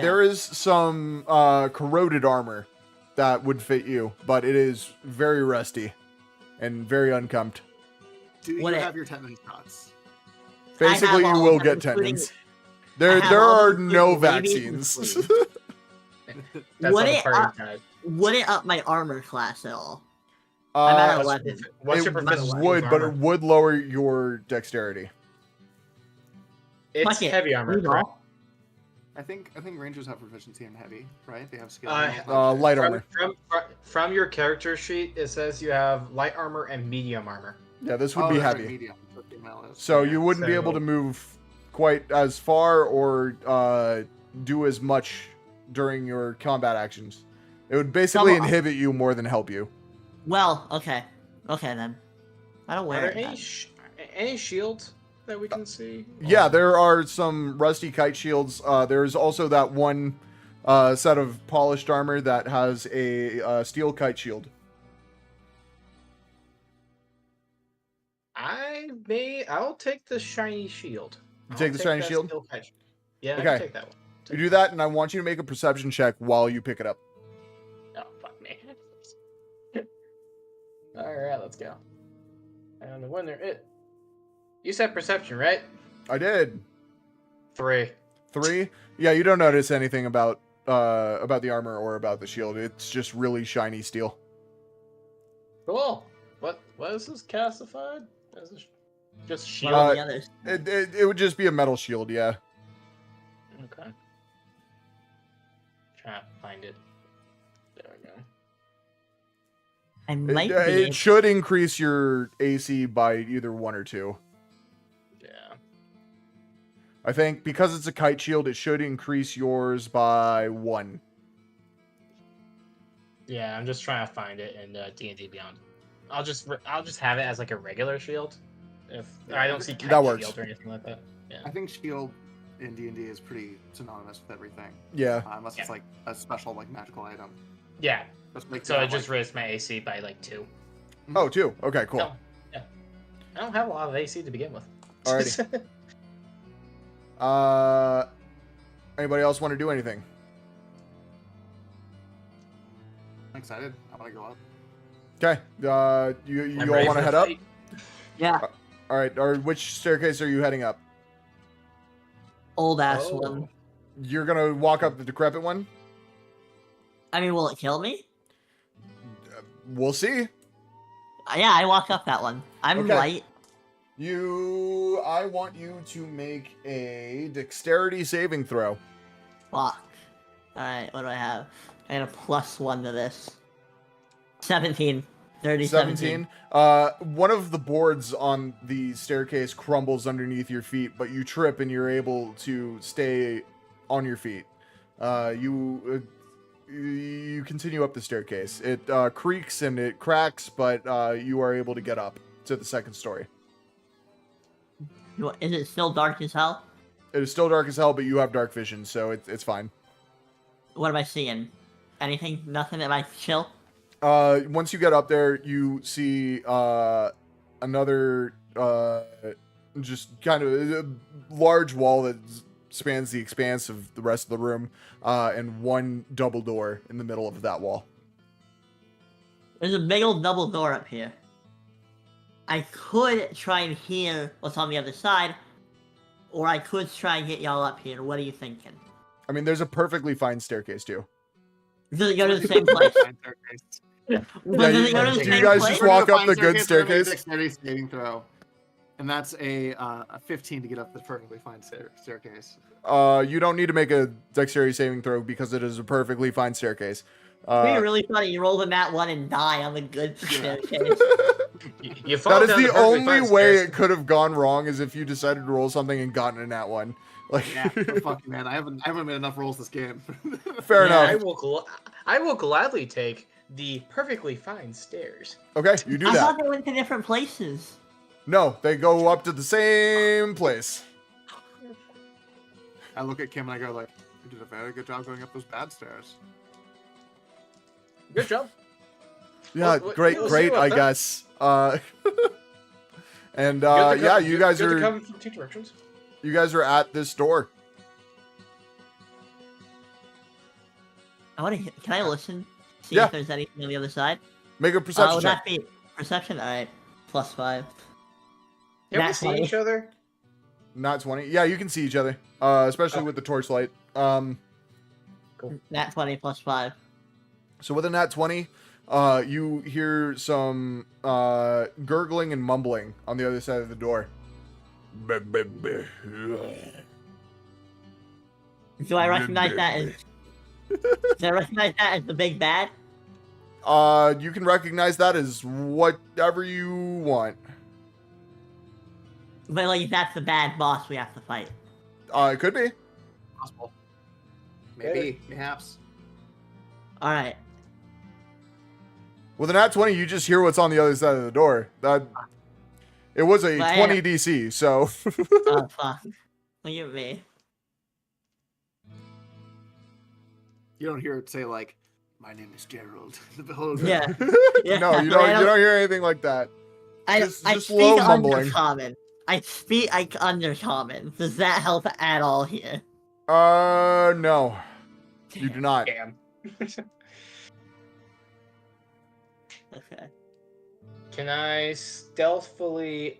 There is some corroded armor that would fit you, but it is very rusty and very unkempt. Do you What have your tetanus shots? Basically, I have you all will of them, get including- tendons. I There have all are of them, no including rabies and vaccines. flu. That's Would on the it, party guide. Would it up my armor class at all? I'm at Uh, 11. What's your it proficiency with would, but armor? it would lower your dexterity. It's Fuck it. heavy armor, You know? correct? I think rangers have proficiency in heavy, right? They have skill. Light armor. From your character sheet, it says you have light armor and medium armor. Yeah, this would be heavy. Medium. So female is. So Yeah, you wouldn't be able so- to move quite as far or do as much during your combat actions. It would basically Come on. inhibit you more than help you. Well, okay. Okay, then. I don't Are wear there it. any, then. any shields that we can see? Yeah, there are some rusty kite shields. There's also that one set of polished armor that has a steel kite shield. I'll take the shiny shield. You take the shiny shield? steel kite shield. Yeah, I Okay. can take that one. You do that, and I want you to make a perception check while you pick it up. Oh, fuck me. Alright, let's go. And the winner, you said perception, right? I did. 3. 3? Yeah, you don't notice anything about the armor or about the shield. It's just really shiny steel. Cool. What is this classified? Is this just What shield? are the others? It would just be a metal shield, yeah. Okay. Trying to find it. There we go. I might be. It should increase your AC by either 1 or 2. Yeah. I think because it's a kite shield, it should increase yours by 1. Yeah, I'm just trying to find it in D&D Beyond. I'll just have it as like a regular shield. If I don't see kite That works. shield or anything like that. Yeah. I think shield in D&D is pretty synonymous with everything, Yeah. unless it's like a special like magical item. Yeah. Just make So it it just raised my AC by like 2. Oh, 2. Okay, cool. No, yeah. I don't have a lot of AC to begin with. Alrighty. Anybody else want to do anything? I'm excited. I want to go up. Okay. You I'm all ready want to for head the up? fight. Yeah. All right. Or which staircase are you heading up? Old ass Oh. one. You're gonna walk up the decrepit one. I mean, will it kill me? We'll see. Yeah, I walk up that one. I'm Okay. light. I want you to make a dexterity saving throw. Fuck. Alright, what do I have? I had a +1 to this. 17. 17. One of the boards on the staircase crumbles underneath your feet, but you trip and you're able to stay on your feet. You continue up the staircase. It creaks and it cracks, but you are able to get up to the second story. Is it still dark as hell? It is still dark as hell, but you have dark vision, so it's fine. What am I seeing? Anything? Nothing? Am I chill? Once you get up there, you see another just kind of a large wall that spans the expanse of the rest of the room, and one double door in the middle of that wall. There's a big old double door up here. I could try and hear what's on the other side, or I could try and get y'all up here. What are you thinking? I mean, there's a perfectly fine staircase too. Does it go to the same place? Yeah, Does it go to the do you same guys place? just walk up the good Staircase. staircase? Dexterity saving throw, and that's a 15 to get up the perfectly fine staircase. You don't need to make a dexterity saving throw because it is a perfectly fine staircase. It'd be really funny. You roll a nat 1 and die on the good staircase. You fall That is down the perfectly only fine way stairs. it could have gone wrong, is if you decided to roll something and gotten a nat 1. Like, Yeah, fuck man, I haven't made enough rolls this game. fair Yeah, enough. I will gladly take the perfectly fine stairs. Okay, you do I that. thought they went to different places. No, they go up to the same place. I look at Kim and I go like, "You did a very good job going up those bad stairs." Good job. Yeah, Well, great, we'll see great, about I that. guess. And Good to yeah, come- you guys good to are come from two directions. at this door. I want to. Can I listen? See Yeah. if there's anything on the other side. Make a perception Would check. that be perception? All right, +5. Can we Nat see 20. each other? Not 20. Yeah, you can see each other, especially with the torchlight. Nat 20 +5. So with a nat 20, you hear some gurgling and mumbling on the other side of the door. Do I recognize that as? Do I recognize that as the big bad? You can recognize that as whatever you want. But like, if that's the bad boss we have to fight. It could be. Possible. Maybe, perhaps. All right. With a nat 20, you just hear what's on the other side of the door. It was a But 20 DC, so. Oh fuck. Look at me. You don't hear it say like, "My name is Gerald, the Beholder." Yeah. Yeah. No, you but I don't hear anything like that. I just speak low mumbling. undercommon. I speak like undercommon. Does that help at all here? No. You do not. Damn. Okay. Can I stealthily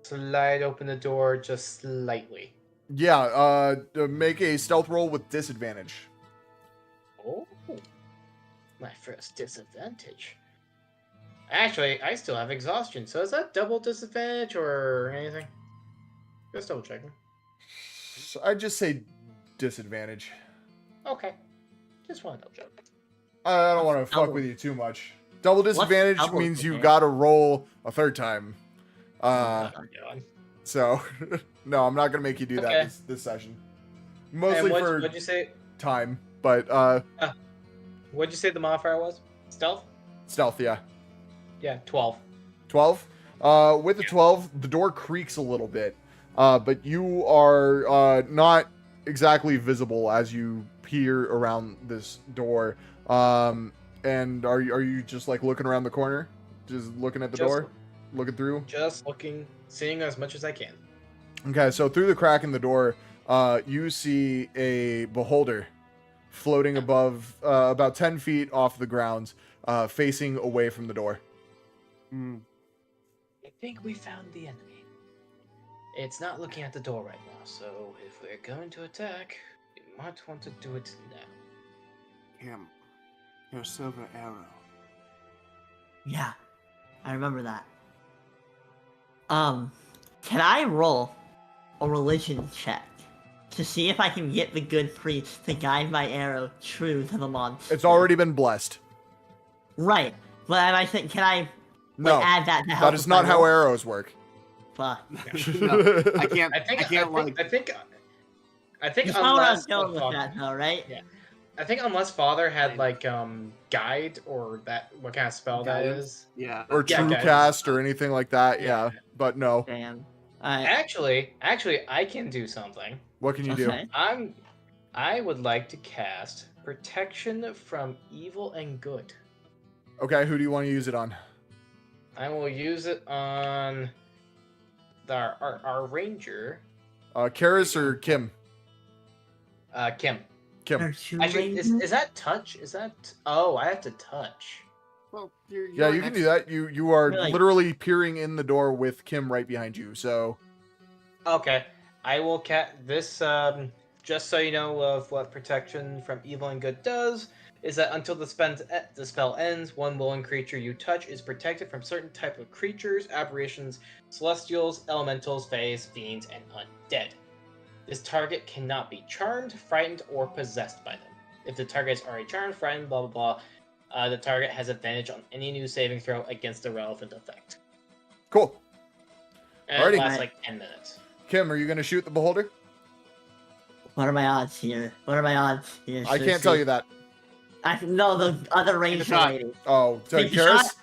slide open the door just slightly? Yeah, make a stealth roll with disadvantage. Oh, my first disadvantage. Actually, I still have exhaustion, so is that double disadvantage or anything? Just double checking. So I'd just say disadvantage. Okay. Just want to double check. I don't want to fuck Double. with you too much. Double disadvantage double means you disadvantage? gotta roll a third time. Oh, God. So no, I'm not gonna make you do that Okay. this session. And Mostly for what'd you say? time, but What'd you say the modifier was? Stealth? stealth, yeah. Yeah, 12. 12. With the 12, the door creaks a little bit, but you are not exactly visible as you peer around this door. And are you just like looking around the corner, just looking at the Just- door, looking through? Just looking, seeing as much as I can. Okay, so through the crack in the door, you see a beholder floating above, about 10 feet off the ground, facing away from the door. Hmm. I think we found the enemy. it's not looking at the door right now, so if we're going to attack, we might want to do it now. Him. Your silver arrow. Yeah, I remember that. Can I roll a religion check to see if I can get the good priest to guide my arrow true to the monster? It's already been blessed. Right, but I think, can I No, add that to help that is with not my how roll? arrows work. Fuck. No, I can't. I think That's not what I unless was going the with that, though, right? Yeah. I think unless Father had like guide or that what kind of spell that Guidance? is. Yeah. Or Yeah, true guys. cast or anything like that. Yeah. Yeah, but no. Damn. Alright. Actually, I can do something. What can you do? Okay. I would like to cast protection from evil and good. Okay, who do you want to use it on? I will use it on our ranger, Karis or Kim? Kim. Kim. There's two Actually, rangers? is that touch? Is that? Oh, I have to touch. Well, you're Yeah, you can do that. You are Really? literally peering in the door with Kim right behind you. So Okay, I will this. Just so you know of what protection from evil and good does, is that until the spell ends, one willing creature you touch is protected from certain type of creatures, aberrations, celestials, elementals, fays, fiends, and undead. This target cannot be charmed, frightened, or possessed by them. If the targets are charmed, frightened, blah blah blah, the target has advantage on any new saving throw against the relevant effect. cool. And Alrighty. it lasts like 10 minutes. Kim, are you gonna shoot the beholder? What are my odds here? I can't tell you that. No, the other ranger shot. lady. Oh, so Take the Karis, shot.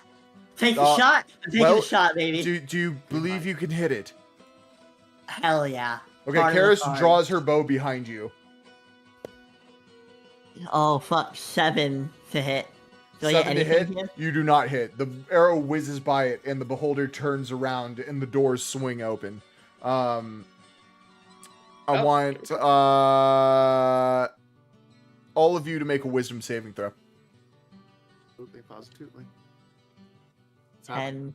Take the Uh, shot. Take well, the shot, baby. do you believe you can hit it? Hell yeah. Okay, Part of the Karis card. draws her bow behind you. Oh fuck, 7 to hit. Do I get 7 to anything hit. here? You do not hit. The arrow whizzes by it, and the beholder turns around, and the doors swing open. I want all of you to make a wisdom saving throw. Absolutely, positively. 10.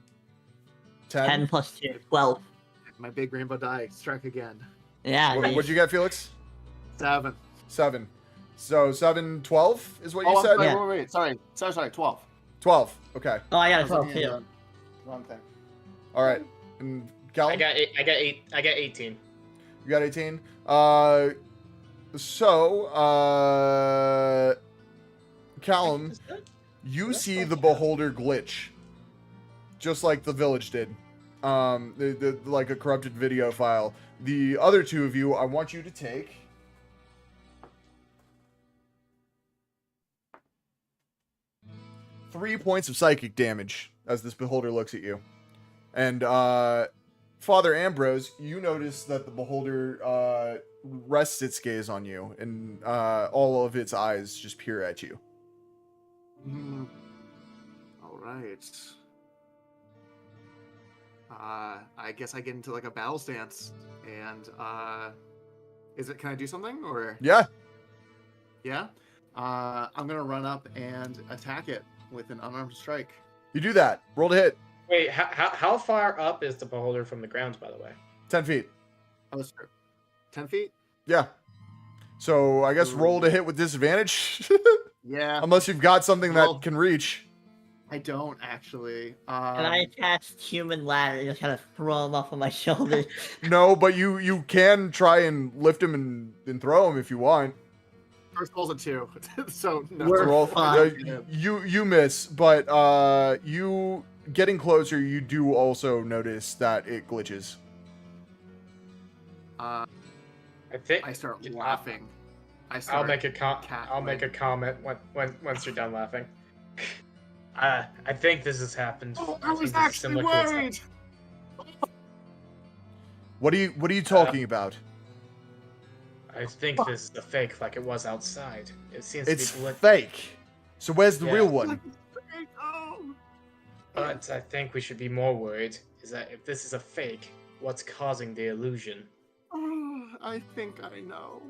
10. 10 plus 2. 12. My big rainbow die strike again. Yeah. dude. What'd you get, Felix? 7. 7. So 7, 12 is what you Oh, said? wait, Yeah. wait. Sorry. 12. 12. Okay. Oh, I got a I was 12 looking at too. the wrong thing. All right. And Callum, I got 18. you got 18. Callum, you see the beholder glitch, just like the village did. Like a corrupted video file. The other two of you, I want you to take 3 points of psychic damage as this beholder looks at you. And Father Ambrose, you notice that the beholder rests its gaze on you, and all of its eyes just peer at you. All right. I guess I get into like a battle stance, and can I do something or? Yeah. Yeah. I'm gonna run up and attack it with an unarmed strike. You do that. Roll to hit. Wait, how far up is the beholder from the ground, by the way? 10 feet. Oh, that's true. 10 feet? Yeah. So I guess roll to hit with disadvantage. Yeah. Unless you've got something Well- that can reach. I don't actually. And I cast human ladder and just kind of throw him off on my shoulders. No, but you can try and lift him and throw him if you want. First roll's a 2, so no. We're Roll. fine. You miss, but you getting closer, you do also notice that it glitches. I I think start Yeah. laughing. I'll make a cackling. comment once you're done laughing. I think this has happened. Oh, I I was think this is actually similar to what's worried. What are you talking about? I think this is the fake, like it was outside. It seems It's to be glitch. fake. So where's the Yeah. real one? Oh. But I think we should be more worried. Is that if this is a fake, what's causing the illusion? Oh, I think I know.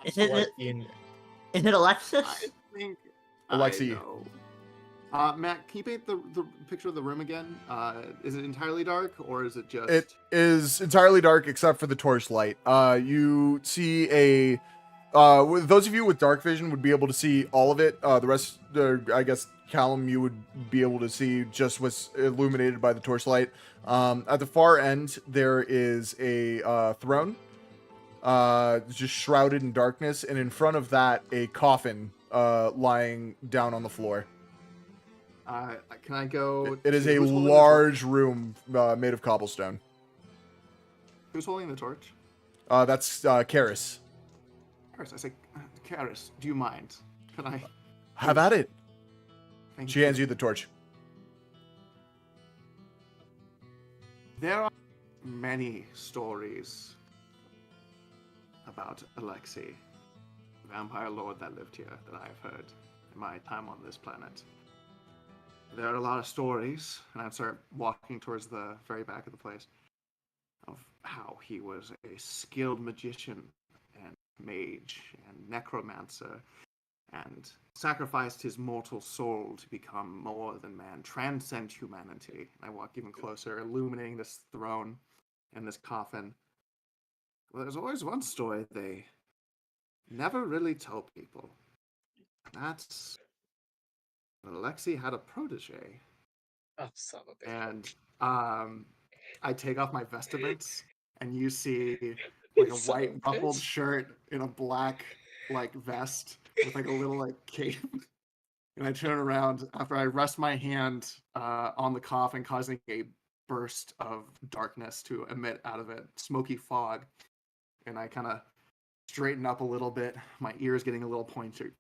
Is it What in- Alexis? I think Alexi. I know. Matt, can you paint the picture of the room again? Is it entirely dark, or is it just... It is entirely dark except for the torchlight. You see a... those of you with dark vision would be able to see all of it. The rest, I guess, Callum, you would be able to see just what's illuminated by the torchlight. At the far end, there is a throne, just shrouded in darkness, and in front of that, a coffin lying down on the floor. Can I go... It is to- a who's holding the large room made of cobblestone. torch? Who's holding the torch? That's Karis. Karis, I say, Karis, do you mind? Can I... Have at it. Thank She hands you the torch. There are many stories about Alexei, the vampire lord that lived here, that I have heard in my time on this planet. There are a lot of stories, and I'd start walking towards the very back of the place, of how he was a skilled magician and mage and necromancer, and sacrificed his mortal soul to become more than man, transcend humanity. I walk even closer, illuminating this throne and this coffin. Well, there's always one story they never really tell people. That's that Alexei had a protege. Oh, son of a bitch. And I take off my vestments, and you see like a Son of white a ruffled bitch. shirt in a black like vest with like a little like cape. And I turn around after I rest my hand on the coffin, causing a burst of darkness to emit out of it, smoky fog. And I kind of straighten up a little bit. My ears getting a little pointier,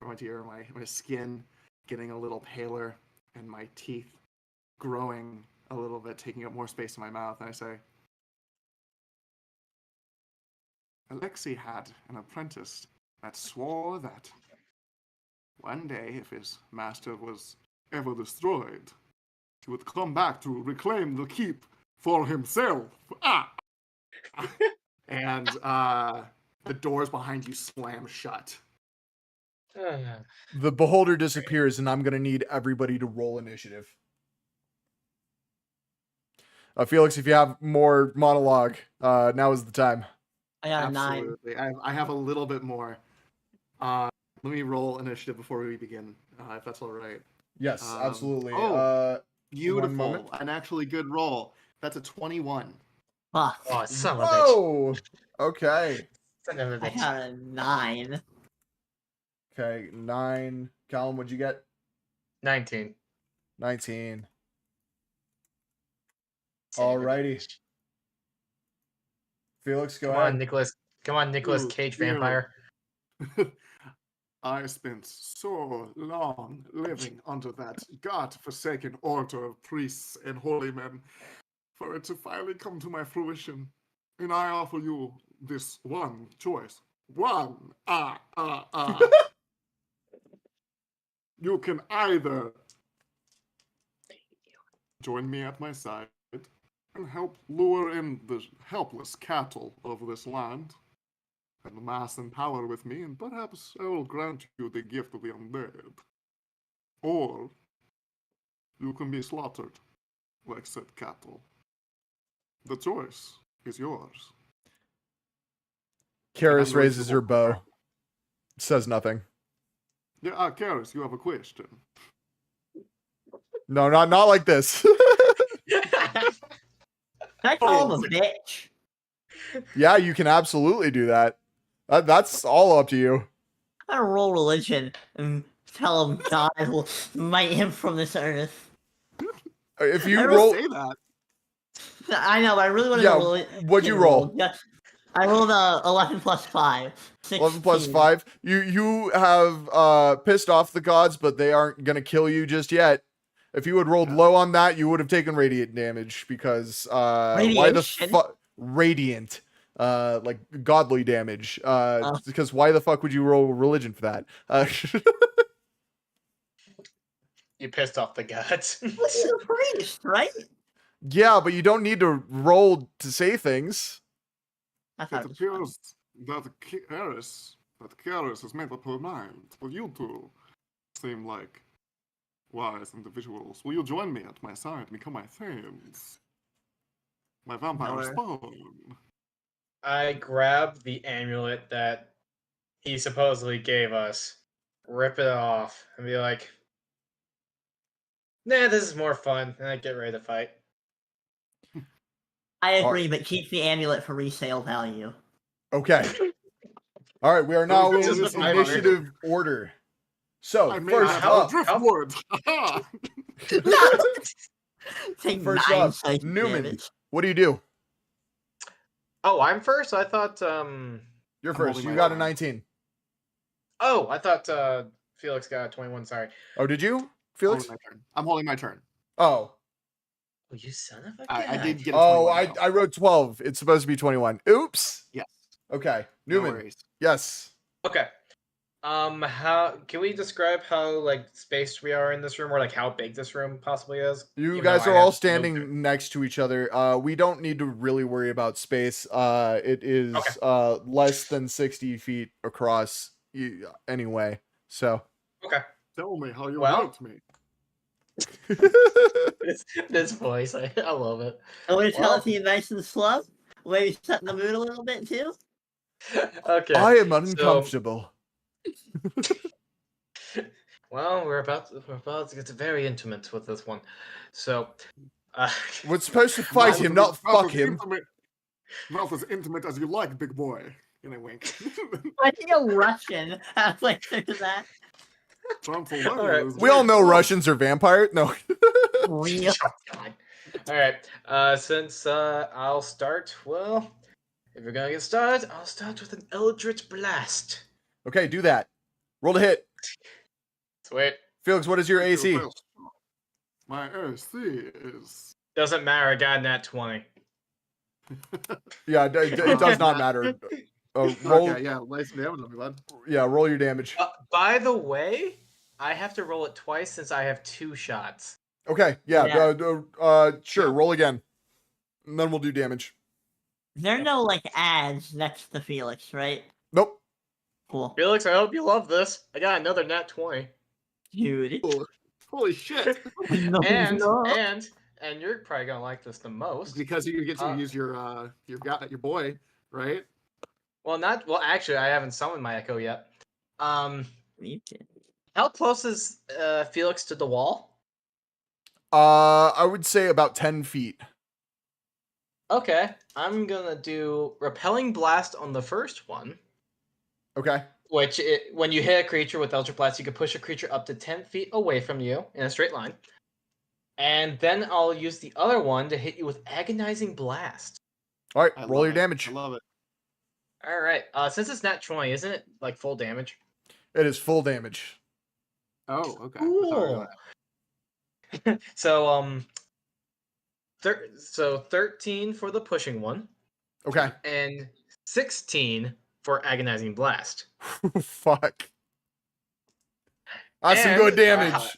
my skin getting a little paler, and my teeth growing a little bit, taking up more space in my mouth. And I say, Alexei had an apprentice that swore that one day, if his master was ever destroyed, he would come back to reclaim the keep for himself. And the doors behind you slam shut. The beholder disappears, and I'm going to need everybody to roll initiative. Felix, if you have more monologue, now is the time. I got a 9. Absolutely. I have a little bit more. Let me roll initiative before we begin, if that's all right. Yes, absolutely. Oh, beautiful. moment. An actually good roll. That's a 21. Fuck. Oh, son of a bitch. Whoa! Okay. Son of a I bitch. got a 9. Okay, 9. Callum, what'd you get? 19. 19. Son of a Alrighty. bitch. Felix, go Come ahead. on, Nicholas. Come on, Nicholas Ooh, Cage dear. vampire. I spent so long living under that god-forsaken order of priests and holy men for it to finally come to my fruition. And I offer you this one choice. One. You can either join me at my side and help lure in the helpless cattle of this land, and amass and power with me, and perhaps I will grant you the gift of the undead. Or you can be slaughtered like said cattle. The choice is yours. Karis I'm raises her reasonable. bow. Says nothing. Yeah, Karis, you have a question. No, not like this. Can I call him a bitch? Yeah, you can absolutely do that. That's all up to you. I'm gonna roll religion and tell him God will smite him from this earth. If I you don't roll, say that. I know, but I really want to Yeah, roll. what'd you roll? Yeah, I rolled 11 plus 5. 11 plus 16. 5. You have pissed off the gods, but they aren't gonna kill you just yet. If you had rolled low on that, you would have taken radiant damage because why the Radiation? fuck radiant like godly damage Oh. because why the fuck would you roll religion for that? You pissed off the gods. Well, he's a priest, right? Yeah, but you don't need to roll to say things. I thought It it was fun. appears that Karis has made up her mind, but you two seem like wise individuals, will you join me at my side and become my thanes? My vampire Sure. spawn. I grab the amulet that he supposedly gave us, rip it off, and be like, nah, this is more fun, and I get ready to fight. I agree, but keep the amulet for resale value. Okay. All right, we are now This in is the fighter. initiative order. So I made first that how- up, driftwood. Take first 9 up, psychic Newman. damage. What do you do? Oh, I'm first? I thought, You're I'm first. holding You my got a line. 19. Oh, I thought, Felix got a 21, sorry. Oh, did you, Holding Felix? my turn. I'm holding my turn. Oh. Oh, you son of a I gun. did get a Oh, 21. I wrote 12. It's supposed to be 21. Oops. Yes. Okay. No Newman. worries. Yes. Okay. How can we describe how like spaced we are in this room, or like how big this room possibly is? You Even guys though are I all have no- standing next to each other. We don't need to really worry about space. It is Okay. less than 60 feet across anyway. So. Okay. Tell me how you Well- hurt me. This voice, I love it. I'm gonna tell Well- it to you nice and slow. Maybe set the mood a little bit too. Okay. I am so- uncomfortable. Well, we're about to get very intimate with this one. So, We're supposed to fight him, not fuck him. Not as intimate as you like, big boy. And I wink. I think a Russian halfway through that. Alright. We all know Russians are vampire. No. Real. Oh, God. All right. Since I'll start. Well, if we're gonna get started, I'll start with an Eldritch Blast. Okay, do that. Roll to hit. Sweet. Felix, what is your AC? My AC is. Doesn't matter. I got a nat 20. Yeah, it does not matter. Roll. Okay, yeah, lay some damage on me, bud. Yeah, roll your damage. By the way, I have to roll it twice since I have 2 shots. Okay, yeah. Yeah. Sure. Roll again, and then we'll do damage. There are no like ads next to Felix, right? Nope. Cool. Felix, I hope you love this. I got another nat 20. Dude. Oh, holy shit! No, And no. and you're probably gonna like this the most. Because you get to use your boy, right? Well, actually, I haven't summoned my echo yet. Me too. How close is Felix to the wall? I would say about 10 feet. Okay, I'm gonna do repelling blast on the first one, Okay. which when you hit a creature with Eldritch Blast, you can push a creature up to 10 feet away from you in a straight line. And then I'll use the other one to hit you with agonizing blast. All right. I Roll love your it. damage. I love it. All right, since it's nat 20, isn't it like full damage? It is full damage. Oh, okay. Cool. So so 13 for the pushing one, Okay. and 16 for agonizing blast. Fuck. That's some And, good damage.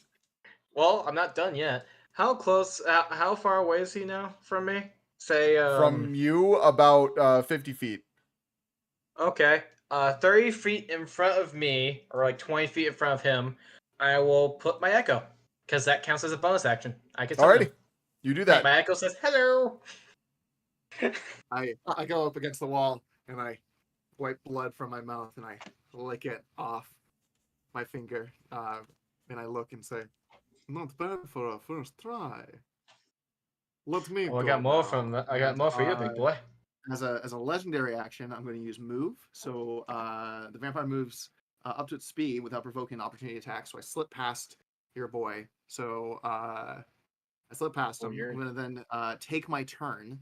Well, I'm not done yet. How close? How far away is he now from me? Say From you, about 50 feet. Okay. 30 feet in front of me, or like 20 feet in front of him, I will put my echo, because that counts as a bonus action. I can. Alrighty. You do that. My echo says hello. I go up against the wall and I wipe blood from my mouth and I lick it off my finger. And I look and say, "Not bad for a first try." Let me. Well, I go got more now. from. I got more for you, big boy. As a legendary action, I'm going to use move. So the vampire moves up to its speed without provoking an opportunity attack. So I slip past your boy. So I slip past him. you're- I'm going to then take my turn,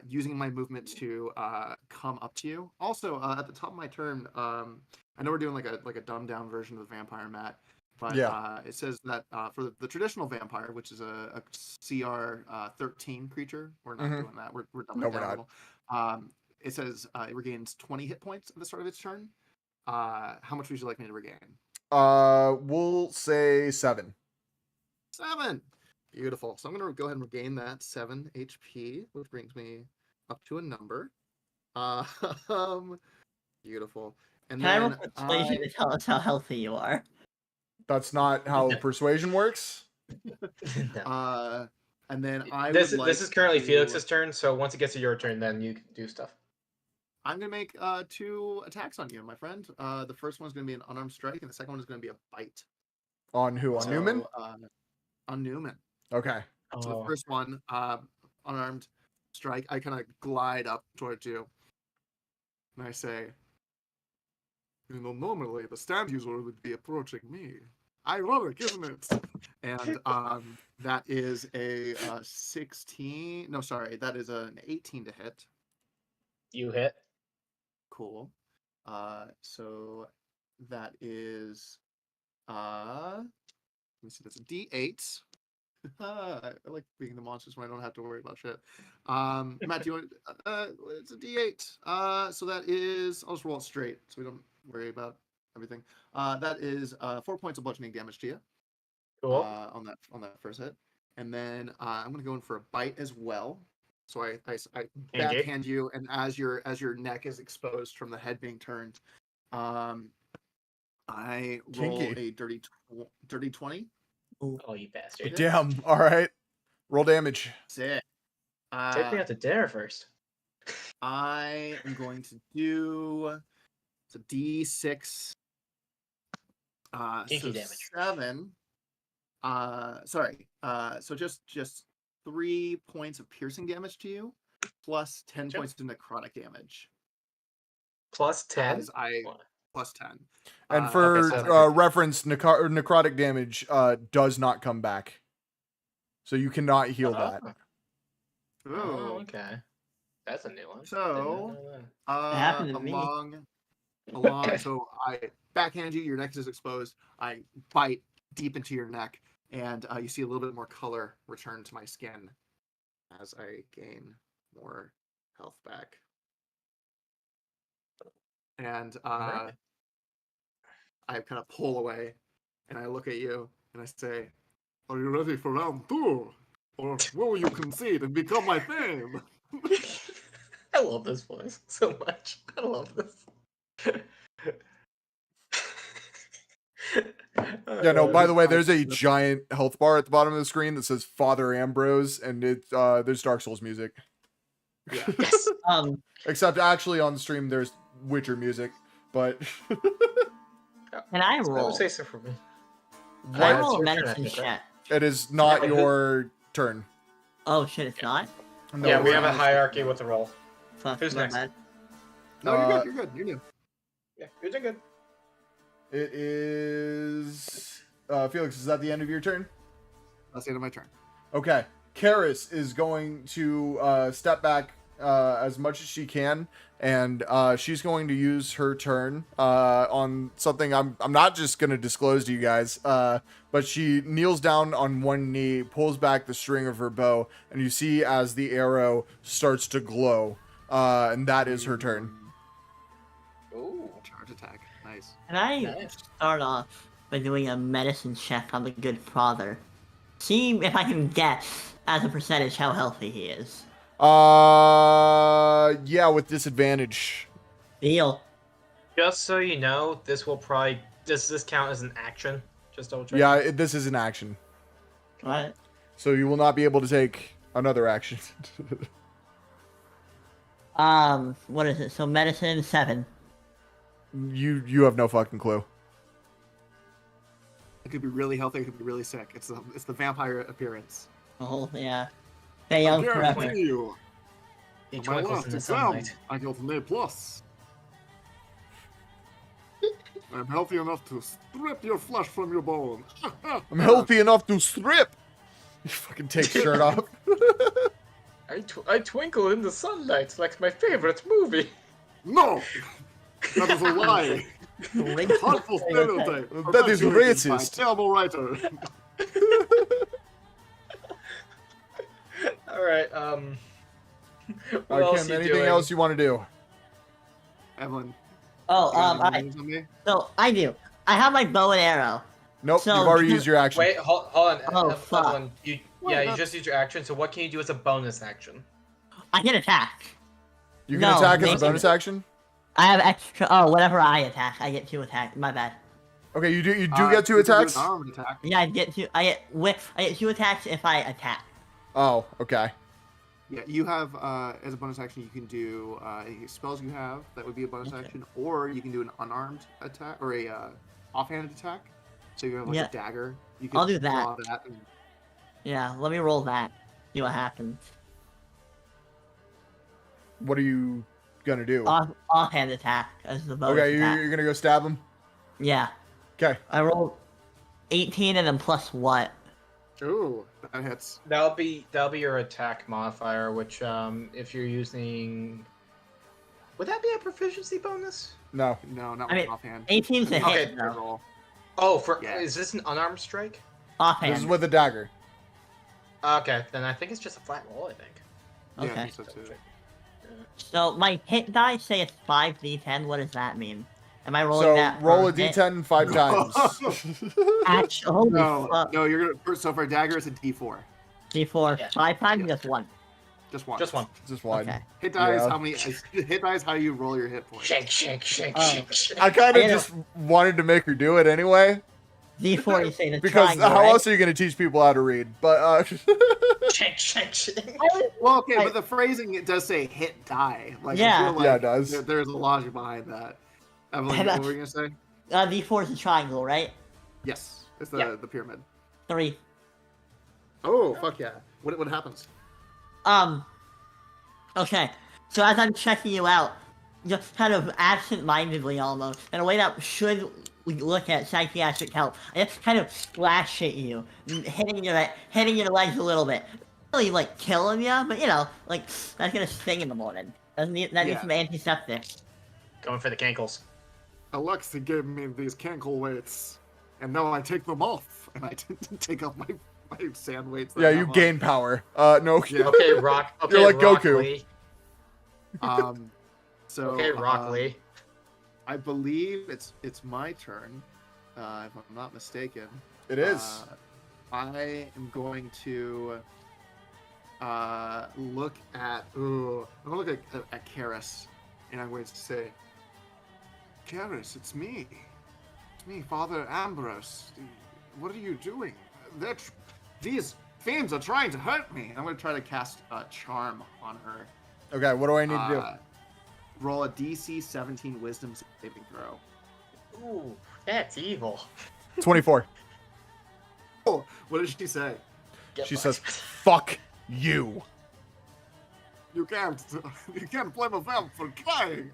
using my movement to come up to you. Also, at the top of my turn, I know we're doing like a dumbed down version of the vampire, Matt. But Yeah. it says that for the traditional vampire, which is a CR 13 creature, we're not doing that. We're dumbing No, it we're down a not. little. It says it regains 20 hit points at the start of its turn. How much would you like me to regain? We'll say 7. 7. Beautiful. So I'm going to go ahead and regain that 7 HP, which brings me up to a number. Beautiful. And Can I roll then persuasion to tell us how healthy you are? That's not how persuasion works. No. And then This is currently Felix's turn, so once it gets to your turn, then you can do stuff. I'm gonna make 2 attacks on you, my friend. The first one's gonna be an unarmed strike, and the second one is gonna be a bite. On who? On Newman? On Newman. Okay. So the first one, unarmed strike, I kind of glide up towards you, and I say, normally the stand user would be approaching me. Ironic, isn't it? And that is a 16. No, sorry, that is an 18 to hit. You hit. Cool. So that is let me see, that's a D8. I like being the monsters when I don't have to worry about shit. Matt, do you want it's a D8. So that is, I'll just roll it straight so we don't worry about everything. That is 4 points of bludgeoning damage to you. Cool. On that first hit. And then I'm gonna go in for a bite as well. So I backhand you, and as your neck is exposed from the head being turned, I roll Kinky. a dirty 20. Oh, you bastard. Damn. All right. Roll damage. Sick. Take me out to dinner first. I am going to do it's a D6. Kinky So damage. 7. So just 3 points of piercing damage to you, plus 10 Sure. points of necrotic damage. Plus 10. As I plus 10. And for okay, so- reference, necrotic damage does not come back. So you cannot heal that. Ooh. Oh, okay. That's a new one. So, happened to me. along. So I backhand you. Your neck is exposed. I bite deep into your neck, and you see a little bit more color return to my skin as I gain more health back. And Alright. I kind of pull away, and I look at you, and I say, "Are you ready for round 2? Or will you concede and become my fame?" I love this voice so much. I love this. Yeah, no, by the way, there's a giant health bar at the bottom of the screen that says Father Ambrose, and there's Dark Souls music. Yeah. Yes. Except actually on the stream there's Witcher music, but Can I I would roll? say so for me. Can I It's roll a your turn, I medicine think, right? check? it is not Yeah, but your turn. Oh shit, it's not? No, Yeah, we it's have a not. hierarchy with the roll. Fuck, Who's my next? bad. No, you're good. You're good. You're new. Yeah, you're doing good. It is Felix, is that the end of your turn? That's the end of my turn. Okay. Karis is going to step back as much as she can, and she's going to use her turn on something I'm not just going to disclose to you guys, but she kneels down on one knee, pulls back the string of her bow, and you see as the arrow starts to glow, and that is her turn. Ooh. Charge attack. Nice. Can I Nice. start off by doing a medicine check on the good father? See if I can guess as a percentage how healthy he is. Yeah, with disadvantage. Deal. Just so you know, this will probably does this count as an action? Just double check. Yeah, this is an action. What? So you will not be able to take another action. What is it? So medicine 7. You have no fucking clue. It could be really healthy. It could be really sick. It's the vampire appearance. Oh yeah. Stay young I forever. guarantee you. He My twinkles last in the exam, sunlight. I got an A+. I'm healthy enough to strip your flesh from your bone. I'm healthy enough to strip. You fucking take your shirt off. I twinkle in the sunlight like my favorite movie. No! That is a lie. Harmful stereotype. That is perpetuated by racist. Terrible writer. All right. What Kim, else you anything doing? else you want to do? Evelyn. Oh, you got any alright. moves on me? So I do. I have my bow and arrow. Nope, So, you've already because- used your action. Wait, hold on. Oh, fuck. Evelyn, you just used your action. So what can you do as a bonus action? I can attack. You can No, attack as a maybe- bonus action? I have extra. Oh, whenever I attack, I get 2 attacks. My bad. Okay, you do get 2 you can do an attacks? armed attack. Yeah, I get 2 attacks if I attack. Oh, okay. Yeah, you have as a bonus action you can do any spells you have that would be a bonus Okay. action, or you can do an unarmed attack or a offhanded attack. So you have like Yeah. a dagger. You can I'll do that. draw that and Yeah, let me roll that. See what happens. What are you gonna do? Offhand attack as the bonus Okay, attack. you're gonna go stab him? Yeah. Okay. I rolled 18 and then plus what? ooh, that hits. That'll be your attack modifier, which if you're using, would that be a proficiency bonus? No. No, not I with mean, offhand. 18's a Okay, hit though. Roll. Oh, Yeah. is this an unarmed strike? Offhand. This is with a dagger. Okay, then I think it's just a flat roll. I think. Yeah, I Okay. think so too. So my hit die say it's 5d10. What does that mean? Am I rolling So that? roll per a hit? d10 5 times. Actually, holy No, fuck. no, you're gonna. So for a dagger, it's a D4. D4 Yeah. 5 times, Yeah. just 1. Just one. Just one. Just one. Okay. Hit die is Yeah. how many. Hit die is how you roll your hit points. Shake, shake, shake, Oh. shake, shake. I kind of Yeah. just wanted to make her do it anyway, D4 you say the because triangle, how right? else are you gonna teach people how to read? But Shake, shake, shake. Well, okay, I- but the phrasing it does say hit die. Like, Yeah. I feel like Yeah, it does. There's a logic behind that. Evelyn, And what were you gonna say? D4 is a triangle, right? Yes, it's Yeah. the pyramid. 3. Oh, fuck yeah! What happens? Okay. So as I'm checking you out, just kind of absent-mindedly almost, in a way that should look at psychiatric help, I just kind of slash at you, hitting your legs a little bit. Not really like killing you, but you know, like that's gonna sting in the morning. That needs Yeah. some antiseptic. Going for the cankles. Alexa gave me these cankle weights, and now I take them off, and I take off my sand weights. that yeah, I you have on. gain power. No. Yeah. Okay, Rock. Okay, like Rock Goku. Lee. So Okay, Rock Lee. I believe it's my turn, if I'm not mistaken. It is. I am going to look at. I'm gonna look at Karis, and I'm going to say, Karis, it's me. It's me, Father Ambrose. What are you doing? These fiends are trying to hurt me. I'm going to try to cast a charm on her. Okay, what do I need to do? Roll a DC 17 Wisdom saving throw. Ooh, that's evil. 24. Oh, what did she say? Get She fucked. says, "Fuck you." You can't blame a vamp for crying.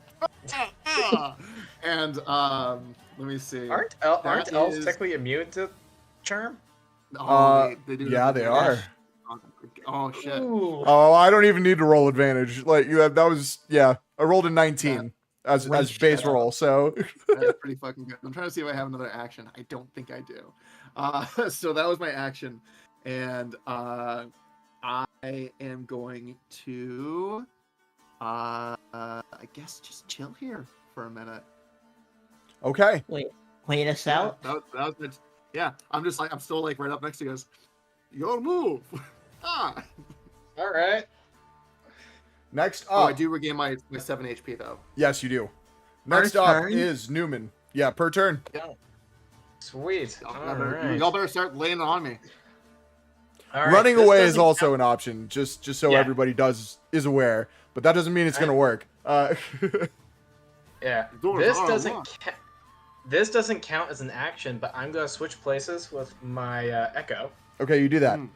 And let me see. Aren't That elves is- technically immune to charm? They do. Yeah, they are. Oh shit. Ooh. Oh, I don't even need to roll advantage. Like that was I rolled a 19 as base Shut up. roll. So That's pretty fucking good. I'm trying to see if I have another action. I don't think I do. So that was my action, and I am going to, I guess, just chill here for a minute. okay. Wait us out. That was my, yeah. I'm still like right up next to you guys. Your move. All right. Next Oh, I up, do regain my 7 HP though. yes, you do. Next Per up turn? is Newman. Yeah, per turn. Sweet. Y'all All better, right. y'all better start laying it on me. All right, Running this away is doesn't also count- an option, just so Yeah. everybody is aware. But that doesn't mean it's gonna work. Yeah. Doors This are doesn't. locked. This doesn't count as an action, but I'm gonna switch places with my Echo. Okay, you do that. Hmm.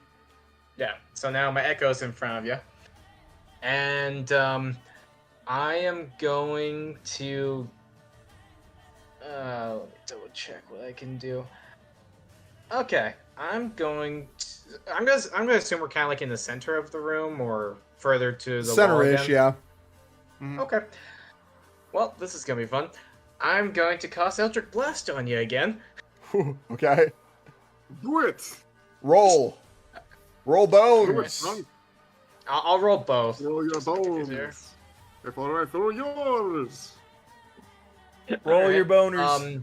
Yeah. So now my Echo's in front of you, and I am going to. Let me double check what I can do. Okay, I'm going to assume we're kind of like in the center of the room or further to the wall Center-ish, again. Mhm. Okay. Well, this is gonna be fun. I'm going to cast Eldritch Blast on you again. Okay. Do it. Roll. Roll Do it, bones. son. I'll roll both. Roll your bones. Easier. Before I throw yours. Roll your boners.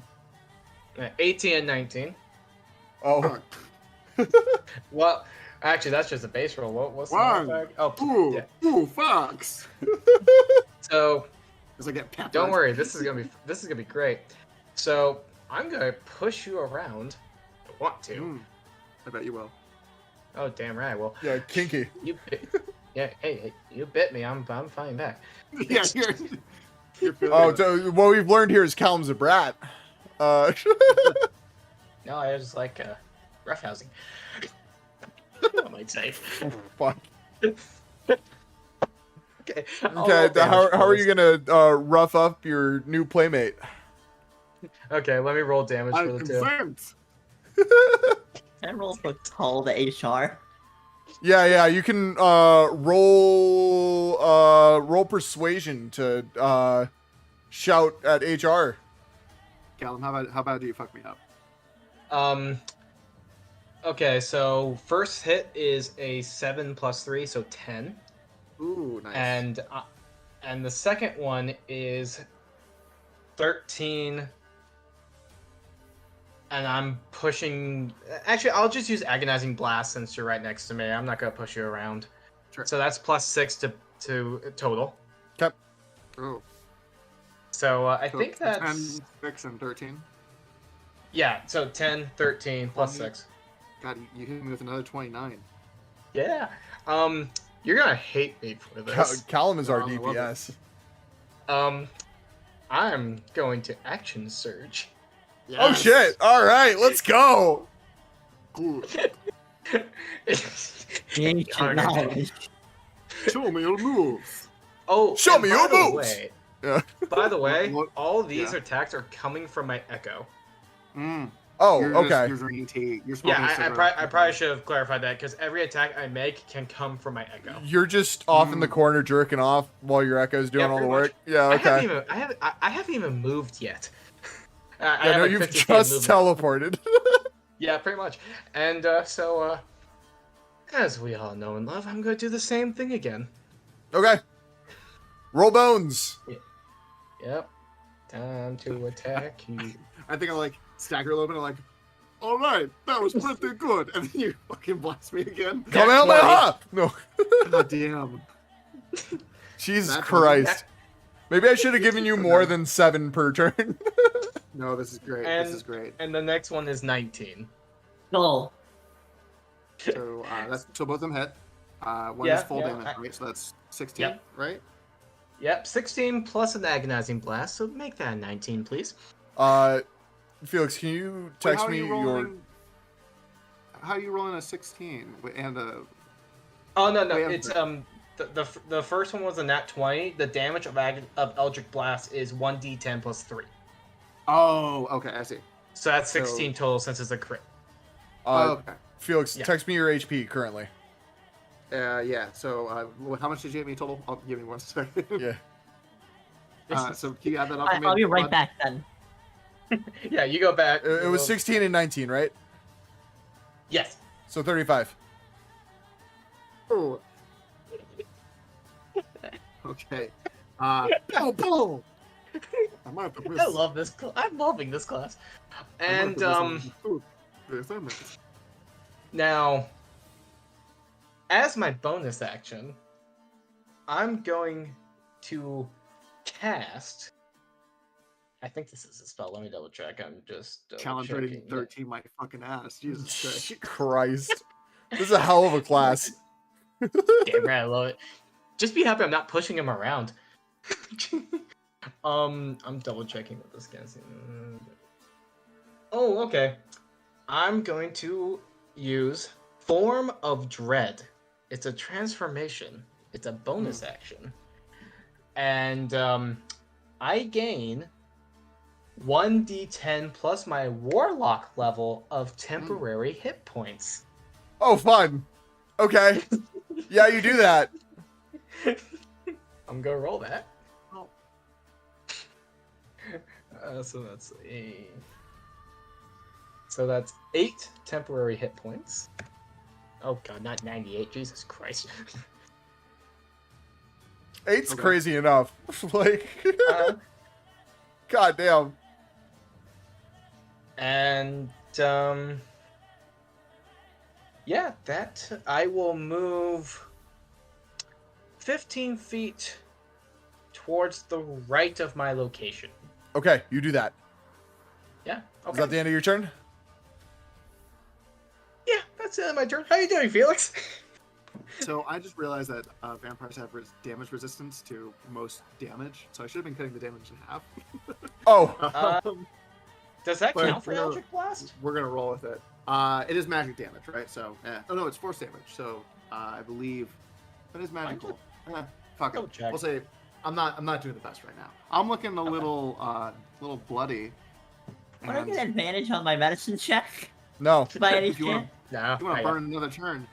18 and 19. Oh. Well, actually, that's just a base roll. What's the One. modifier? Oh, Ooh, yeah. ooh, fox. So As I get peppered. don't worry, this is gonna be great. So I'm gonna push you around. I want to. I bet you will. Oh, damn right. Well, Yeah, kinky. you bit. Yeah, hey, you bit me. I'm fighting back. Yeah, you're feeling Oh, it. so what we've learned here is Callum's a brat. No, I just like roughhousing. I might say. Fuck. Okay. Okay, how are you gonna rough up your new playmate? Okay, let me roll damage for I'm the two. convinced. Can I roll for call the HR? Yeah, you can roll persuasion to shout at HR. Callum, how about do you fuck me up? Okay, so first hit is a 7 plus 3, so 10. Ooh, nice. And the second one is 13. And I'm pushing. Actually, I'll just use agonizing blast since you're right next to me. I'm not gonna push you around. Sure. So that's plus 6 to total. Okay. Oh, So I so think that's 10, 6, and 13. yeah. So 10, 13 plus 20. 6. God, you hit me with another 29. Yeah. You're gonna hate me for this. Callum is our Oh, I love it. DPS. I'm going to action surge. Oh shit! All right, let's go. Good. The ancient knowledge. Show me your moves. Oh, Show and me by your the moves! way- Yeah. By the way, What- all of these yeah. attacks are coming from my echo. Oh, You're okay. You're drinking tea. You're Yeah, smoking I probably should have clarified that because every attack I make can come from my echo. You're just off in the corner jerking off while your echo's doing Yeah, all the pretty work. Yeah, I haven't okay. even I haven't even moved yet. I Yeah, have no, like you've 50 feet just movement. teleported. Yeah, pretty much. And so as we all know and love, I'm gonna do the same thing again. Okay. Roll bones. Yep. Time to attack you. I think I like stagger a little bit. I'm like, all right, that was pretty good. And then you fucking blast me again. Come out, my ha! No. God damn. Jesus That's Christ. Maybe I should have given you more than 7 per turn. No, this is great. And, This is great. And the next one is 19. Goal. So so both of them hit. One Yeah, is full yeah, damage, right? So that's 16, Yep. right? Yep, 16 plus an agonizing blast, so make that a 19, please. Felix, can you Wait, text how are me you your... rolling? How are you rolling a 16 and a? Oh no, Wait, I'm it's sorry. the first one was a nat 20. The damage of Eldritch Blast is 1d10 plus 3. Oh, okay, I see. So that's 16 total since it's a crit. Okay. Felix, Yeah. text me your HP currently. Yeah. So, how much did you give me total? I'll give me 1 second. Yeah. So can you add that up? for me? I'll be right back then. Yeah, you go back. It was 16 and 19, right? Yes. So 35. Oh. Okay. Pow, pow. I might have to miss. I love this. I'm loving this class. And now, as my bonus action, I'm going to cast. I think this is a spell. Let me double check. I'm just challenge checking. rating 13, my fucking ass. Jesus Christ. Christ. This is a hell of a class. Damn right, I love it. Just be happy I'm not pushing him around. I'm double checking what this guy's. Oh, okay. I'm going to use Form of Dread. It's a transformation. It's a bonus action. And I gain 1d10 plus my warlock level of temporary hit points. Oh, fun. Okay. Yeah, you do that. I'm gonna roll that. Oh. So that's 8 temporary hit points. Oh god, not 98. Jesus Christ. 8's Okay. crazy enough. Like, god damn. And yeah, that I will move 15 feet towards the right of my location. Okay, you do that. Yeah. Okay. Is that the end of your turn? Yeah, that's the end of my turn. How you doing, Felix? So I just realized that vampires have damage resistance to most damage, so I should have been cutting the damage in half. Oh, Does that But count for we're gonna- Eldritch Blast? We're gonna roll with it. It is magic damage, right? So, oh no, it's force damage. So I believe that is magical. Fuck Double it. check. We'll say I'm not doing the best right now. I'm looking a little bloody. Would I and get advantage on my medicine check? no. By any If you wanna- chance? No. You want to burn another turn?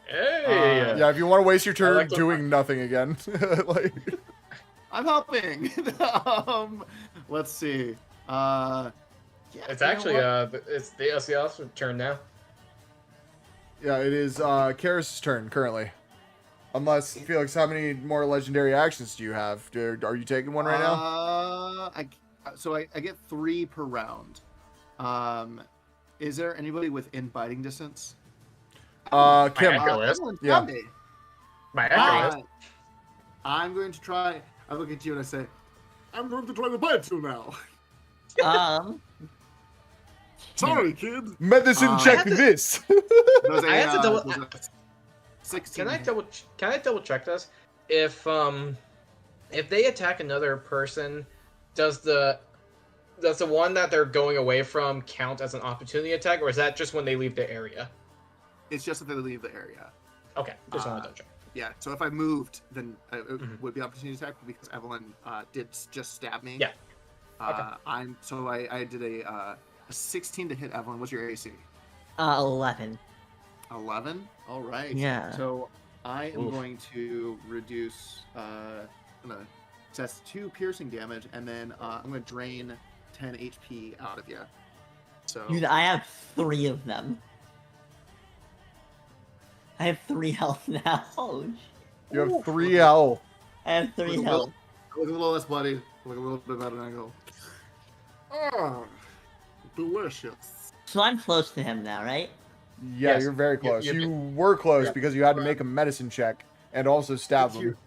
Hey. Yeah, if you want to waste your turn like the- doing nothing again. Like, I'm helping. Let's see. Yeah, It's you know actually what? it's the LCL's turn now. yeah, it is Karis' turn currently. Unless, Felix, how many more legendary actions do you have? Are you taking one right now? I get 3 per round. Is there anybody within biting distance? Kim. Echo is. Everyone's Yeah. got me. My echo is. I'm going to try. I look at you and I say, I'm going to try to bite you now. Sorry, kid. Medicine I check have to- this. Those I have to double- those are 16. Can I double check this? If they attack another person, does the one that they're going away from count as an opportunity attack, or is that just when they leave the area? It's just that they leave the area. Okay, just want to double check. Yeah, so if I moved, then it would be opportunity attack because Evelyn did just stab me. Yeah. Okay. I did a 16 to hit Evelyn. What's your AC? 11. 11. All right. Yeah. So I am Oof. going to reduce. So that's 2 piercing damage, and then I'm going to drain 10 HP out of you. So Dude, I have 3 of them. I have 3 health now. Oh, You have 3 health. I have 3 health. look a little less bloody. Look a little bit better angle. Oh, delicious. So I'm close to him now, right? Yeah, Yes. you're very close. You're- You were close Yeah. because you had to make a medicine check and also stab him.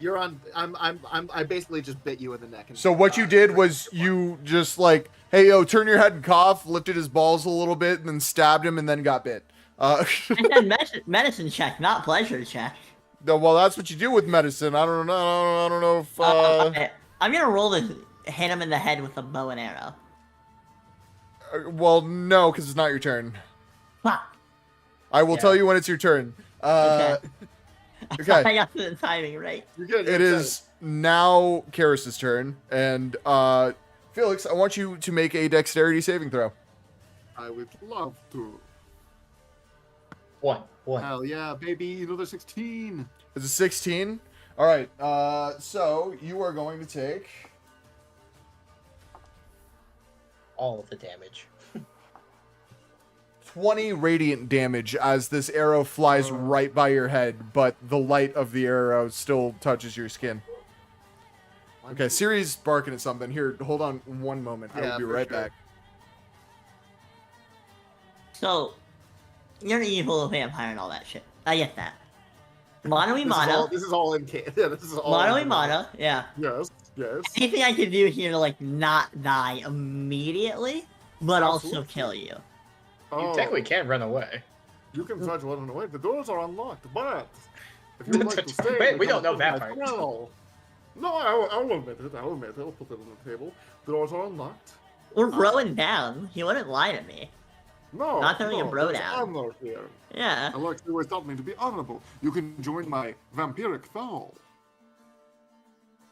You're on. I basically just bit you in the neck. And, So what you did was you just like, hey yo, turn your head and cough, lifted his balls a little bit, and then stabbed him, and then got bit. I said medicine check, not pleasure check. No, well, that's what you do with medicine. I don't know. I don't know if. Okay. I'm gonna roll to hit him in the head with a bow and arrow. Well, no, because it's not your turn. Fuck. I will Yeah. tell you when it's your turn. Okay. Okay. I got the timing right. You're good. It is now Karis' turn, and Felix, I want you to make a dexterity saving throw. I would love to. One. Hell yeah, baby! Another 16. It's a 16. All right. So you are going to take All of the damage. 20 radiant damage as this arrow flies right by your head, but the light of the arrow still touches your skin. Okay, Siri's barking at something. Here, hold on one moment. I will Yeah, be for right sure. back. So, you're an evil vampire and all that shit. I get that. Mono y mono. This is all in case. Yeah, this is all. Mono y in- mono, yeah. Yes. Yes. Anything I can do here to, like, not die immediately, but also Absolutely. kill you. You technically can run away. You can try to run away. The doors are unlocked, but if you would like to stay, Wait, we become don't know a part of my vampires. spell. No, I will admit it. I will admit it. I'll put it on the table. The doors are unlocked. We're rowing down. He wouldn't lie to me. No, Not throwing a bro there's down. honor here. Yeah. Alex always taught me to be honorable. You can join my vampiric foul.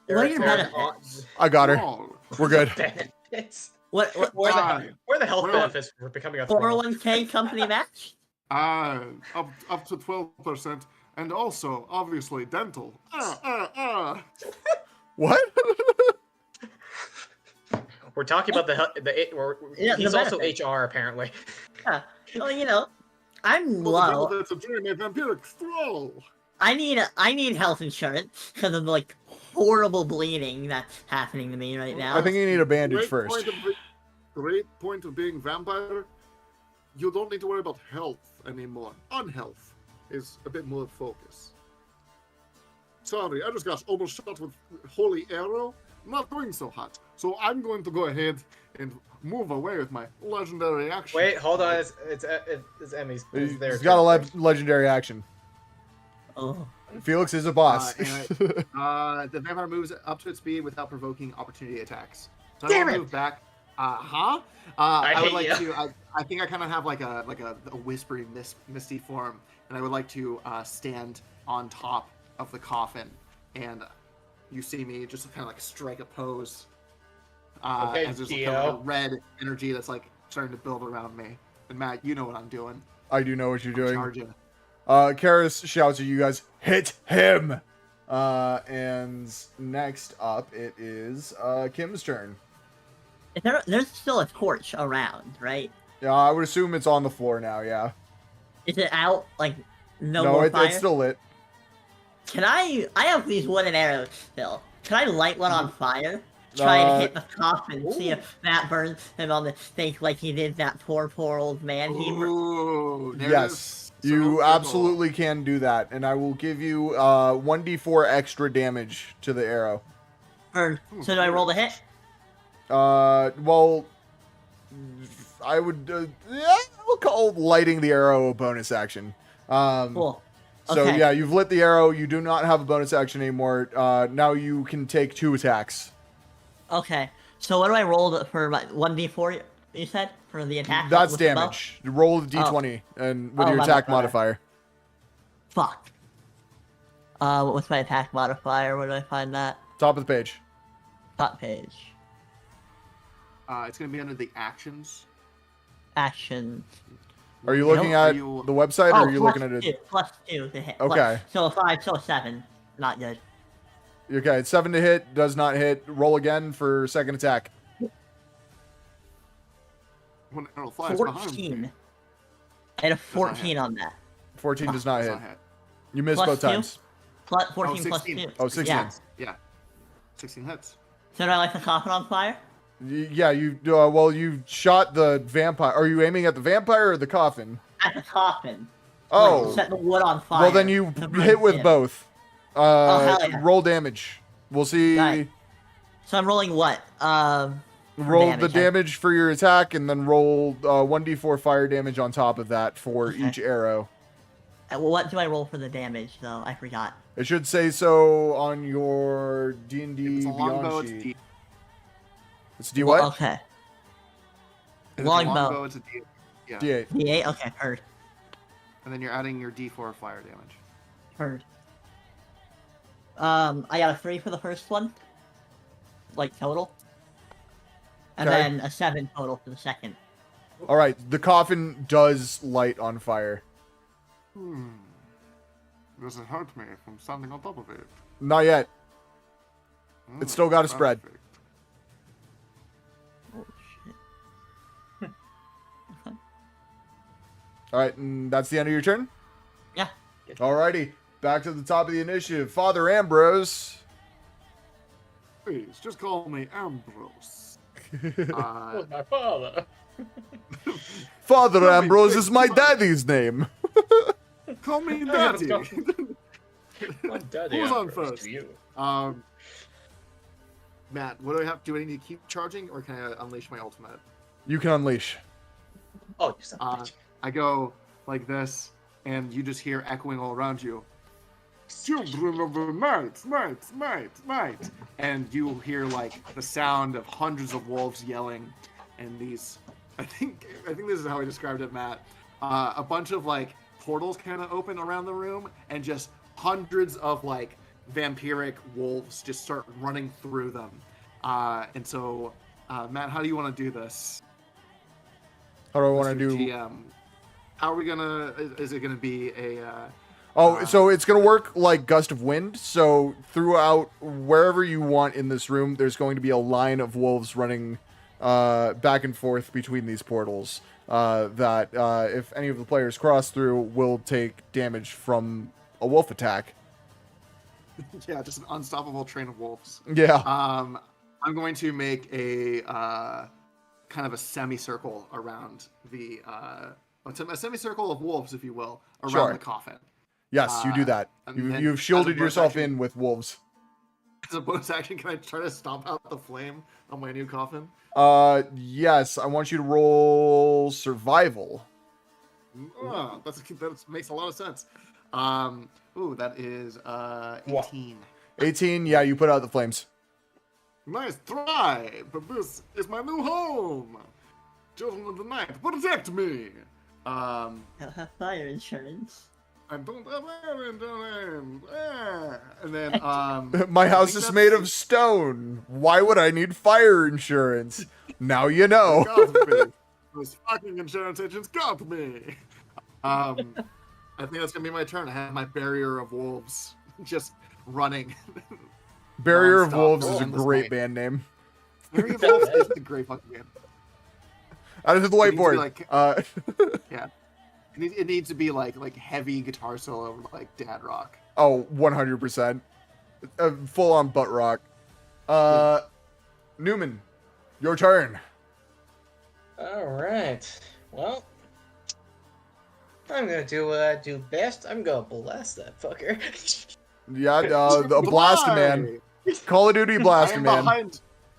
What are your There- benefits? I got her. Foul. We're good. Benefits. What Where Fine. the health Well- benefits for becoming a thrall? 401k company match? Up to 12%, and also obviously dental. What? We're talking about Yeah, he's the also benefits. HR apparently. Yeah. Well, you know, I'm Well, low. that's a join my vampiric thrall. I need health insurance because of the, like, horrible bleeding that's happening to me right now. I think you need a bandage first. Great point of being vampire. You don't need to worry about health anymore. Unhealth is a bit more focus. Sorry, I just got almost shot with holy arrow. not doing so hot. So I'm going to go ahead and move away with my legendary action. Wait, hold on. It's Emmy's. It's their He's got a turn first. legendary action. Oh. Felix is a boss. The vampire moves up to its speed without provoking opportunity attacks. So Damn I it! will move back. I I would like hate to. I think I kind of have like a whispery, misty form, and I would like to stand on top of the coffin, and you see me just kind of like strike a pose. Okay, as there's kind Dio. of like a red energy that's like starting to build around me. And Matt, you know what I'm doing. I do know what you're doing. Charging. Karis shouts at you guys, hit him! And next up, it is Kim's turn. There's still a torch around, right? Yeah, I would assume it's on the floor now, yeah. Is it out? Like, no No, more fire? it's still lit. Can I have these wooden arrows still. Can I light one on fire? Try and hit the coffin, see if that burns him on the stake like he did that poor old man. Ooh, there Yes, is you so absolutely can do that, and I will give you 1d4 extra damage to the arrow. So do I roll the hit? Well, I would, I'll call lighting the arrow a bonus action. Cool. So Okay. yeah, you've lit the arrow. You do not have a bonus action anymore. Now you can take 2 attacks. Okay. So what do I roll for my 1d4? You said for the attack. That's with the bow? damage. You roll the d20 and with Oh, your my attack bad, my bad. modifier. Fuck. What's my attack modifier? Where do I find that? Top of the page. Top page. It's going to be under the actions. Action. Are you looking Are at you- the website, or are you plus looking at it? +2 to hit. Okay. So a 5, so a 7. Not good. Okay, it's 7 to hit. Does not hit. Roll again for second attack. When arrow flies behind 14. me. I had a not 14 on that. 14 does not Does hit. not hit. You missed Plus both 2? times. Plus 14 plus 16. 2. Oh, 16. Yeah. Yeah. 16 hits. So do I light the coffin on fire? Yeah, you. Well, you shot the vampire. Are you aiming at the vampire or the coffin? At the coffin. Oh. Like, set the wood on fire. Well, then you to burn hit with him. both. hell yeah. Roll damage. We'll see. Right. So I'm rolling what? Roll damage, the huh? damage for your attack, and then roll 1d4 fire damage on top of that for Okay. each arrow. What do I roll for the damage, though? I forgot. It should say so on your D&D If it's a longbow, Beyond it's sheet. D. It's D what? Okay. If it's a Longbow. it's a D. Yeah. D8. D8? Okay, heard. And then you're adding your D4 fire damage. Heard. I got a 3 for the first one. Like, total. And Okay. then a 7 total for the second. All right, the coffin does light on fire. Does it hurt me from standing on top of it? Not yet. It's still got a spread. Perfect. Oh, shit. All right, and that's the end of your turn? Yeah. Alrighty, back to the top of the initiative. Father Ambrose. Please, just call me Ambrose. Oh, my father. Father Call me Ambrose Big is my Mike. daddy's name. Call me Yeah, Daddy. let's My daddy Who's on Ambrose first? to you. Matt, what do I have? Do I need to keep charging, or can I unleash my ultimate? You can unleash. Oh, you son of a bitch. I go like this, and you just hear echoing all around you. Children of the night, night. And you hear like the sound of hundreds of wolves yelling, and these. I think this is how I described it, Matt. A bunch of like portals kind of open around the room, and just hundreds of like vampiric wolves just start running through them. And so, Matt, how do you want to do this? How do I want to Mr. do? GM? How are we gonna? Is it gonna be a? So it's gonna work like gust of wind. So throughout wherever you want in this room, there's going to be a line of wolves running back and forth between these portals. That if any of the players cross through, will take damage from a wolf attack. Yeah, just an unstoppable train of wolves. Yeah. I'm going to make a kind of a semicircle around the a semicircle of wolves, if you will, around Sure. the coffin. Yes, you do that. and then You've as a shielded bonus yourself action- in with wolves. As a bonus action, can I try to stomp out the flame on my new coffin? Yes, I want you to roll survival. That makes a lot of sense. Ooh, that is 18. 18, yeah, you put out the flames. Nice try, but this is my new home. Children of the night, protect me. I'll have fire insurance. I don't have air insurance. And then My I house think is made that's- of stone. Why would I need fire insurance? Now you know. Got me. Those fucking insurance agents got me. I think that's gonna be my turn. I have my barrier of wolves just running. Barrier of Nonstop Wolves is a on this great night. band name. Barrier of wolves is a great fucking game. Out of the It needs to be whiteboard. like- Yeah, it needs to be like heavy guitar solo, like dad rock. Oh, 100%. Full on butt rock. Newman, your turn. All right. Well, I'm gonna do what I do best. I'm gonna blast that fucker. Yeah, the Blast Man. Call of Duty Blaster Man.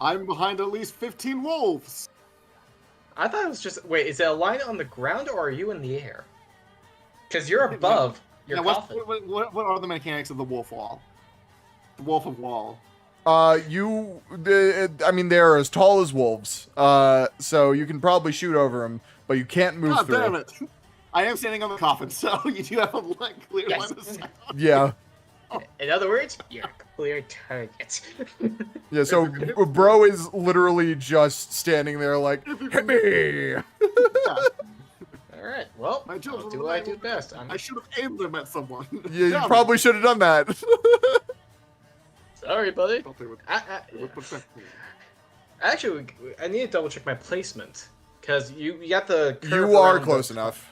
I'm behind at least 15 wolves. I thought it was just wait. Is it a line on the ground or are you in the air? Because you're above your Now, coffin. what are the mechanics of the wolf wall? The wolf of wall. I mean, they're as tall as wolves. So you can probably shoot over them, but you can't move God through. damn it! I am standing on the coffin, so you do have a clear Yes. line of sight. Yeah. In other words, you're a clear target. Yeah, so bro is literally just standing there like, hit me! All right. Well, My I'll children do what I do best. I should have aimed them at someone. Yeah, you Damn it. probably should have done that. Sorry, buddy. Thought they would protect me. Actually, I need to double check my placement because you got the. curve You are around close the- enough.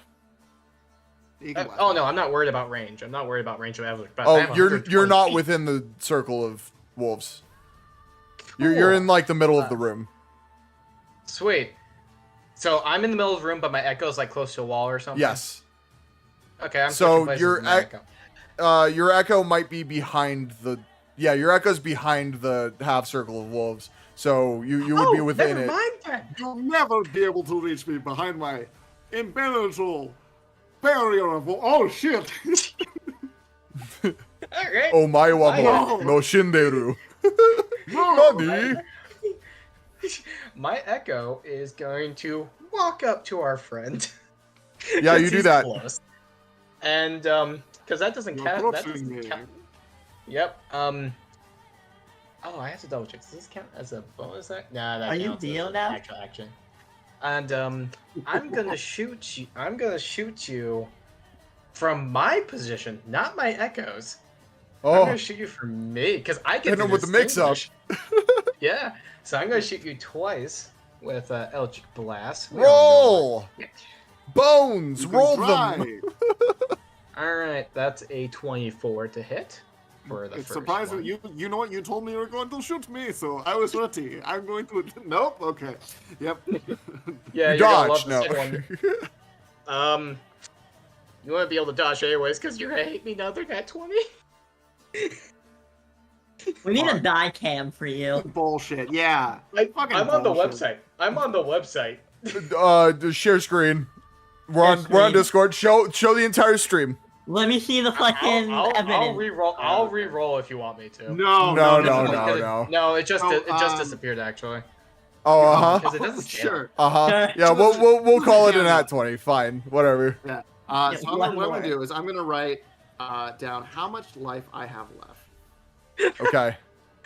You can laugh. Oh no, I'm not worried about range. I'm not worried about range of average. But I have Oh, you're 120 not feet. within the circle of wolves. You're in like the middle of the room. Sweet. So I'm in the middle of the room, but my echo's like close to a wall or something. Yes. Okay, I'm So switching places your with my echo. Your echo might be behind the. Yeah, your echo's behind the half circle of wolves. So you would be within never it. mind then. You'll never be able to reach me behind my impenetrable barrier of oh shit! All right. Oh my wa No. no shinderu. No! Nani? My echo is going to walk up to our friend. Yeah, 'Cause you do he's that. Close. And because that doesn't You're count. That approaching doesn't me. count. Yep. Oh, I have to double check. Does this count as a bonus action? Nah, that Are you counts as Dio an now? actual action. And I'm gonna shoot you. I'm gonna shoot you from my position, not my echoes. I'm Oh, gonna shoot you from me because I get Hit to him with the mix-up. distinguish. Yeah. So I'm gonna shoot you twice with Eldritch Blast. We roll don't know. bones, You can roll try. them. All right, that's a 24 to hit for the It's first surprising one. you know what, you told me you were going to shoot me, so I was ready. I'm going to nope, okay. Yep. Yeah, you're gonna Dodge, love no. this one. You won't be able to dodge anyways because you're gonna hate me now. They're at 20. We need a Fuck. die cam for you. Bullshit, yeah. Fucking I'm on the bullshit. website. I'm on the website. Just share screen. We're on screen. Discord. Show the entire stream. Let me see the fucking I'll evidence. re-roll. I'll re-roll if you want me to. No, No, no, no, no. no. No, it just So, it just disappeared actually. Oh, uh Because huh. it doesn't scale. Sure. Uh huh. Sure. Yeah, we'll call it an at 20. Fine, whatever. Yeah. Yeah, So one what I'm gonna more. do is I'm gonna write down how much life I have left. Okay.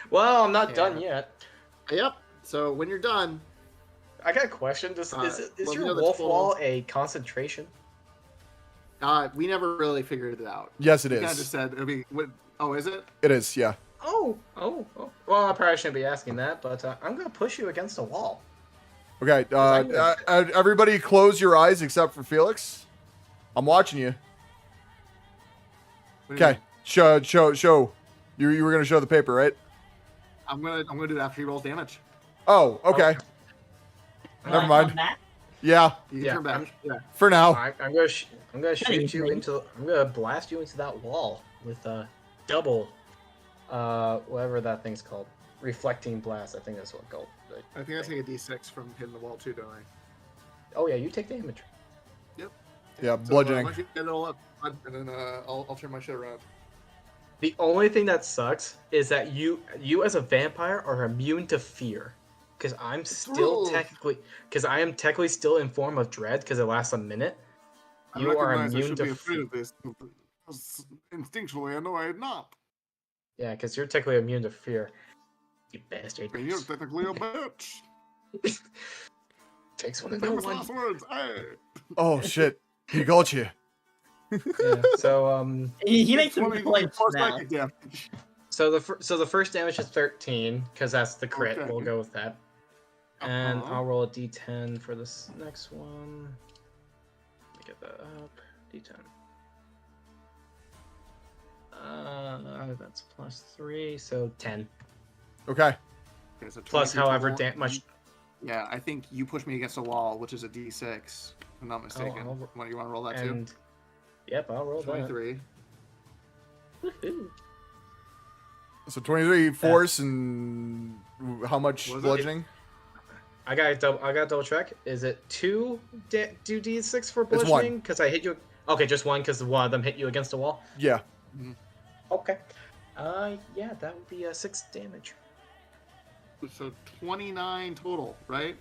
Well, I'm not Yeah. done yet. Yep. So when you're done, I got a question. Is let me your know the wolf total. wall a concentration? we never really figured it out. Yes, it We kind of is. just said it'd be. Oh, is it? It is. Yeah. Oh. Well, I probably shouldn't be asking that, but I'm gonna push you against a wall. Okay. Everybody, close your eyes except for Felix. I'm watching you. What do you Okay. Show. You were gonna show the paper, right? I'm gonna do it after he rolls damage. Oh, okay. Never Wanna mind. come back? Yeah. You can Yeah, turn back. Yeah. For now. I'm gonna shoot you Anything. into. I'm gonna blast you into that wall with a double whatever that thing's called. Reflecting blast, I think that's what it's called. I think I take a d6 from hitting the wall too, don't I? Oh yeah, you take damage. Yeah, So, bludgeoning. once you get it all up, and then I'll turn my shit around. The only thing that sucks is that you as a vampire are immune to fear. Because I am technically still in form of dread because it lasts a minute. You are immune to afraid of this. Instinctually, I know I'm not. Yeah, because you're technically immune to fear. You bastard. And you're technically a bitch. Takes one to know Famous one. last words. Hey. Oh shit, he got you. Yeah. So He makes some 20 points force now. psychic damage. so the first damage is 13 because that's the crit. Okay. We'll go with that. And Uh-huh. I'll roll a d10 for this next one. Let me get that up. D10. That's +3, so 10. Okay. Okay, so Plus 22 however total. much. Yeah, I think you pushed me against a wall, which is a d6. If I'm not mistaken. I'll- What, you want to roll that too? And yep, I'll roll 23. that. Woohoo. So 23 force and how much Was it? bludgeoning? I got double check. Is it 2 d6 for It's one. bludgeoning? Because I hit you. Okay, just one because one of them hit you against the wall. Yeah. Okay. Yeah, that would be 6 damage. So 29 total, right?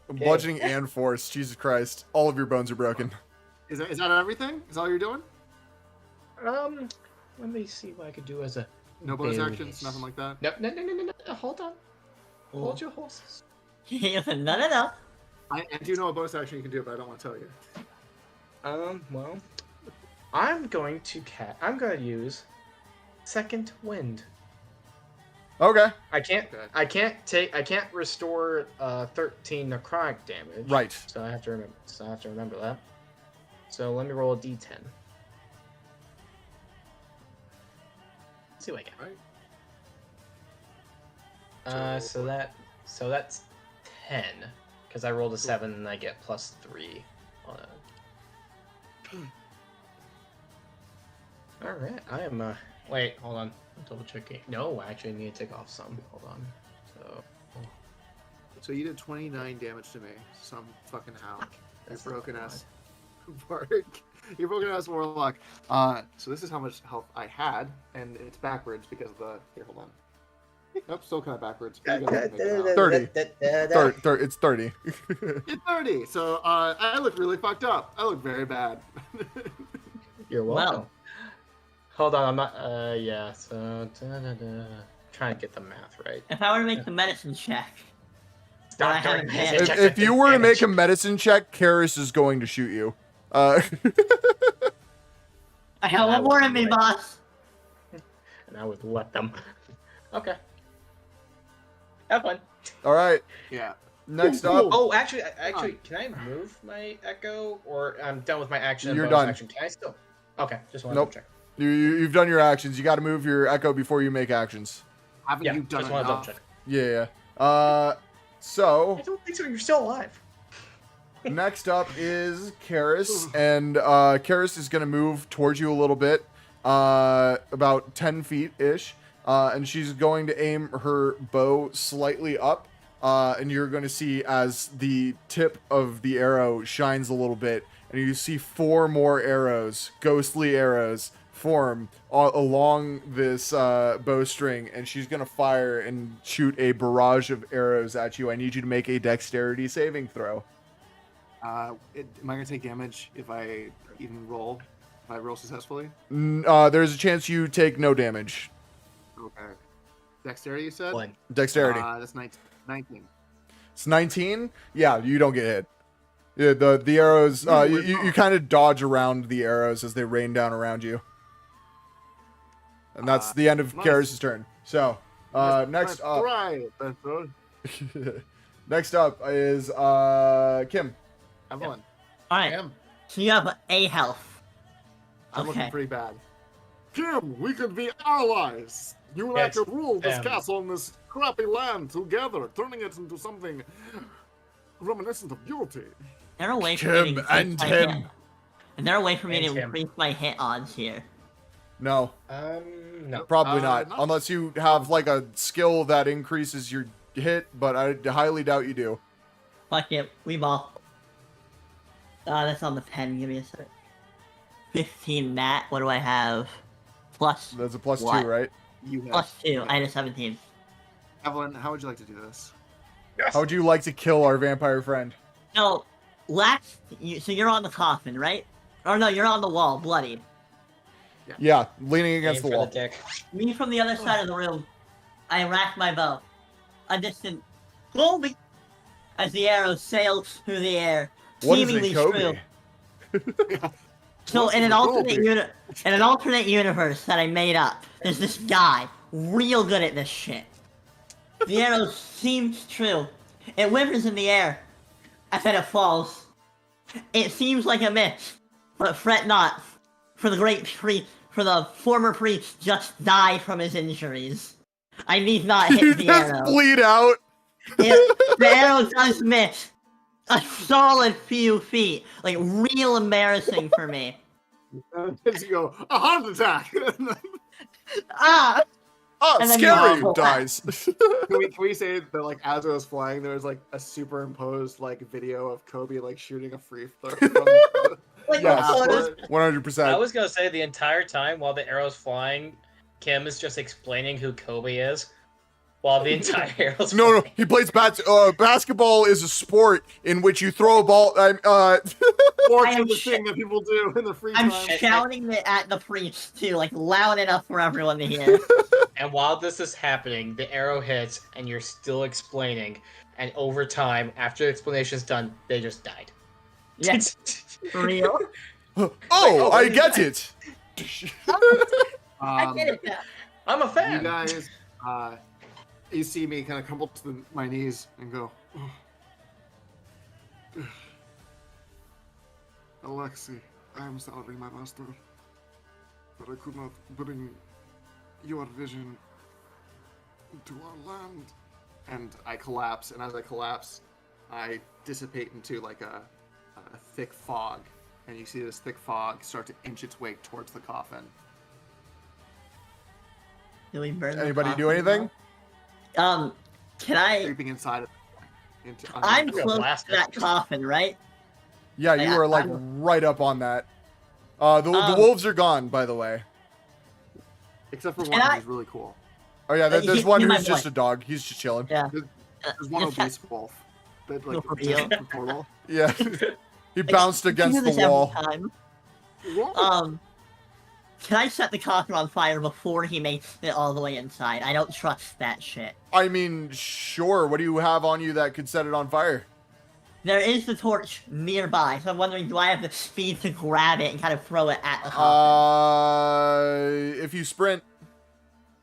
Bludgeoning and force. Jesus Christ. All of your bones are broken. Is that everything? Is that all you're doing? Let me see what I could do as a. No bonus base. actions, nothing like that. No. Hold on. Hold your horses. No. I do know a bonus action you can do, but I don't want to tell you. Well, I'm going to use second wind. Okay. I can't restore 13 necrotic damage. Right. So I have to remember that. So let me roll a d10. See what I get. Right. So that's 10 because I rolled a 7 and I get +3 on it. All right, I am. Wait, hold on. I'm double checking. No, I actually need to take off some. Hold on. So you did 29 damage to me. Some fucking how. You That's broken not ass. Bark. You broken ass warlock. So this is how much health I had, and it's backwards because of the. Here, hold on. Nope, still kind of backwards. You guys can make it out. 30. It's 30. It's 30. So I look really fucked up. I look very bad. You're welcome. Wow. Hold on, I'm not. Yeah. So trying to get the math right. If I were to make the medicine check, Stop I doing haven't this. had- Check If the you were to damage. make a medicine check, Karis is going to shoot you. I got one more in me, Right. boss. and I would let them. Okay. Have fun. All right. Yeah. Next Ooh, up. cool. Oh, actually, can I move my echo, or I'm done with my action? and You're bonus done. Action. Can I still? Okay, just wanted Nope. to check. You've done your actions. You got to move your echo before you make actions. Haven't Yeah, you done just wanted to double enough? check. Yeah. I don't think so. You're still alive. Next up is Karis, and Karis is going to move towards you a little bit, about 10 feet ish, and she's going to aim her bow slightly up, and you're going to see as the tip of the arrow shines a little bit, and you see 4 more arrows, ghostly arrows, form along this bowstring, and she's going to fire and shoot a barrage of arrows at you. I need you to make a dexterity saving throw. Am I gonna take damage if I even roll? If I roll successfully? There's a chance you take no damage. Okay. Dexterity, you said? One. Dexterity. That's 19. It's 19. Yeah, you don't get hit. Yeah, the arrows. You kind of dodge around the arrows as they rain down around you. And that's the end of nice. Karis' turn. So next up. Right. That's good. Next up is Kim. I'm on. Alright, Kim, so you have A health. I'm looking Okay. pretty bad. Kim, we could be allies. You and I Yes, could rule this Kim. castle and this crappy land together, turning it into something reminiscent of beauty. Is there a way for Kim me to and increase my him. hit? Is there a way for me And to him. increase my hit odds here? No, No. probably not. not- Unless you have like a skill that increases your hit, but I highly doubt you do. Fuck it, we ball. That's on the pen. Give me a sec. 15 Matt. What do I have? Plus. That's a plus What? 2, right? You have, Plus 2. I had a 17. Evelyn, how would you like to do this? How would you like to kill our vampire friend? So, so you're on the coffin, right? Or no, you're on the wall, bloodied. Yeah, leaning against Aim the for wall. the dick. Me from the other side of the room. I rack my bow. A distant Colby as the arrow sails through the air, What is seemingly it, Kobe? true. So What's in the an alternate universe that I made up, there's this guy real good at this shit. The arrow seems true. It whimpers in the air, and then it falls. It seems like a miss, but fret not, for the former priest just died from his injuries. I need not You hit the just arrow. bleed out. The arrow does miss a solid few feet, like real embarrassing for me. As you go, a heart attack. Ah! Oh, And then you scary! all Dies. Can we say that like as it was flying, there was like a superimposed like video of Kobe like shooting a free throw from Like, Yes. oh, this- 100%. I was gonna say the entire time while the arrow's flying, Kim is just explaining who Kobe is, while the entire arrow's No, flying. he plays basketball is a sport in which you throw a ball. Sports I am are the sh- thing that people do in the free I'm time. shouting it at the priest too, like loud enough for everyone to hear. And while this is happening, the arrow hits, and you're still explaining. And over time, after the explanation's done, they just died. Yeah, real. Oh, I get it. I get it now. I'm a You fan. guys, you see me kind of crumble to my knees and go, Alexi, I am sorry, my master, but I could not bring your vision to our land. And I collapse, and as I collapse, I dissipate into like a thick fog, and you see this thick fog start to inch its way towards the coffin. Do we burn the Anybody do coffin anything? now? Can I? Creeping inside of I'm gonna close blast to it. that coffin, right? Yeah, you are like right up on that. The wolves are gone, by the way. except for Can one I- who's really cool. Oh yeah, there's He- one he who's might just want- a dog. He's just chilling. Yeah. There's one Just obese wolf that like For just real? from portal. Yeah, he bounced I do against this the every wall. time. Can I set the coffin on fire before he makes it all the way inside? I don't trust that shit. I mean, sure. What do you have on you that could set it on fire? There is the torch nearby, so I'm wondering, do I have the speed to grab it and kind of throw it at the coffin? If you sprint,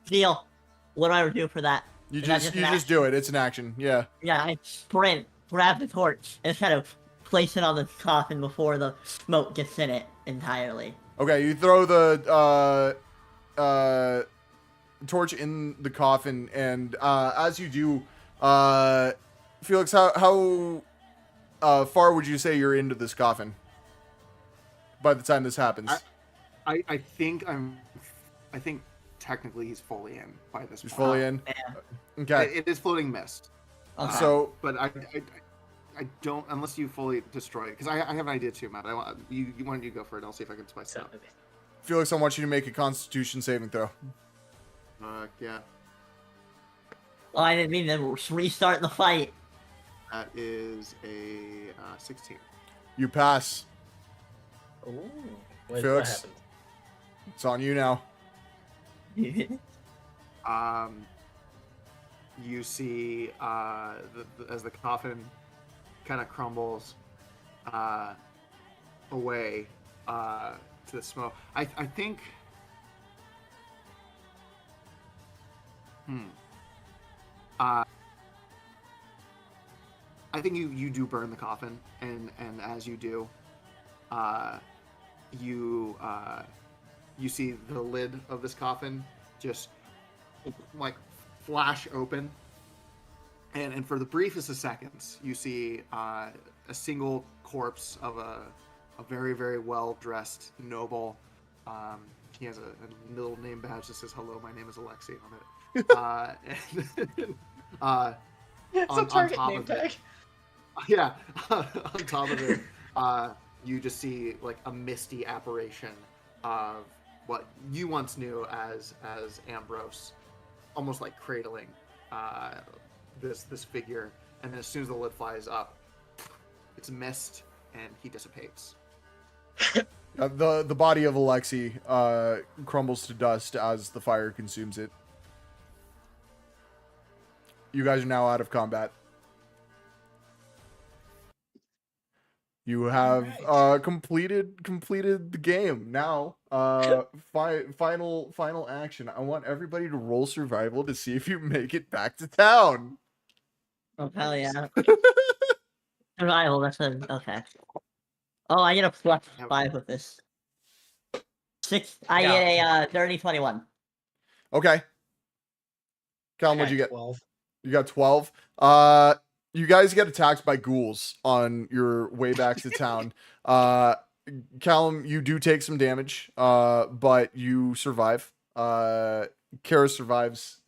Deal. What do I do for that? you Is that just an action? do it. It's an action. Yeah. Yeah, I sprint, grab the torch, and kind of place it on the coffin before the smoke gets in it entirely. Okay, you throw the torch in the coffin, and as you do, Felix, how far would you say you're into this coffin by the time this happens? I think technically he's fully in by this He's point. fully in. Yeah. Okay. It is floating mist. Okay. So But I don't unless you fully destroy it because I have an idea too, Matt. I want you want you to go for it. I'll see if I can spice it up. Felix, I want you to make a Constitution saving throw. Yeah, well, I didn't mean to restart the fight. that is a 16. You pass. Ooh. What Felix? happened? It's on you now. You see as the coffin kind of crumbles away to the smoke. I think. I think you do burn the coffin, and as you do, you see the lid of this coffin just like flash open, and for the briefest of seconds, you see a single corpse of a very, very well dressed noble he has a little name badge that says "Hello, my name is Alexi" on it. And It's on a target top name of it, tag. yeah, on top of it, you just see like a misty apparition of what you once knew as Ambrose, almost like cradling this figure, and then as soon as the lid flies up, it's mist and he dissipates. The body of Alexi crumbles to dust as the fire consumes it. You guys are now out of combat. You have Alright. completed the game. Now, final action. I want everybody to roll survival to see if you make it back to town. Oh, hell yeah. Survival, that's okay. Oh, I get a +5 with this. 6, I Yeah. get a dirty 21. Okay. Callum, what'd you get? 12. You got 12. You guys get attacked by ghouls on your way back to town. Callum, you do take some damage, but you survive. Kara survives.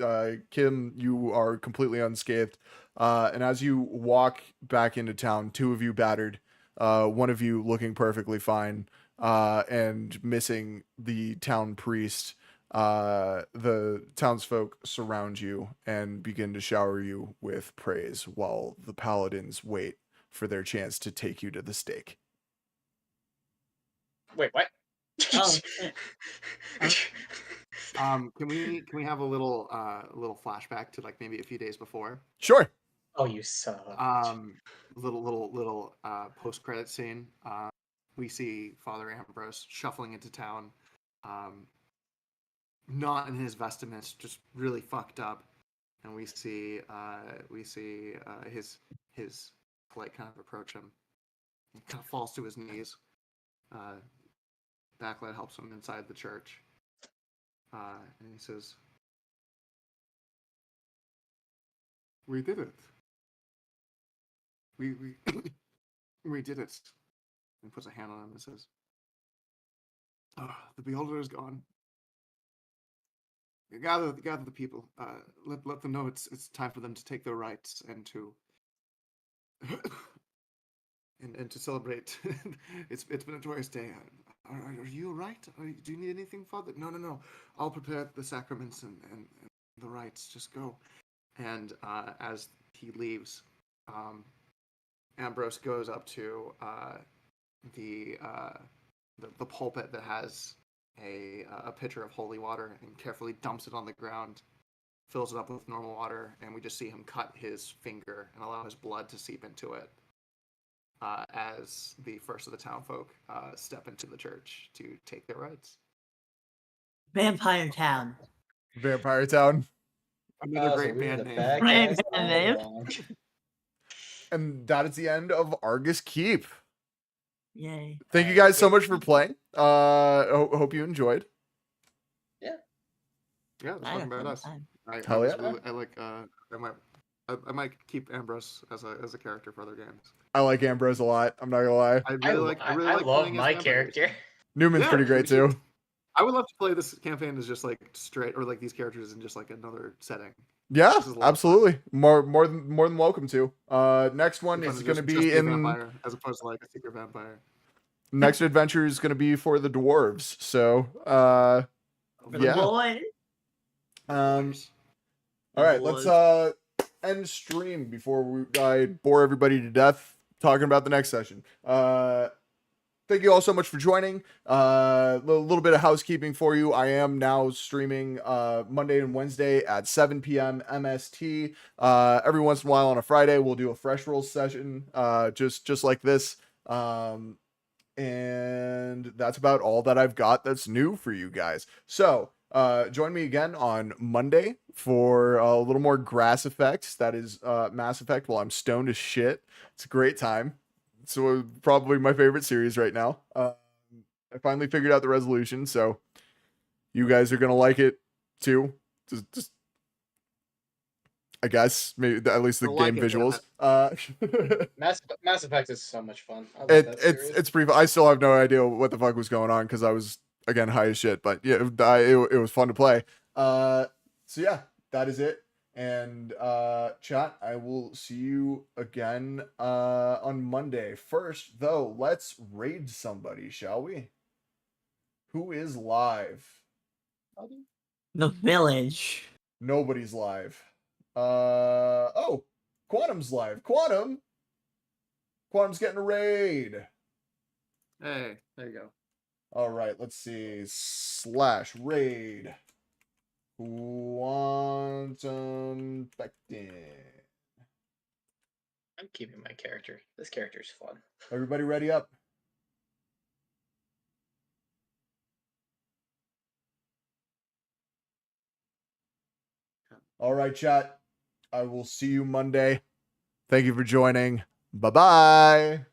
Kim, you are completely unscathed. And as you walk back into town, two of you battered, one of you looking perfectly fine, and missing the town priest. The townsfolk surround you and begin to shower you with praise while the paladins wait for their chance to take you to the stake. Wait, what? Oh, Can we have a little flashback to like maybe a few days before? Sure. Oh, you son of a bitch. Little post credit scene. We see Father Ambrose shuffling into town, not in his vestments, just really fucked up, and we see his polite kind of approach him. He kind of falls to his knees. Backlight helps him inside the church, and he says, "We did it. We we did it." And puts a hand on him and says, "The beholder is gone. Gather the people. Let them know it's time for them to take their rights and to and to celebrate. It's been a joyous day. Are you all right? Do you need anything, Father? No. I'll prepare the sacraments and the rites. Just go." And as he leaves, Ambrose goes up to the pulpit that has a pitcher of holy water and carefully dumps it on the ground, fills it up with normal water, and we just see him cut his finger and allow his blood to seep into it as the first of the townfolk step into the church to take their rights. Vampire Town. Vampire Town. Another So great we were band the name. bad Great guys band all name. along. And that is the end of Argus Keep. Yay. Thank you guys so much for playing. Hope you enjoyed. Yeah, that's I fucking had a fun badass. time. Hell yeah. I might keep Ambrose as a character for other games. I like Ambrose a lot. I'm not gonna lie. I really I like love playing as my vampires. character. Newman's Yeah, pretty great me too. too. I would love to play this campaign as just like straight, or like these characters in just like another setting. Yeah, This is a lot of fun. absolutely. More than welcome to. Next one Fun is to going to just be a in. vampire as opposed to like a secret vampire. Next adventure is going to be for the dwarves. So, For the yeah. boy. Nice. All right, let's end stream before I bore everybody to death talking about the next session. Thank you all so much for joining. A little bit of housekeeping for you. I am now streaming Monday and Wednesday at 7 p.m. MST. Every once in a while on a Friday, we'll do a fresh rolls session, just like this. And that's about all that I've got that's new for you guys. So join me again on Monday for a little more grass effects. That is Mass Effect while I'm stoned as shit. It's a great time. So probably my favorite series right now. I finally figured out the resolution, so you guys are gonna like it too. Just I guess maybe at least the You'll game like it, visuals. Mass Effect is so much fun. I love that series. It's pretty. I still have no idea what the fuck was going on because I was again high as shit, but yeah, it was fun to play. So yeah, that is it. And chat, I will see you again on Monday. First, though, let's raid somebody, shall we? Who is live? The village. Nobody's live. Oh, Quantum's live. Quantum's getting a raid. Hey, there you go. All right, let's see. /raid. Quantum Becton. I'm keeping my character. This character's fun. Everybody ready up? All right, chat. I will see you Monday. Thank you for joining. Bye-bye.